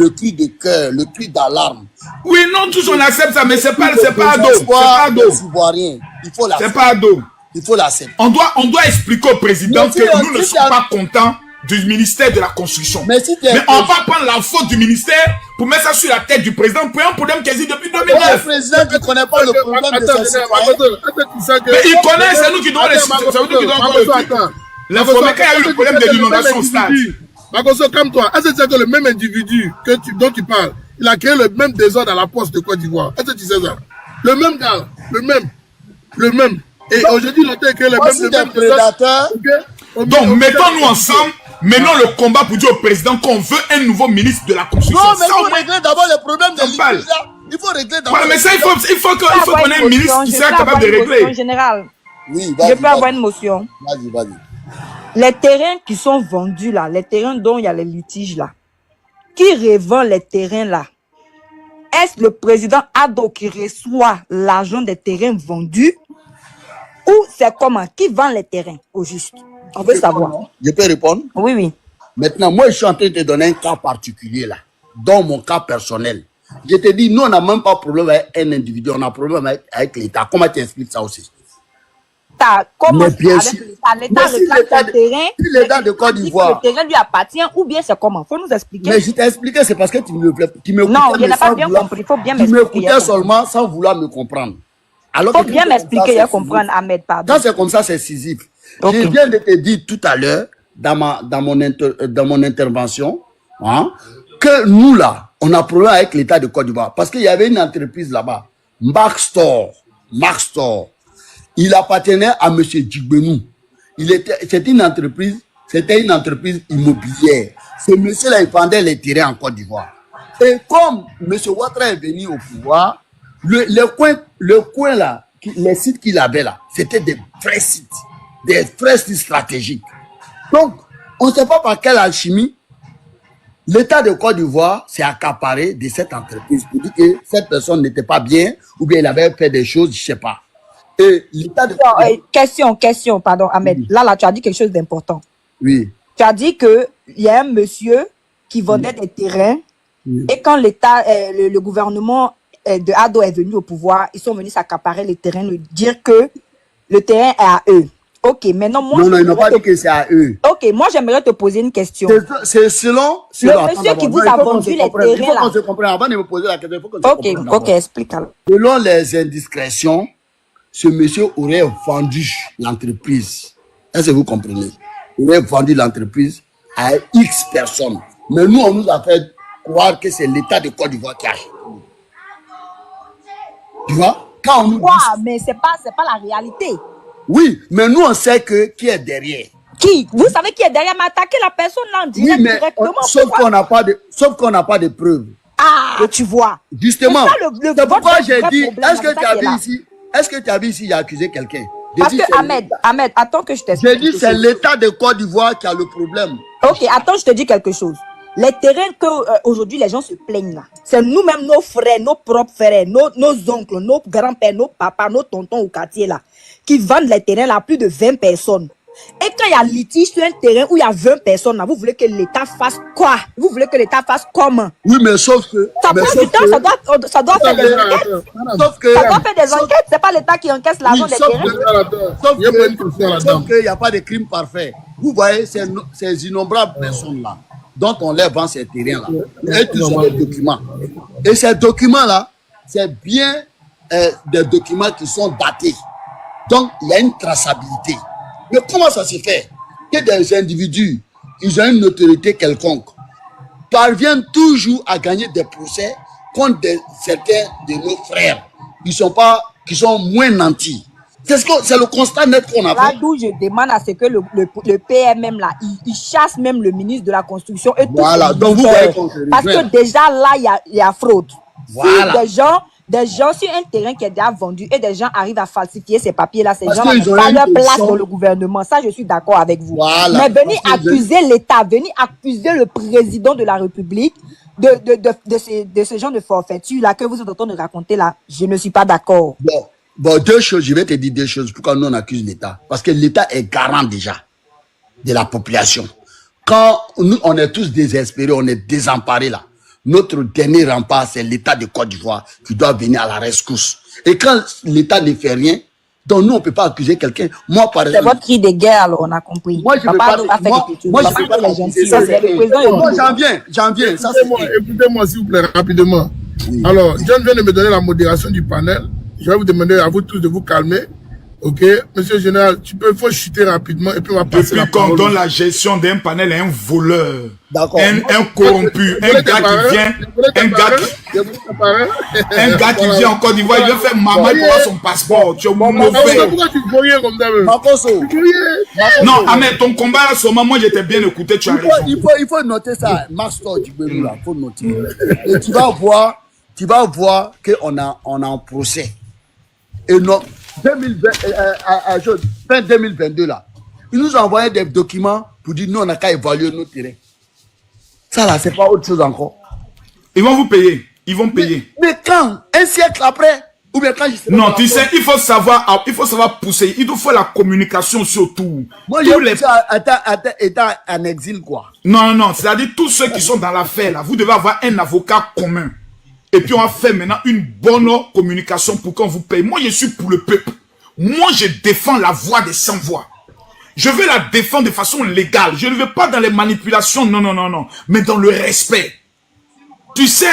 cri de cœur, le cri d'alarme. Oui, non, tous on accepte ça, mais c'est pas ado. C'est pas ado. C'est pas ado. Il faut l'accepter. On doit expliquer au président que nous ne sommes pas contents du ministère de la construction. Mais on va prendre la faute du ministère pour mettre ça sur la tête du président pour un problème qui existe depuis 2009. Le président qui ne connaît pas le problème de ses citoyens. Mais il connaît, c'est nous qui devons les citer. C'est nous qui devons l'informer quand il y a eu le problème de l'inondation au stade. Makoso, calme-toi. Est-ce que tu sais que le même individu dont tu parles, il a créé le même désordre à la poste de Côte d'Ivoire? Est-ce que tu sais ça? Le même gars, le même. Et aujourd'hui, il a créé le même prédateur. Donc, mettons-nous ensemble. Menons le combat pour dire au président qu'on veut un nouveau ministre de la construction. Non, mais il faut régler d'abord les problèmes de litiges. Il faut régler d'abord. Mais ça, il faut qu'on ait un ministre qui soit capable de régler. En général, oui, je peux avoir une motion. Vas-y. Les terrains qui sont vendus là, les terrains dont il y a les litiges là, qui revend les terrains là, est-ce le président Ado qui reçoit l'argent des terrains vendus ou c'est comment? Qui vend les terrains au juste? On veut savoir. Je peux répondre? Oui. Maintenant, moi, je suis en train de te donner un cas particulier là, dans mon cas personnel. Je te dis, nous, on n'a même pas de problème avec un individu, on a un problème avec l'État. Comment tu expliques ça aussi? Comment Mais bien avec sûr. l'État Mais si réclame le terrain, si l'État de Côte d'Ivoire. le terrain lui appartient ou bien c'est comment? Faut nous expliquer. Mais je t'ai expliqué, c'est parce que tu m'écoutais. Non, je n'ai pas bien compris. Il faut bien Tu m'expliquer. m'écoutais seulement sans vouloir me comprendre. Il faut bien m'expliquer et comprendre, Ahmed, pardon. Quand c'est comme ça, c'est Sisyphe. Je viens de te dire tout à l'heure, dans mon intervention, hein, que nous là, on a problème avec l'État de Côte d'Ivoire. Parce qu'il y avait une entreprise là-bas, Mark Store. Il appartenait à M. Djigbenou. C'était une entreprise immobilière. Ce monsieur-là, il vendait les terrains en Côte d'Ivoire. Et comme M. Ouattara est venu au pouvoir, le coin là, les sites qu'il avait là, c'était des vrais sites stratégiques. Donc, on ne sait pas par quelle alchimie, l'État de Côte d'Ivoire s'est accaparé de cette entreprise pour dire que cette personne n'était pas bien ou bien il avait fait des choses, je ne sais pas. Et l'État de Question, pardon, Ahmed. Là, tu as dit quelque chose d'important. Oui. Tu as dit qu'il y a un monsieur qui vendait des terrains et quand l'État, le gouvernement de Ado est venu au pouvoir, ils sont venus s'accaparer les terrains, dire que le terrain est à eux. Ok, maintenant moi... Non, ils n'ont pas dit que c'est à eux. Ok, moi j'aimerais te poser une question. C'est selon... Le monsieur qui vous a vendu les terrains là... Il faut qu'on se comprenne. Avant de me poser la question, il faut qu'on se comprenne. Ok, explique alors. Selon les indiscrétions, ce monsieur aurait vendu l'entreprise. Est-ce que vous comprenez? Il aurait vendu l'entreprise à X personnes. Mais nous, on nous a fait croire que c'est l'État de Côte d'Ivoire qui a acheté. Tu vois? Quand on nous dit... mais c'est pas la réalité. Oui, mais nous, on sait qui est derrière. Qui? Vous savez qui est derrière? Mais attaquer la personne là en direct, oui, mais directement. Sauf qu'on n'a pas de preuves. Ah, tu vois. Justement, c'est pourquoi j'ai dit, est-ce que tu as vu ici, il a accusé quelqu'un? Parce que Ahmed, attends que je t'explique. J'ai dit, c'est l'État de Côte d'Ivoire qui a le problème. Ok, attends, je te dis quelque chose. Les terrains que aujourd'hui les gens se plaignent là, c'est nous-mêmes, nos frères, nos propres frères, nos oncles, nos grands-pères, nos papas, nos tontons au quartier là, qui vendent les terrains là à plus de 20 personnes. Et quand il y a litige sur un terrain où il y a 20 personnes là, vous voulez que l'État fasse quoi? Vous voulez que l'État fasse comment? Oui, mais sauf que... Ça prend du temps, ça doit faire des enquêtes. Ça doit faire des enquêtes, c'est pas l'État qui encaisse l'argent des terrains. Sauf qu'il n'y a pas de crime parfait. Vous voyez, ces innombrables personnes là, dont on les vend ces terrains là, et tous ces documents. Et ces documents là, c'est bien des documents qui sont datés. Donc, il y a une traçabilité. Mais comment ça se fait que des individus, ils ont une autorité quelconque, parviennent toujours à gagner des procès contre certains de nos frères qui sont moins nantis? C'est le constat net qu'on a fait. Là d'où je demande à ce que le PMM là, il chasse même le ministre de la Construction et tout. Voilà, donc vous voyez parce que déjà là, il y a fraude. Voilà. Si des gens sur un terrain qui est déjà vendu et des gens arrivent à falsifier ces papiers-là, ces gens n'ont pas leur place dans le gouvernement. Ça, je suis d'accord avec vous. Voilà. Mais venir accuser l'État, venir accuser le président de la République de ce genre de forfaiture-là que vous êtes en train de raconter là, je ne suis pas d'accord. Bon, deux choses, je vais te dire deux choses. Pourquoi nous on accuse l'État? Parce que l'État est garant déjà de la population. Quand nous, on est tous désespérés, on est désemparés là. Notre dernier rempart, c'est l'État de Côte d'Ivoire qui doit venir à la rescousse. Et quand l'État ne fait rien, donc nous, on ne peut pas accuser quelqu'un. Moi, par exemple... C'est votre cri de guerre, alors, on a compris. Moi, je ne peux pas... J'en viens. Écoutez-moi, s'il vous plaît, rapidement. Oui. Alors, John vient de me donner la modération du panel. Je vais vous demander à vous tous de vous calmer. Ok, monsieur le général, il faut chuter rapidement et puis on va passer la parole. Depuis qu'on donne la gestion d'un panel à un voleur, un corrompu, un gars qui vient en Côte d'Ivoire, il veut faire maman pour avoir son passeport. Tu es mauvais. Pourquoi tu voyais comme ça? Non, Ahmed, ton combat à ce moment, moi j'étais bien écouté, tu as raison. Il faut noter ça, Master du Bélou là, il faut noter. Et tu vas voir qu'on a un procès. Et non. Fin 2022 là, ils nous ont envoyé des documents pour dire nous on n'a qu'à évaluer nos terrains. Ça là, c'est pas autre chose encore. Ils vont vous payer, ils vont payer. Mais quand? Un siècle après? Ou bien quand je sais non, tu sais, il faut savoir pousser, il faut faire la communication surtout. Moi, étant en exil quoi. Non, c'est-à-dire tous ceux qui sont dans l'affaire là, vous devez avoir un avocat commun. et puis on va faire maintenant une bonne communication pour qu'on vous paye. Moi, je suis pour le peuple. Moi, je défends la voix des sans-voix. Je veux la défendre de façon légale. Je ne veux pas dans les manipulations, non. Mais dans le respect. Tu sais,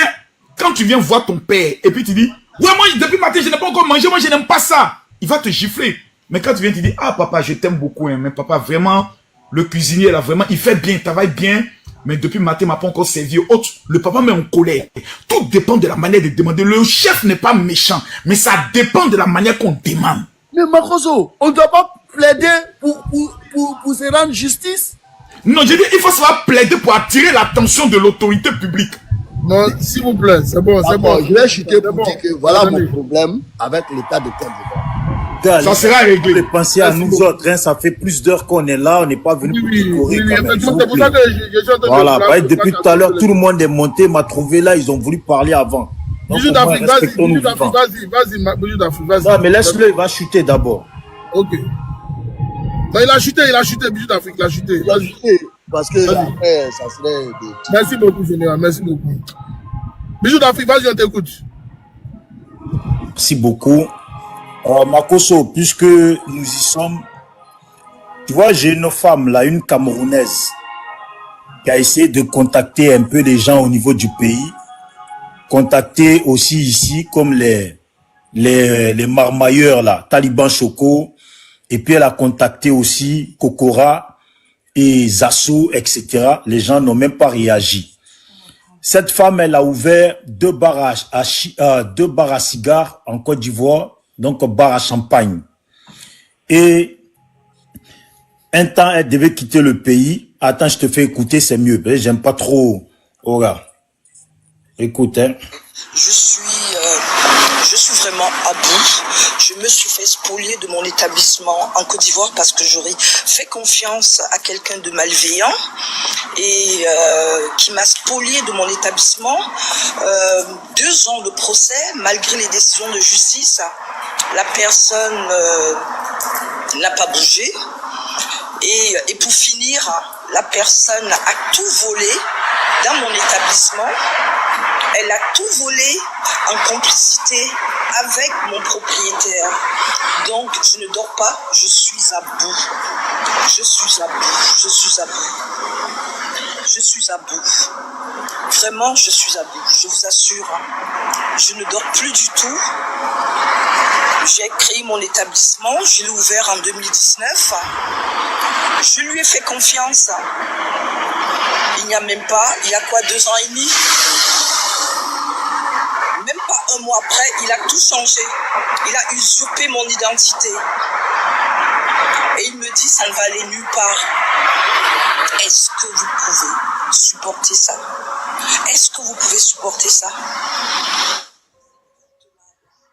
quand tu viens voir ton père, et puis tu dis, ouais, moi, depuis matin, je n'ai pas encore mangé, moi, je n'aime pas ça. Il va te gifler. Mais quand tu viens, tu dis, ah, papa, je t'aime beaucoup, hein, mais papa, vraiment, le cuisinier, là, vraiment, il fait bien, il travaille bien, mais depuis matin, il m'a pas encore servi autre. Le papa met en colère. Tout dépend de la manière de demander. Le chef n'est pas méchant, mais ça dépend de la manière qu'on demande. Mais Makoso, on ne doit pas plaider pour se rendre justice. Non, je dis, il faut savoir plaider pour attirer l'attention de l'autorité publique. Non, s'il vous plaît, c'est bon, c'est bon. Je vais chuter pour dire que voilà mon problème avec l'état de Côte d'Ivoire. Ça sera réglé. Pensez à nous autres, hein, ça fait plus d'heures qu'on est là, on n'est pas venu pour décorer quand même. C'est pour ça que je voilà, depuis tout à l'heure, tout le monde est monté, m'a trouvé là, ils ont voulu parler avant. Bijou d'Afrique, vas-y. Non, mais laisse-le, il va chuter d'abord. Ok. Non, il a chuté, Bijou d'Afrique, il a chuté. Parce que après, ça serait... Merci beaucoup, général, merci beaucoup. Bijou d'Afrique, vas-y, on t'écoute. Merci beaucoup. Makoso, puisque nous y sommes, tu vois, j'ai une femme là, une Camerounaise, qui a essayé de contacter un peu les gens au niveau du pays, contacter aussi ici, comme les marmailleurs là, Taliban Choco, et puis elle a contacté aussi Kokora et Zassou, etc. Les gens n'ont même pas réagi. Cette femme, elle a ouvert deux bars à cigares en Côte d'Ivoire, donc bar à champagne. Et un temps, elle devait quitter le pays. Attends, je te fais écouter, c'est mieux. J'aime pas trop. Oh là. Écoute, hein. Je suis vraiment à bout. Je me suis fait spolier de mon établissement en Côte d'Ivoire parce que j'aurais fait confiance à quelqu'un de malveillant et qui m'a spolié de mon établissement. 2 ans de procès, malgré les décisions de justice, la personne n'a pas bougé. Et pour finir, la personne a tout volé dans mon établissement. Elle a tout volé en complicité avec mon propriétaire. Donc, je ne dors pas, je suis à bout. Je suis à bout. Vraiment, je suis à bout. Je vous assure, je ne dors plus du tout. J'ai créé mon établissement, je l'ai ouvert en 2019. Je lui ai fait confiance. Il n'y a même pas, il y a quoi, 2 ans et demi? Même pas 1 mois après, il a tout changé. Il a usurpé mon identité. Et il me dit, ça ne va aller nulle part. Est-ce que vous pouvez supporter ça? Est-ce que vous pouvez supporter ça?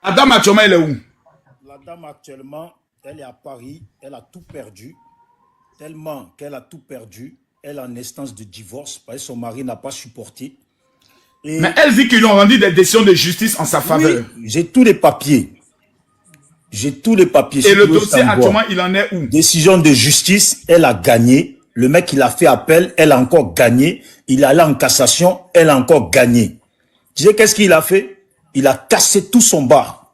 La dame actuellement, elle est où? La dame actuellement, elle est à Paris. Elle a tout perdu. Tellement qu'elle a tout perdu. Elle est en instance de divorce parce que son mari n'a pas supporté. Et mais elle dit qu'ils ont rendu des décisions de justice en sa faveur. Oui, j'ai tous les papiers. J'ai tous les papiers. Et le dossier actuellement, il en est où? Décision de justice, elle a gagné. Le mec, il a fait appel, elle a encore gagné. Il est allé en cassation, elle a encore gagné. Tu sais qu'est-ce qu'il a fait? Il a cassé tout son bar.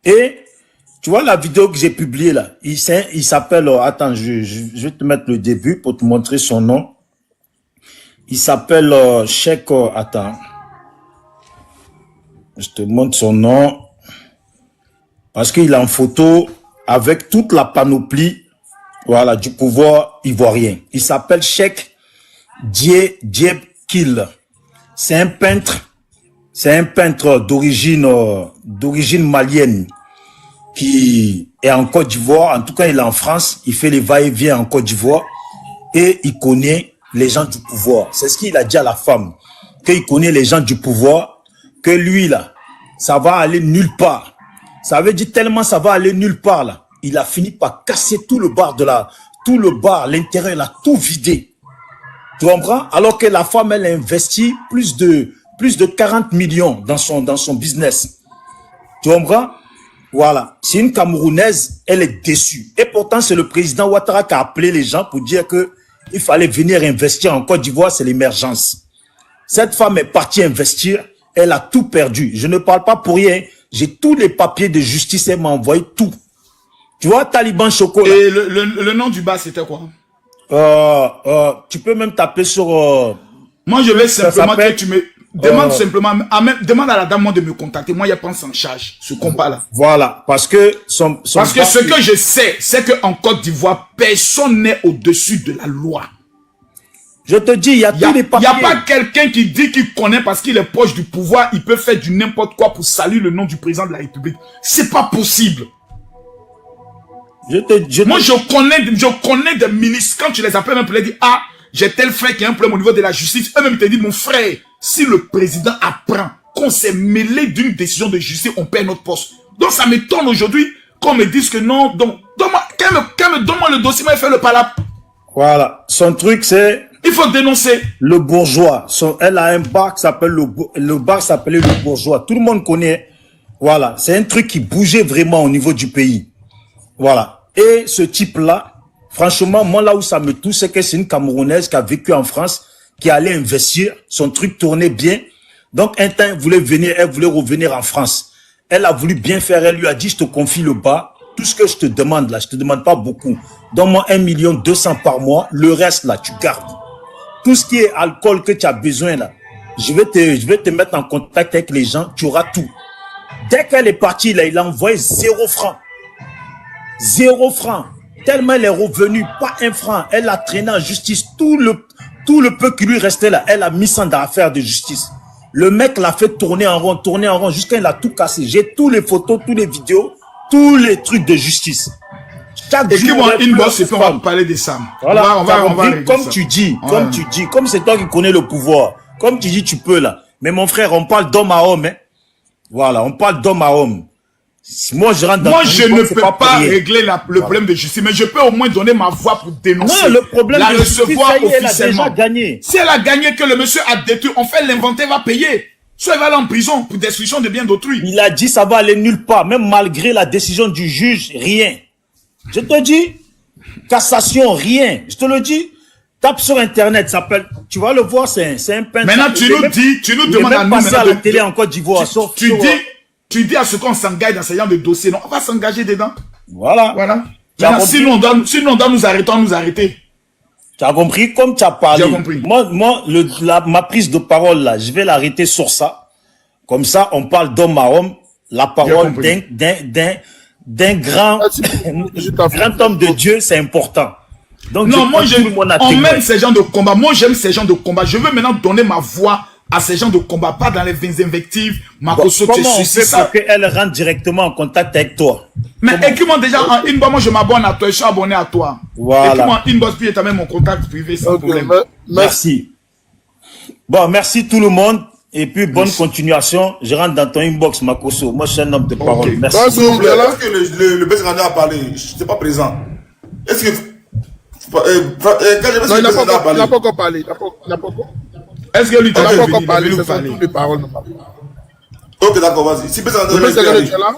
Et tu vois la vidéo que j'ai publiée là, il s'appelle, attends, je vais te mettre le début pour te montrer son nom. Il s'appelle Cheikh, attends, je te montre son nom, parce qu'il est en photo avec toute la panoplie, voilà, du pouvoir ivoirien. Il s'appelle Cheikh Dieb Kil. C'est un peintre d'origine malienne qui est en Côte d'Ivoire. En tout cas, il est en France. Il fait les va-et-vient en Côte d'Ivoire et il connaît les gens du pouvoir. C'est ce qu'il a dit à la femme, qu'il connaît les gens du pouvoir, que lui là, ça va aller nulle part. Ça veut dire tellement ça va aller nulle part là. Il a fini par casser tout le bar l'intérieur, il a tout vidé. Tu comprends? Alors que la femme, elle a investi plus de 40 millions dans son business. Tu comprends? Voilà. C'est une Camerounaise, elle est déçue. Et pourtant, c'est le président Ouattara qui a appelé les gens pour dire que il fallait venir investir en Côte d'Ivoire, c'est l'émergence. Cette femme est partie investir, Elle a tout perdu. Je ne parle pas pour rien. J'ai tous les papiers de justice. Elle m'a envoyé tout. Tu vois, Taliban Chocolat. Et le nom du bas, c'était quoi? Tu peux même taper sur... Moi, je vais simplement que tu me... Demande simplement... demande à la dame de me contacter. Moi, il pense en charge ce combat-là. Voilà, parce que... Parce que ce que je sais, c'est qu'en Côte d'Ivoire, personne n'est au-dessus de la loi. Je te dis, il y a tous les papiers. Il n'y a pas quelqu'un qui dit qu'il connaît parce qu'il est proche du pouvoir, il peut faire du n'importe quoi pour saluer le nom du président de la République. C'est pas possible. Moi, je connais des ministres, quand tu les appelles, même pour les dire, ah, j'ai tel frère qui a un problème au niveau de la justice. Eux-mêmes, ils te disent, mon frère, si le président apprend qu'on s'est mêlé d'une décision de justice, on perd notre poste. Donc, ça m'étonne aujourd'hui qu'on me dise que non. Donc, donne-moi le dossier, moi, il fait le palap. Voilà. Son truc, c'est... Il faut dénoncer. Le bourgeois. Elle a un bar qui s'appelle le bar s'appelait le bourgeois. Tout le monde connaît. Voilà. C'est un truc qui bougeait vraiment au niveau du pays. Voilà. Et ce type-là, franchement, moi, là où ça me touche, c'est que c'est une Camerounaise qui a vécu en France, qui allait investir. Son truc tournait bien. Donc, un temps, elle voulait revenir en France. Elle a voulu bien faire. Elle lui a dit, je te confie le bar. Tout ce que je te demande, là, je te demande pas beaucoup. Donne-moi 1 200 000 par mois. Le reste, là, tu gardes. Tout ce qui est alcool que tu as besoin, là, je vais te mettre en contact avec les gens. Tu auras tout. Dès qu'elle est partie, là, il a envoyé 0 franc. 0 franc. Tellement elle est revenue, pas 1 franc. Elle a traîné en justice. Tout le peu qui lui restait là, elle a mis ça dans l'affaire de justice. Le mec l'a fait tourner en rond, jusqu'à il a tout cassé. J'ai tous les photos, tous les vidéos, tous les trucs de justice. Chaque jour, inbox, on va parler de ça. Voilà, on va comme tu dis, comme c'est toi qui connais le pouvoir. Comme tu dis, tu peux là. Mais mon frère, on parle d'homme à homme. Hein. Voilà, on parle d'homme à homme. Moi, je rentre dans je ne peux pas régler le problème de justice, mais je peux au moins donner ma voix pour dénoncer. Non, le problème la de justice, recevoir elle a officiellement. déjà gagné. Si elle a gagné, que le monsieur a détruit, on fait l'inventaire, va payer. Soit il va aller en prison pour destruction de biens d'autrui. Il a dit ça va aller nulle part, même malgré la décision du juge, rien. Je te dis, cassation, rien. Je te le dis. Tape sur internet, ça s'appelle, tu vas le voir, c'est un peintre. Maintenant, tu nous demandes à nous à la télé en Côte d'Ivoire. Tu dis à ce qu'on s'engage dans ce genre de dossier, non, on va s'engager dedans. Voilà. Maintenant, sinon on doit nous arrêter, Tu as compris? Comme tu as parlé. J'ai compris. Moi, ma prise de parole là, je vais l'arrêter sur ça. Comme ça, on parle d'homme à homme. La parole d'un grand homme de Dieu, c'est important. Donc, non, moi, on mène ces gens de combat. Moi, j'aime ces gens de combat. Je veux maintenant donner ma voix à ces gens de combat, pas dans les invectives. Comment on fait pour qu'elle rentre directement en contact avec toi? Mais écris-moi déjà en inbox, moi je m'abonne à toi, je suis abonné à toi. Voilà. Écris-moi en inbox, puis tu as même mon contact privé sans problème. Merci. Bon, merci tout le monde. Et puis, bonne continuation. Je rentre dans ton inbox, Makosso. Moi, je suis un homme de parole. Merci. Est-ce que le président a parlé? Je n'étais pas présent. Est-ce que... Non, il n'a pas encore parlé. Est-ce que lui t'a encore parlé? Ce sont toutes les paroles. Ok, d'accord, vas-y. Si le président est là?